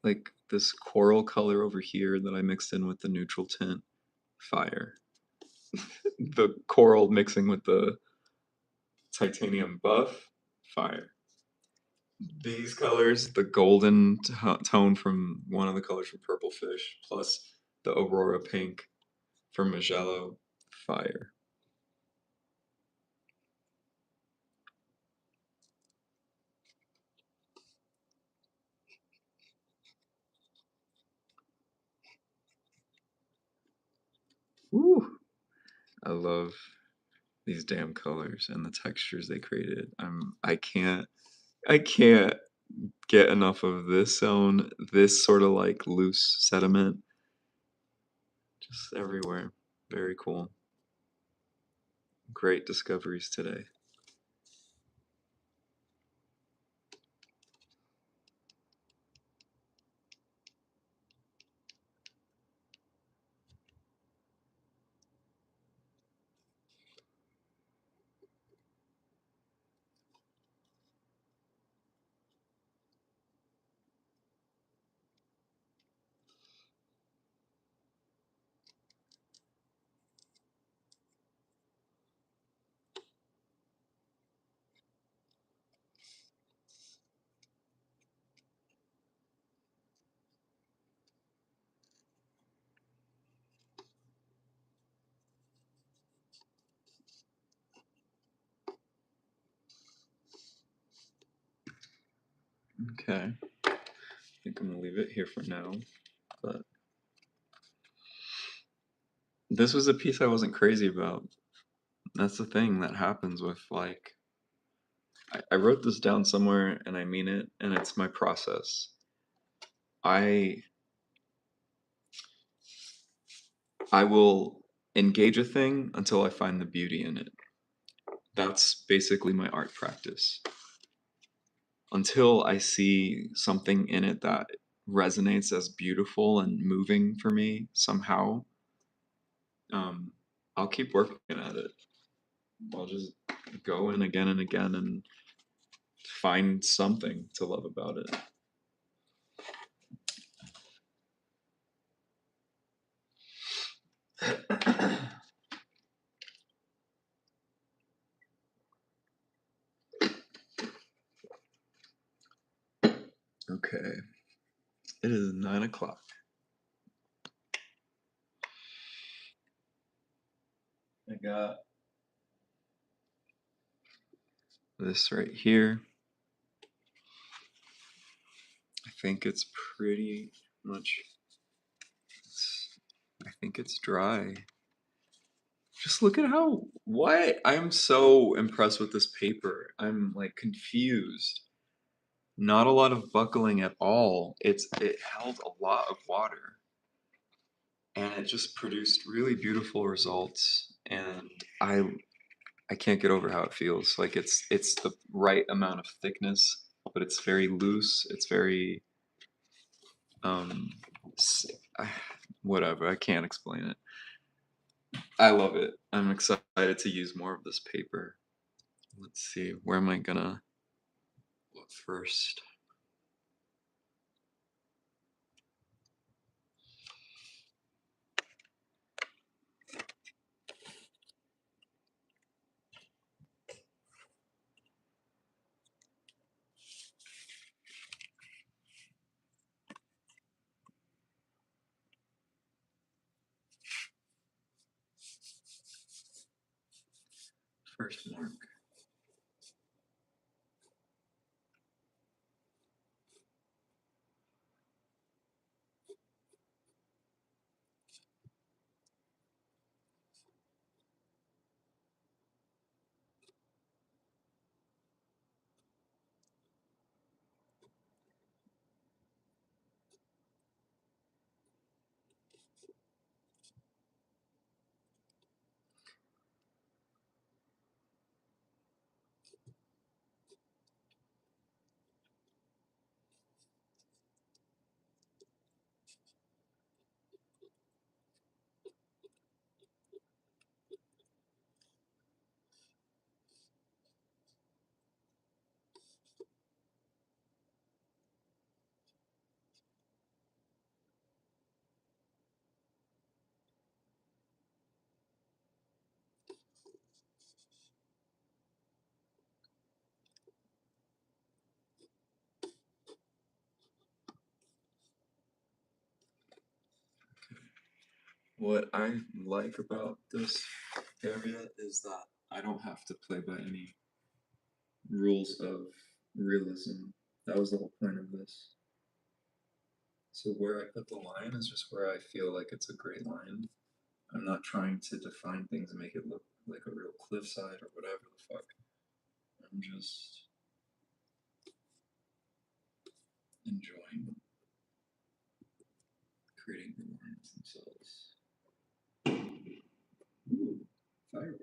Like this coral color over here that I mixed in with the neutral tint, fire. The coral mixing with the titanium buff, fire. These colors, the golden tone from one of the colors from Purple Fish, plus the Aurora pink from Magello, fire. Woo! I love these damn colors and the textures they created. I can't get enough of this zone, this sort of like loose sediment, just everywhere. Very cool. Great discoveries today. Okay, I think I'm gonna leave it here for now, but this was a piece I wasn't crazy about. That's the thing that happens with like I wrote this down somewhere and I mean it, and it's my process. I I will engage a thing until I find the beauty in it. That's basically my art practice. Until I see something in it that resonates as beautiful and moving for me somehow, um, I'll keep working at it. I'll just go in again and again and find something to love about it. Okay, it is 9 o'clock. I got this right here. I think it's pretty much, I think it's dry. Just look at what? I'm so impressed with this paper. I'm like confused. Not a lot of buckling at all. It held a lot of water. and it just produced really beautiful results. And I I can't get over how it feels. Like it's the right amount of thickness, but it's very loose. It's very um, s- whatever. I can't explain it. I love it. I'm excited to use more of this paper. Let's see, where am I gonna look first? First mark. What I like about this area is that I don't have to play by any rules of realism. That was the whole point of this. So where I put the line is just where I feel like it's a great line. I'm not trying to define things and make it look like a real cliffside or whatever the fuck. I'm just enjoying creating the lines themselves. Ooh, fireworks.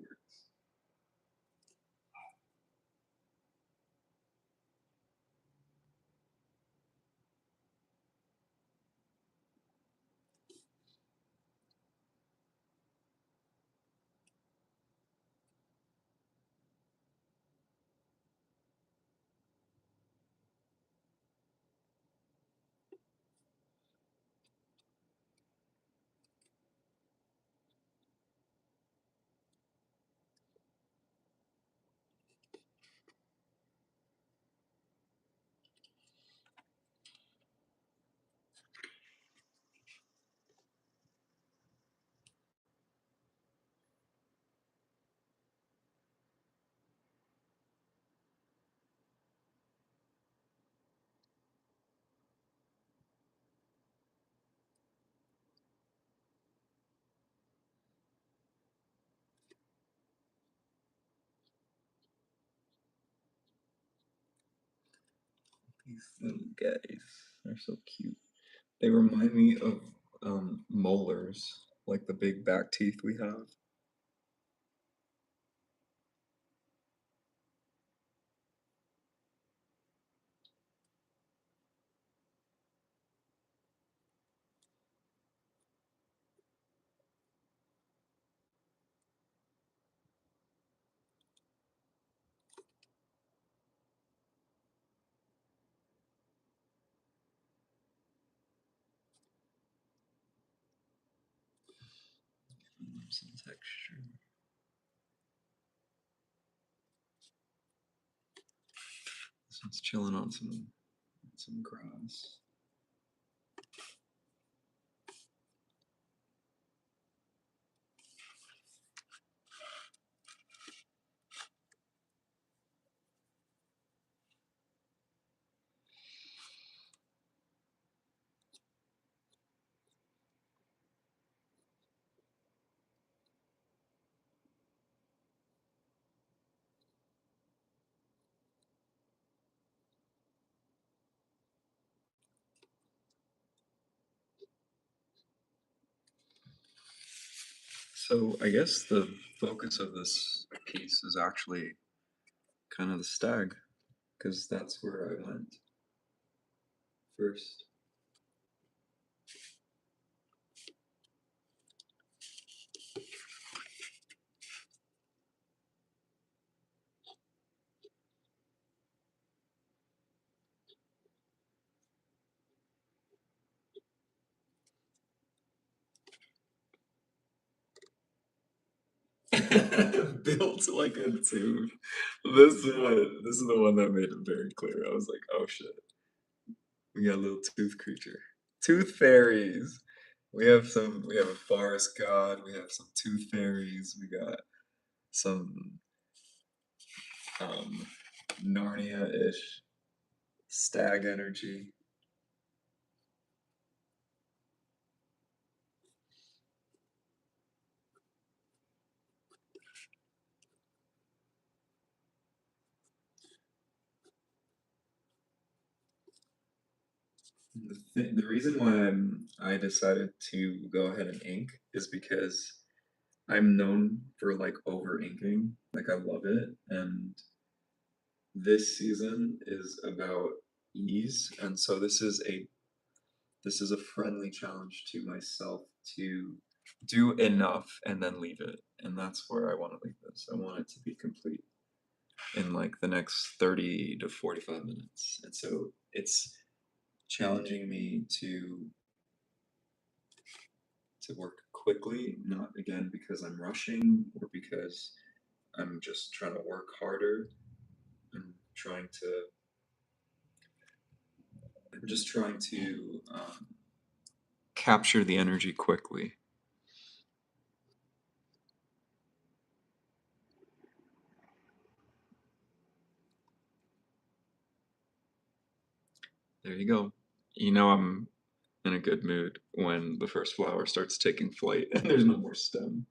These little guys are so cute. They remind me of molars, like the big back teeth we have. Some texture. This one's chilling on some grass. So I guess the focus of this piece is actually kind of the stag, because that's where I went first. Built like a tooth. This is the one that made it very clear. I was like, oh shit, we got a little tooth creature. Tooth fairies. We have a forest god, we have some tooth fairies, we got some um Narnia-ish stag energy. The reason why I decided to go ahead and ink is because I'm known for like over inking. Like I love it. And this season is about ease. And so this is a friendly challenge to myself to do enough and then leave it. And that's where I want to leave this. I want it to be complete in like the next 30 to 45 minutes. And so it's challenging me to work quickly, not again because I'm rushing or because I'm just trying to work harder. I'm trying to, I'm just trying to capture the energy quickly. There you go. You know I'm in a good mood when the first flower starts taking flight and there's no more stem.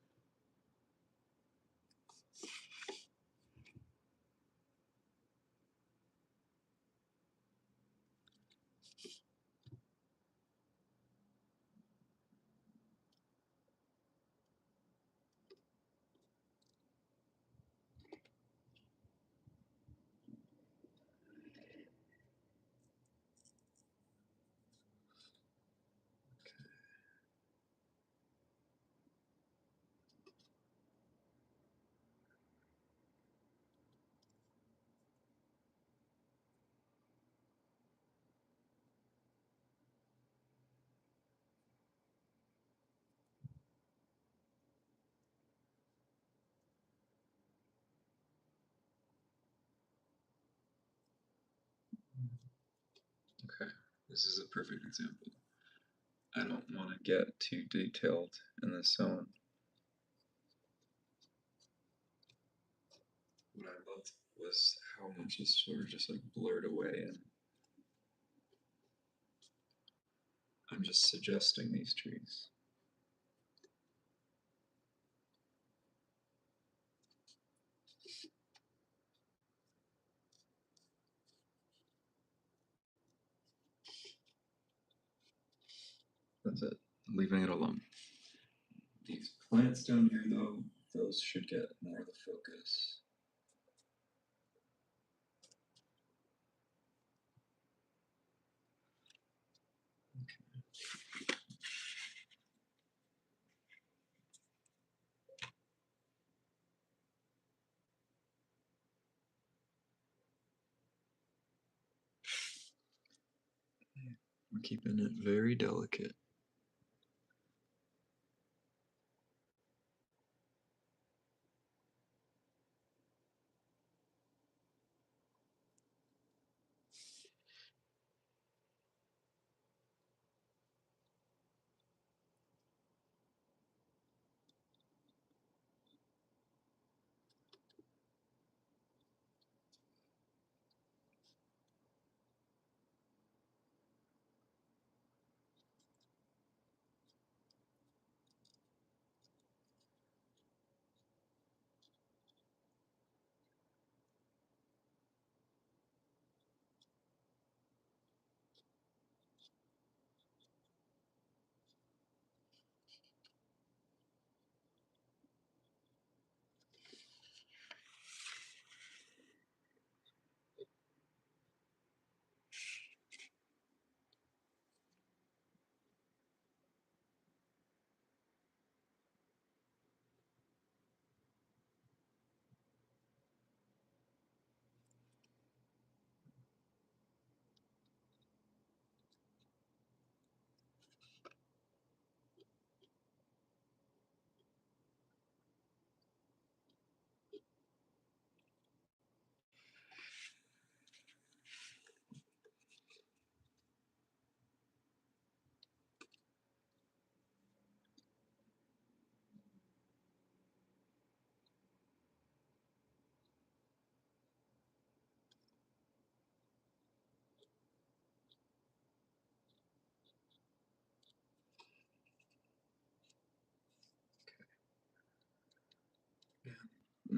Okay, this is a perfect example. I don't want to get too detailed in this zone. What I loved was how much is sort of just like blurred away, and I'm just suggesting these trees. That's it. Leaving it alone. These plants down here, though, those should get more of the focus. We're keeping it very delicate.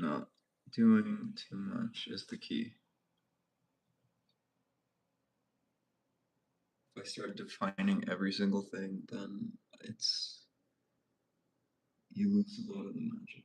not doing too much is the key. If I start defining every single thing, then you lose a lot of the magic.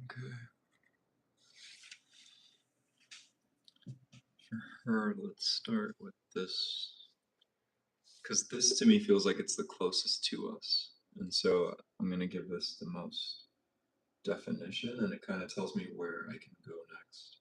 Okay. For her, let's start with this. Because this to me feels like it's the closest to us. And so I'm going to give this the most definition, and it kind of tells me where I can go next.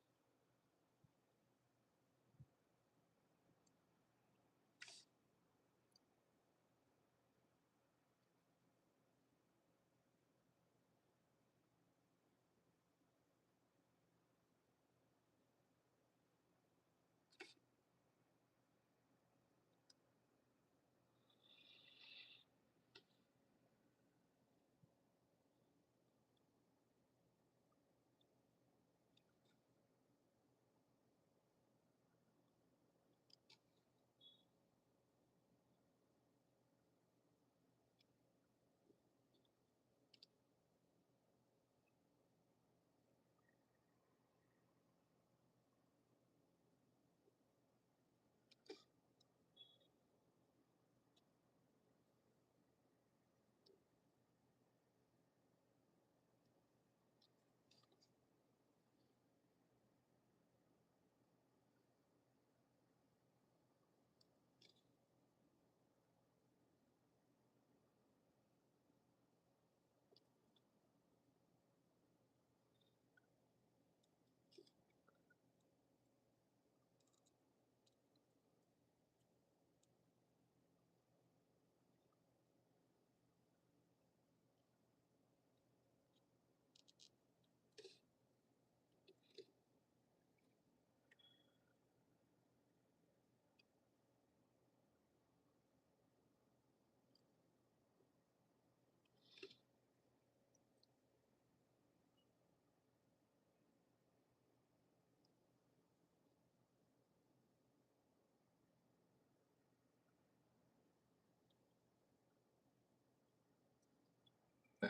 I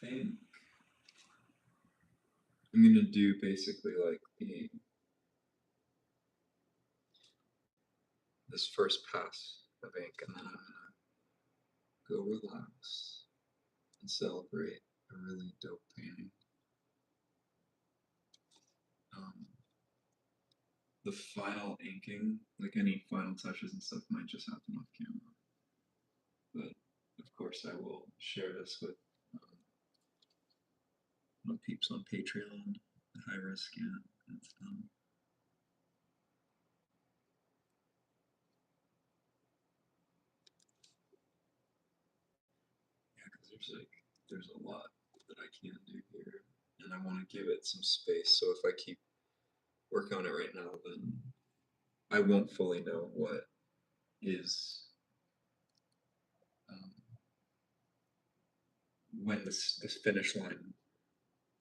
think I'm going to do basically like this first pass of ink, and then I'm going to go relax and celebrate a really dope painting. Um, the final inking, like any final touches and stuff, might just happen off camera. But of course, I will share this with my peeps on Patreon, the high risk, yeah, it's yeah, because there's a lot that I can do here, and I want to give it some space. So if I keep working on it right now, then I won't fully know what is um, when this finish line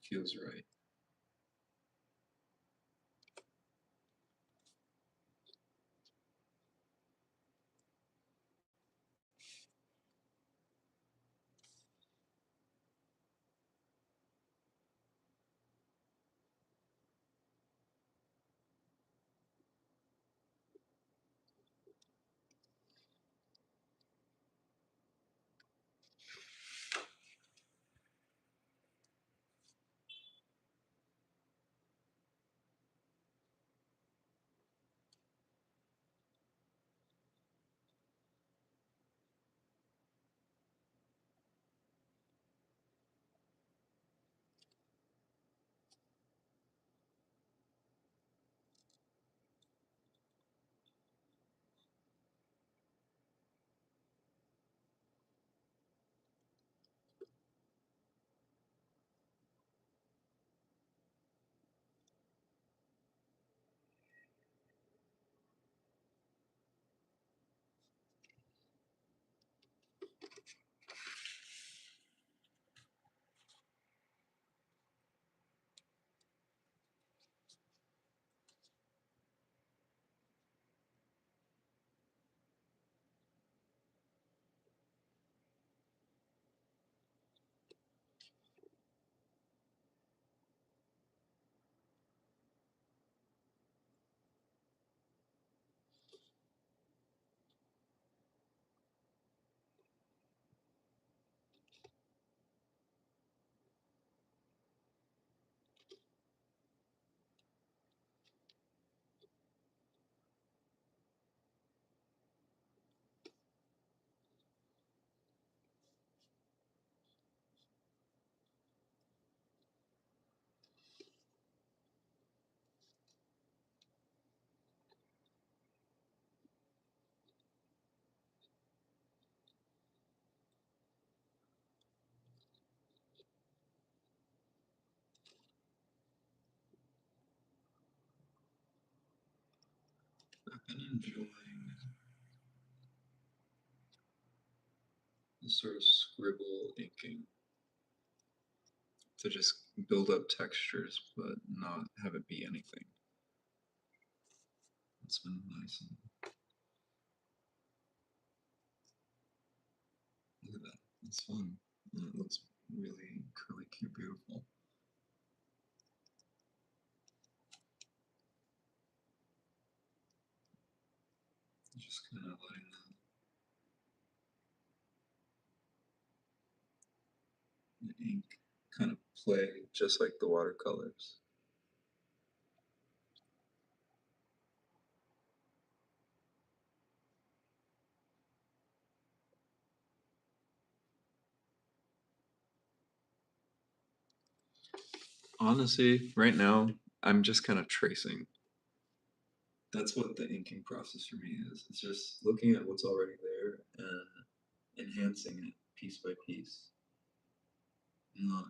feels right. I've been enjoying this sort of scribble inking to just build up textures, but not have it be anything. It's been nice. And look at that. It's fun. And it looks really curly cute, beautiful. Just kind of letting the ink kind of play just like the watercolors. Honestly, right now, I'm just kind of tracing. That's what the inking process for me is. It's just looking at what's already there and enhancing it piece by piece, not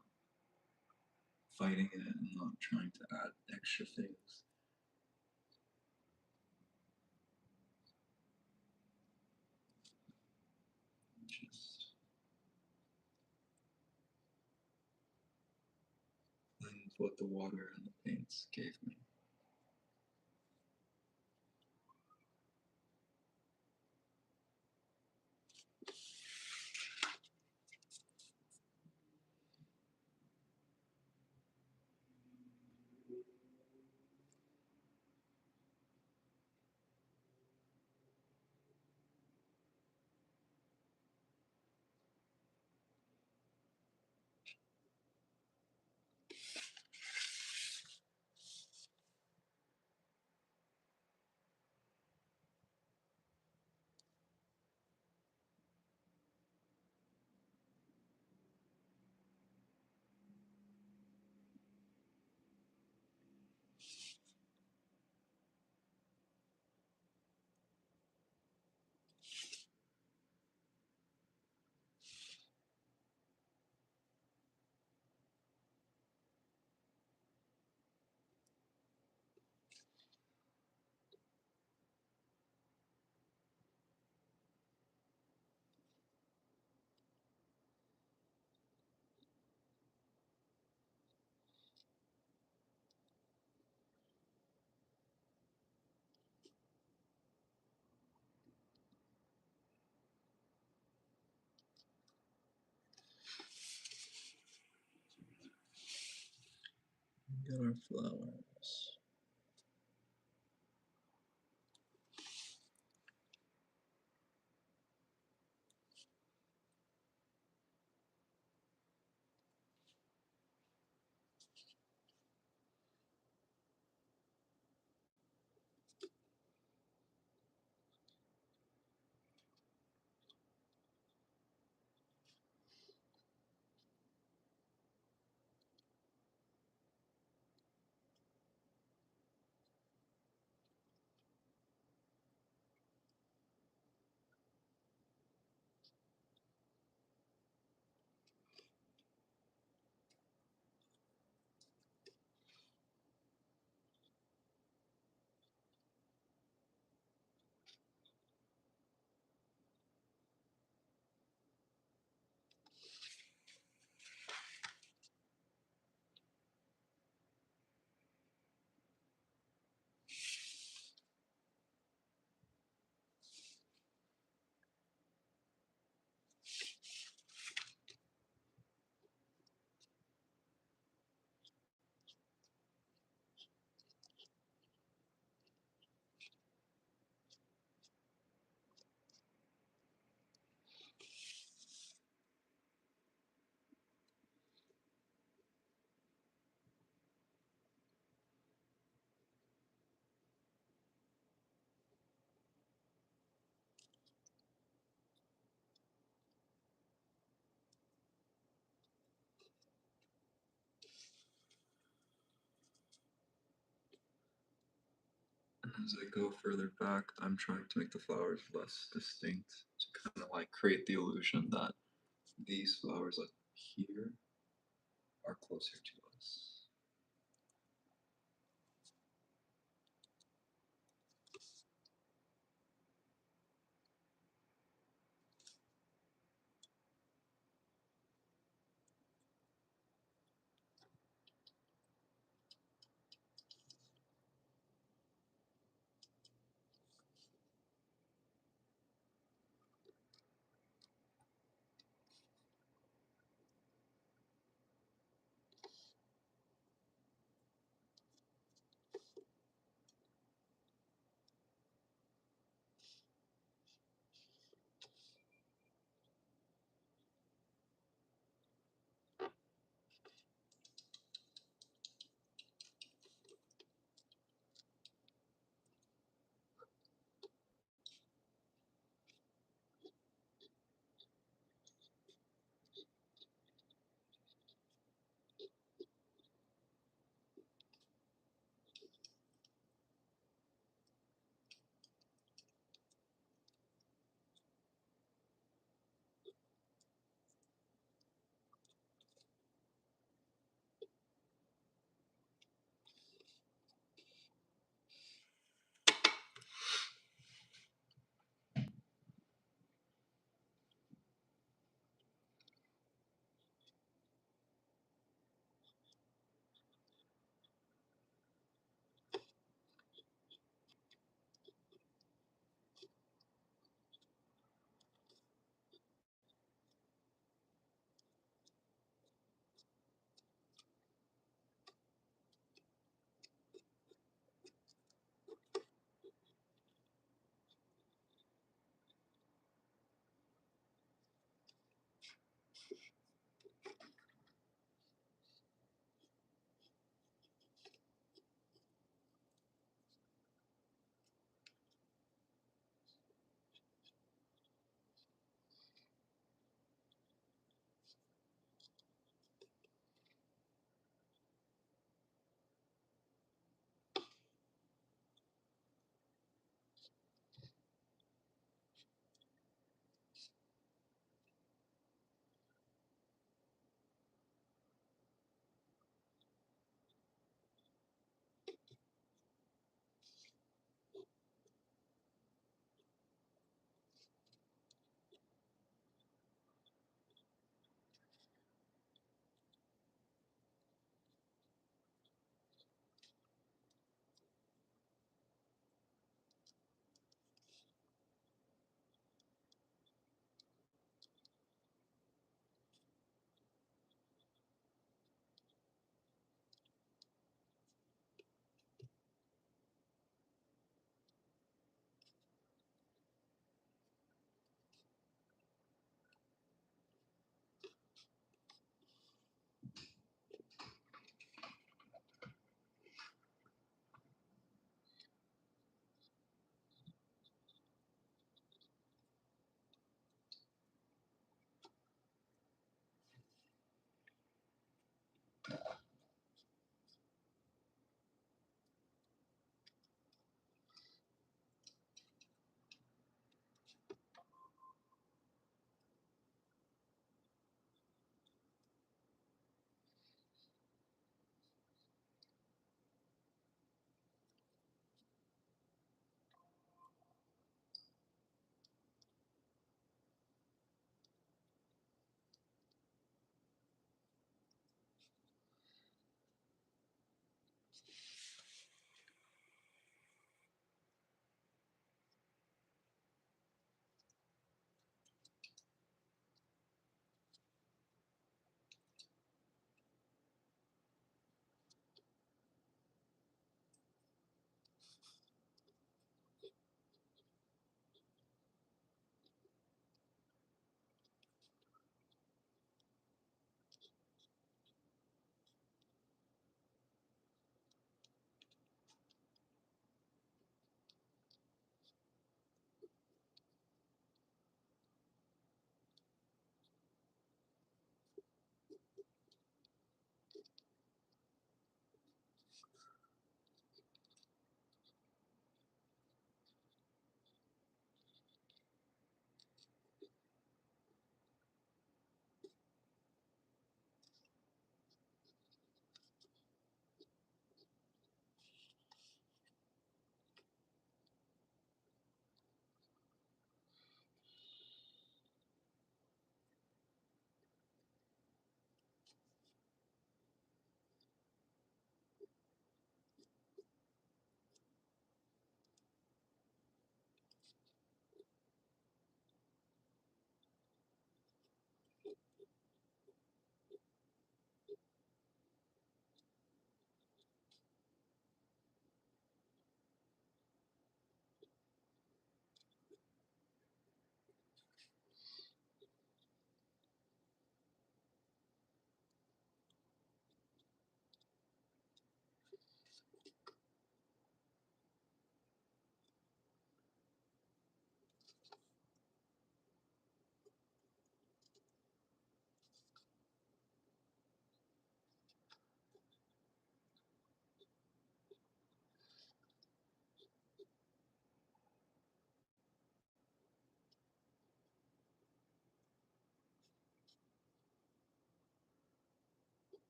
fighting it and not trying to add extra things. Just playing with what the water and the paints gave me. Look at our flowers. As I go further back, I'm trying to make the flowers less distinct to kind of like create the illusion that these flowers up here are closer to us.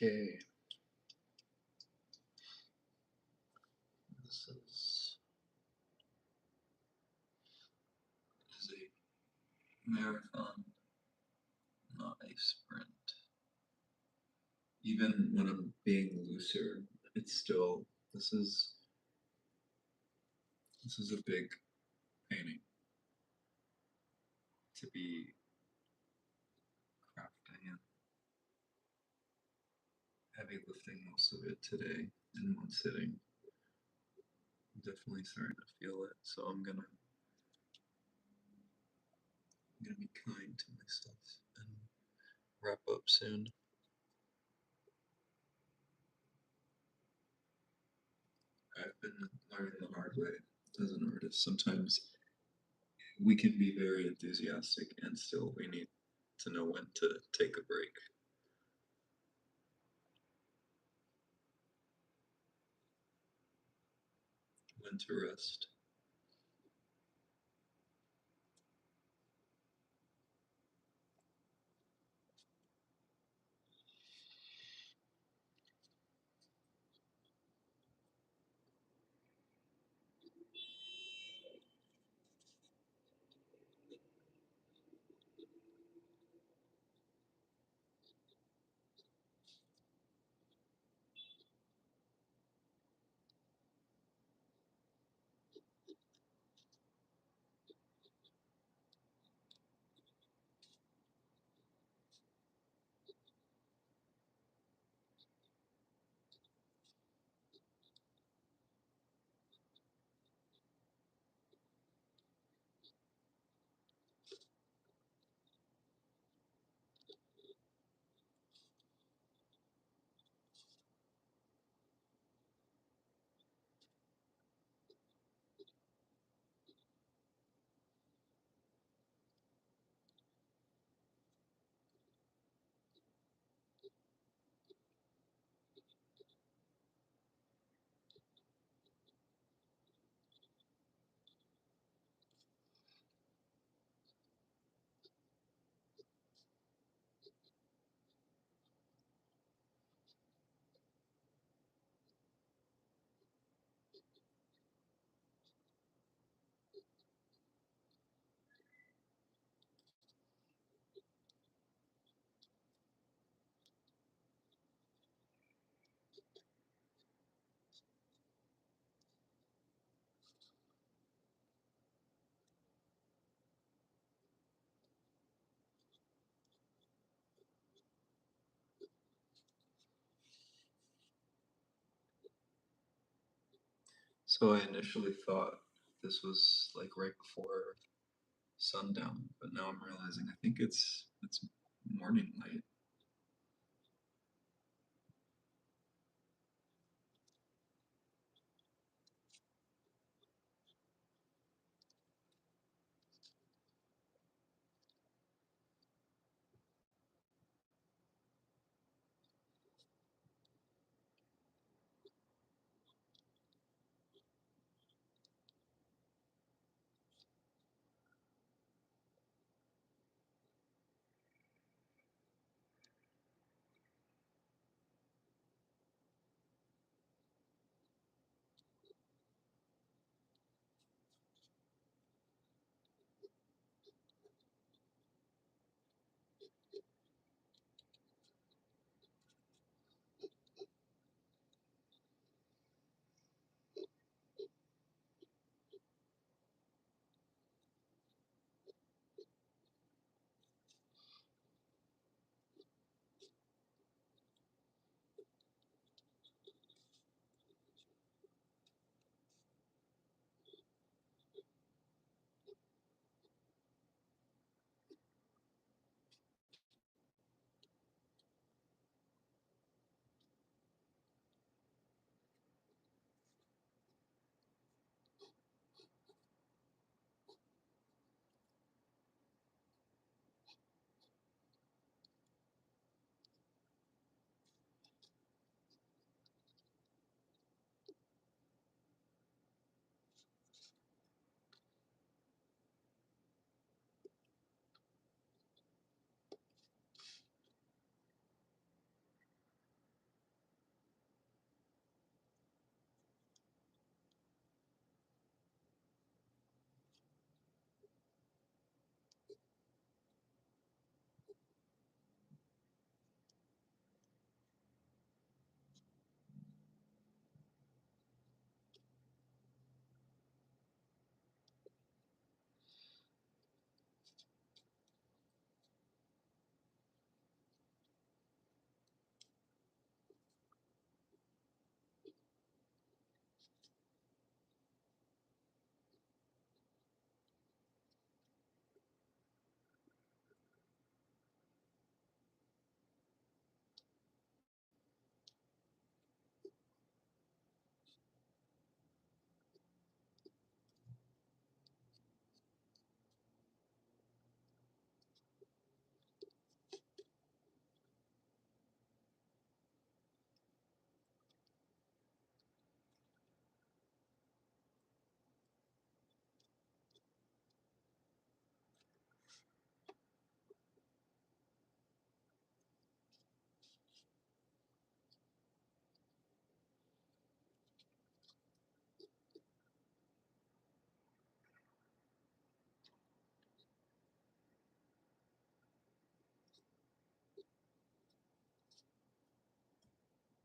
Okay. This is a marathon, not a sprint. Even when I'm being looser, it's still, this is a big painting to be crafting and heavy lifting most of it today in one sitting. I'm definitely starting to feel it, so I'm gonna be kind to myself and wrap up soon. I've been learning the hard way as an artist. Sometimes we can be very enthusiastic and still we need to know when to take a break, when to rest. So I initially thought this was like right before sundown, but now I'm realizing I think it's morning light.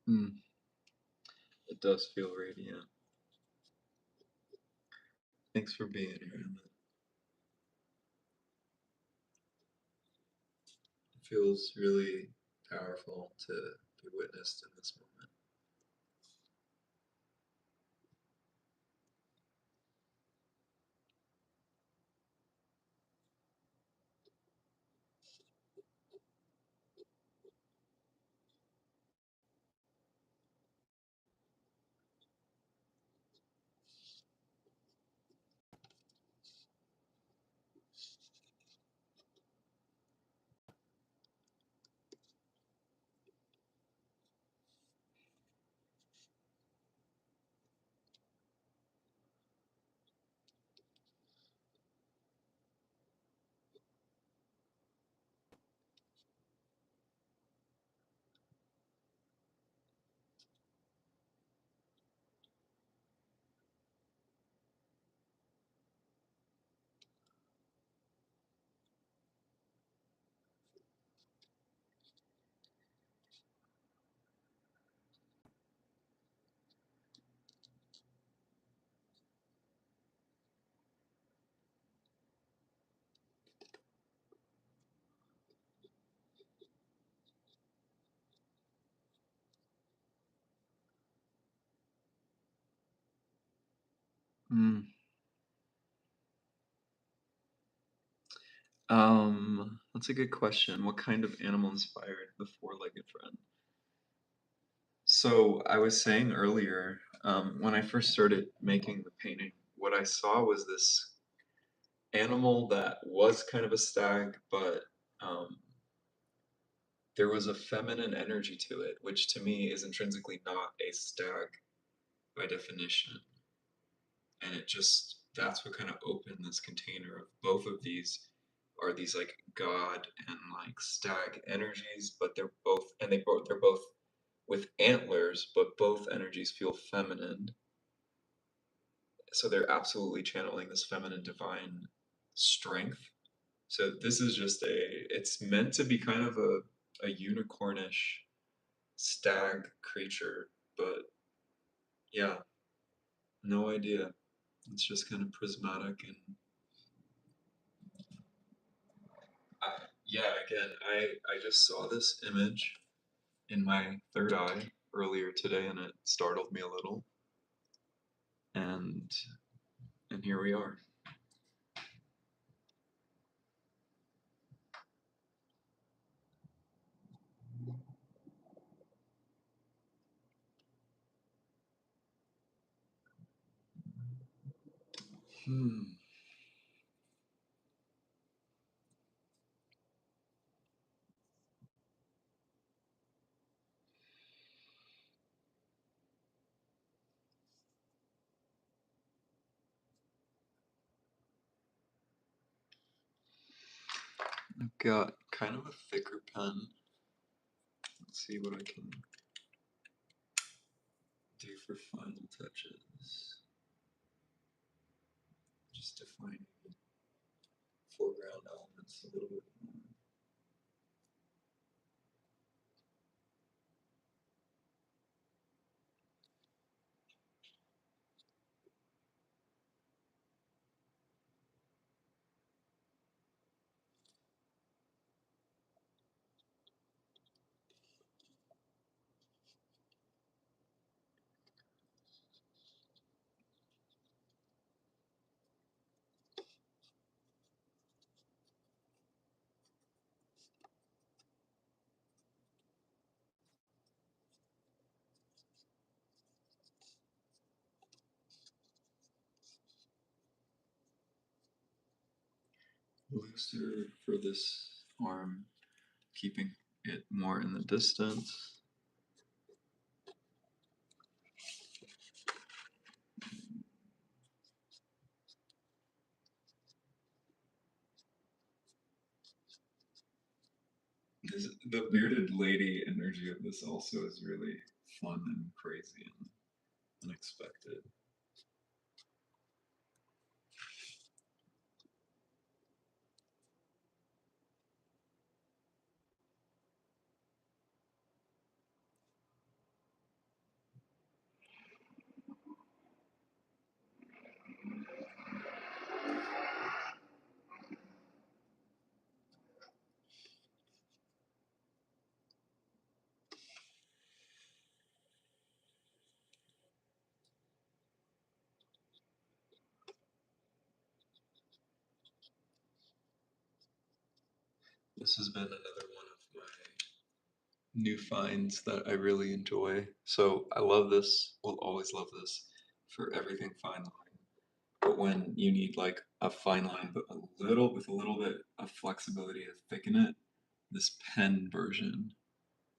Hmm. It does feel radiant. Thanks for being here, Emmett. It feels really powerful to be witnessed in this moment. Hmm. That's a good question. What kind of animal inspired the four-legged friend? So I was saying earlier, when I first started making the painting, what I saw was this animal that was kind of a stag, but um, there was a feminine energy to it, which to me is intrinsically not a stag by definition. And it just, that's what kind of opened this container of both of these are these like god and like stag energies, but they're both with antlers, but both energies feel feminine. So they're absolutely channeling this feminine divine strength. So this is just it's meant to be kind of a unicornish stag creature, but yeah, no idea. It's just kind of prismatic and I, yeah, again, I just saw this image in my third eye earlier today and it startled me a little and here we are. Hmm. I've got kind of a thicker pen. Let's see what I can do for final touches. Just defining foreground elements a little bit more. Looser for this arm, keeping it more in the distance. The bearded lady energy of this also is really fun and crazy and unexpected. This has been another one of my new finds that I really enjoy. So I love this, will always love this for everything fine line. But when you need like a fine line, but with a little bit of flexibility to thicken it, this pen version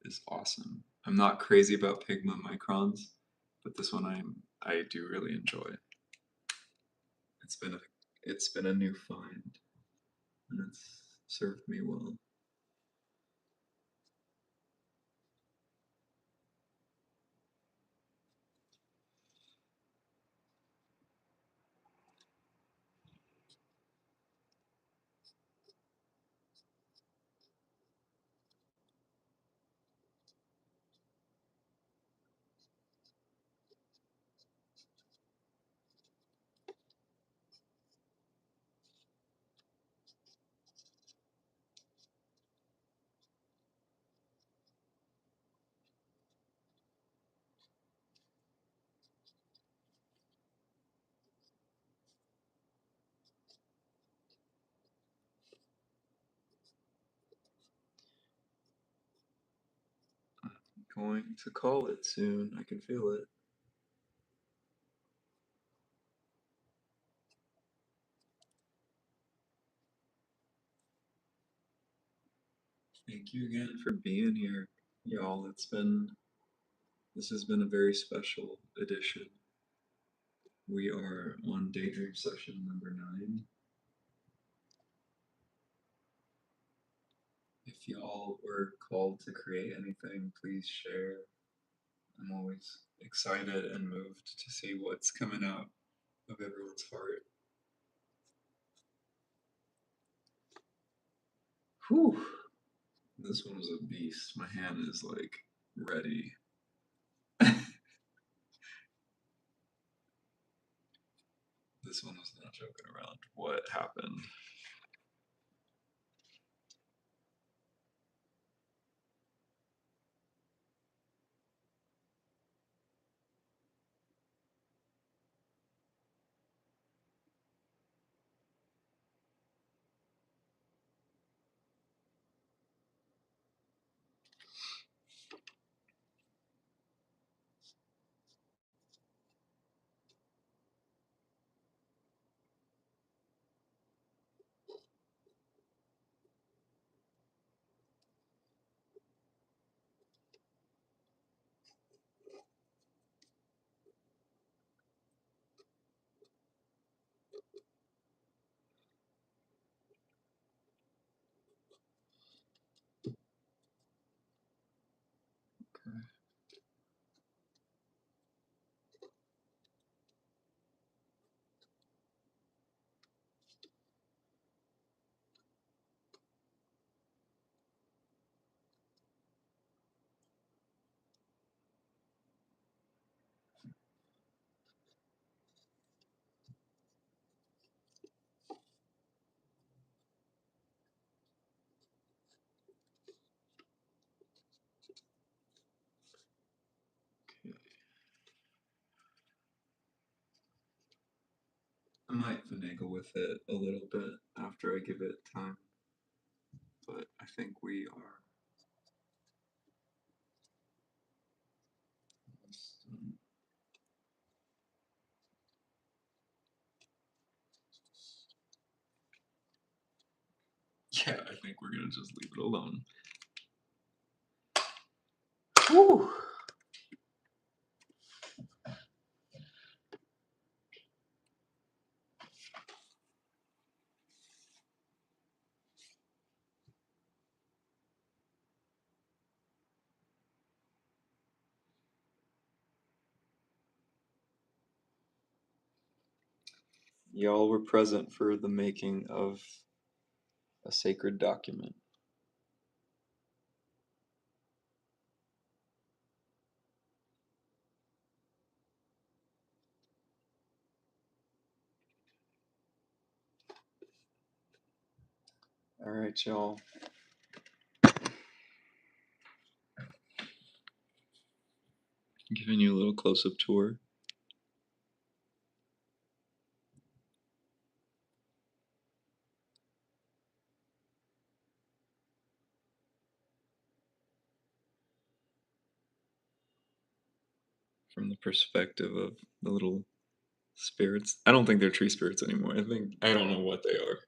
is awesome. I'm not crazy about Pigma microns, but this one I do really enjoy. It's been a it's been a new find, and it's served me well. Going to call it soon. I can feel it. Thank you again for being here, y'all. This has been a very special edition. We are on Daydream session number 9. If y'all were called to create anything, please share. I'm always excited and moved to see what's coming out of everyone's heart. Whew. This one was a beast. My hand is like ready. This one was not joking around. What happened? Okay. I might finagle with it a little bit after I give it time, but I think we are almost done. Yeah, I think we're gonna just leave it alone. Whew. Y'all were present for the making of a sacred document. All right, y'all. Giving you a little close-up tour. from the perspective of the little spirits. I don't think they're tree spirits anymore. I don't know what they are.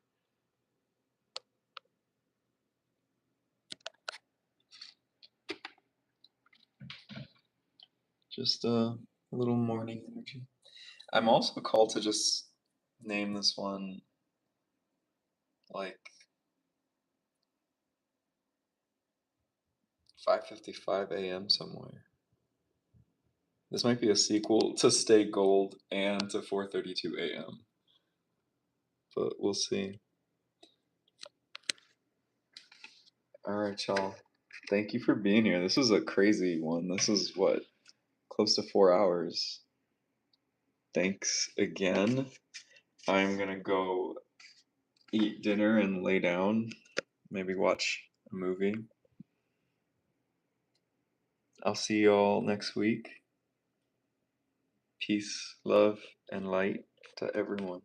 Just a little morning energy. I'm also called to just name this one like 5:55 a.m. somewhere. This might be a sequel to Stay Gold and to 4:32 a.m. But we'll see. All right, y'all. Thank you for being here. This was a crazy one. This is what, close to 4 hours. Thanks again. I'm gonna go eat dinner and lay down. Maybe watch a movie. I'll see y'all next week. Peace, love, and light to everyone.